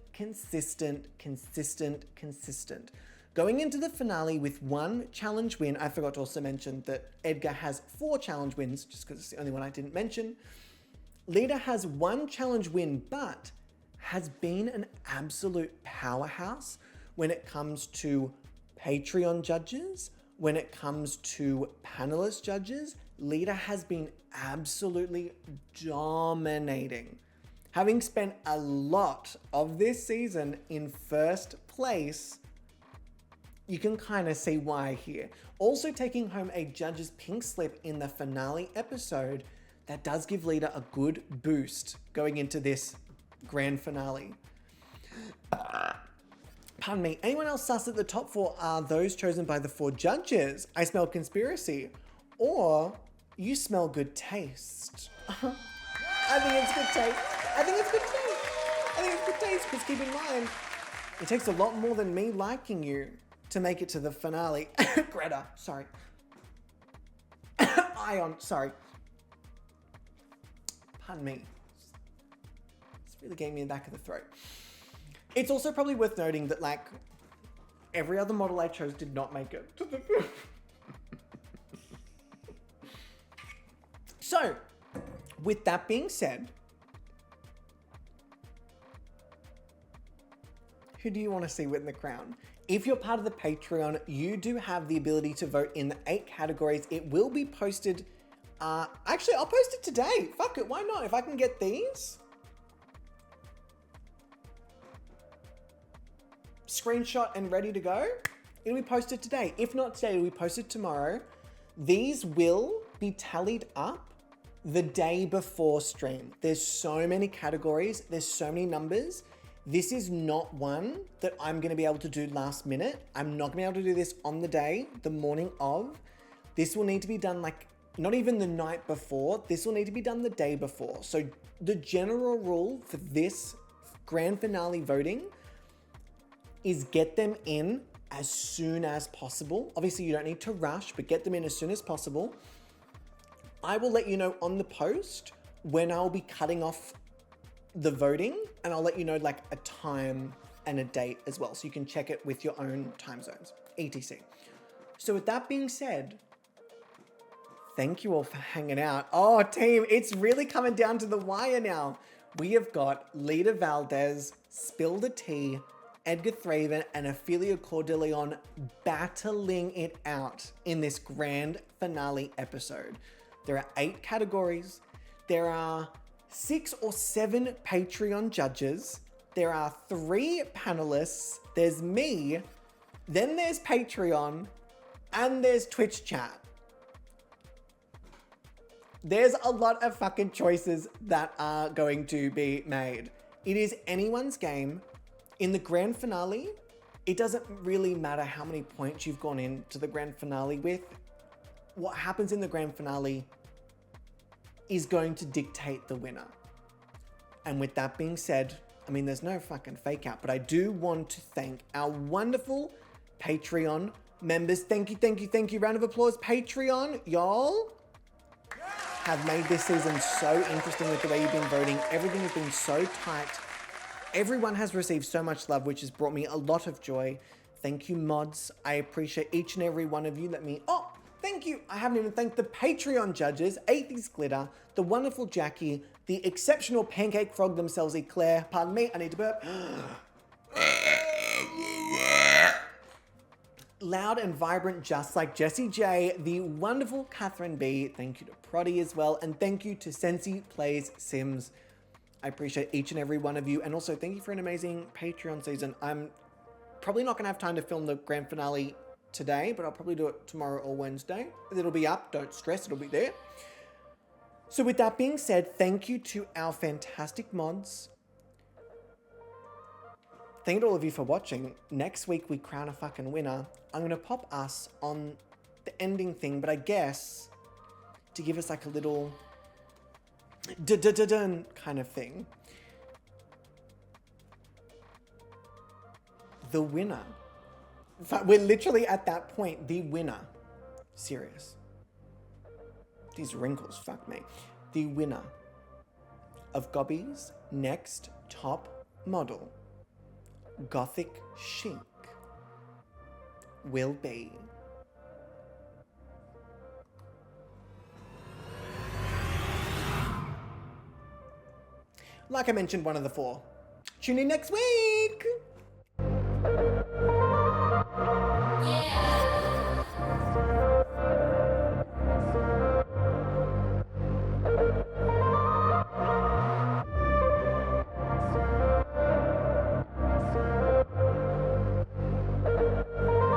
Going into the finale with 1 challenge win. I forgot to also mention that Edgar has 4 challenge wins, just because it's the only one I didn't mention. Lida has 1 challenge win, but has been an absolute powerhouse when it comes to Patreon judges, when it comes to panelist judges. Lida has been absolutely dominating. Having spent a lot of this season in first place, you can kind of see why here. Also taking home a judge's pink slip in the finale episode, that does give Lida a good boost going into this grand finale. Pardon me. Anyone else sus that the top 4 are those chosen by the 4 judges? I smell conspiracy. Or you smell good taste. I think it's good taste. Because keep in mind, it takes a lot more than me liking you to make it to the finale. Greta, sorry. Ion, sorry. Pardon me. It's really gave me in the back of the throat. It's also probably worth noting that, like, every other model I chose did not make it to the film. So, with that being said, who do you want to see win the crown? If you're part of the Patreon, you do have the ability to vote in the 8 categories. It will be posted. Actually, I'll post it today. Fuck it, why not? If I can get these. Screenshot and ready to go. It'll be posted today. If not today, it'll be posted tomorrow. These will be tallied up the day before stream. There's so many categories. There's so many numbers. This is not one that I'm going to be able to do last minute. I'm not going to be able to do this on the day, the morning of. This will need to be done like, not even the night before. This will need to be done the day before. So the general rule for this grand finale voting is get them in as soon as possible. Obviously you don't need to rush, but get them in as soon as possible. I will let you know on the post when I'll be cutting off the voting, and I'll let you know like a time and a date as well, so you can check it with your own time zones, etc. So with that being said, Thank you all for hanging out. Oh, team, it's really coming down to the wire now. We have got Lita Valdez, Spill the Tea, Edgar Thraven, and Ophelia Cordeleon battling it out in this grand finale episode. There are 8 categories. There are 6 or 7 Patreon judges. There are 3 panelists. There's me. Then there's Patreon. And there's Twitch chat. There's a lot of fucking choices that are going to be made. It is anyone's game. In the grand finale, it doesn't really matter how many points you've gone into the grand finale with. What happens in the grand finale is going to dictate the winner. And with that being said, I mean, there's no fucking fake out, but I do want to thank our wonderful Patreon members. Thank you, thank you, thank you. Round of applause, Patreon, y'all have made this season so interesting with the way you've been voting. Everything has been so tight. Everyone has received so much love, which has brought me a lot of joy. Thank you, mods. I appreciate each and every one of you. Oh, thank you. I haven't even thanked the Patreon judges, Atheist Glitter, the wonderful Jackie, the exceptional Pancake Frog themselves, Eclair. Pardon me, I need to burp. Loud and vibrant, just like Jessie J, the wonderful Catherine B. Thank you to Proddy as well. And thank you to Sensi Plays Sims. I appreciate each and every one of you. And also thank you for an amazing Patreon season. I'm probably not going to have time to film the grand finale today, but I'll probably do it tomorrow or Wednesday. It'll be up. Don't stress. It'll be there. So with that being said, thank you to our fantastic mods. Thank you to all of you for watching. Next week, we crown a fucking winner. I'm going to pop us on the ending thing, but I guess to give us like a little dun kind of thing. The winner. We're literally at that point. The winner. Serious. These wrinkles, fuck me. The winner of Gobby's next top model, Gothic Chic, will be like I mentioned, one of the 4. Tune in next week.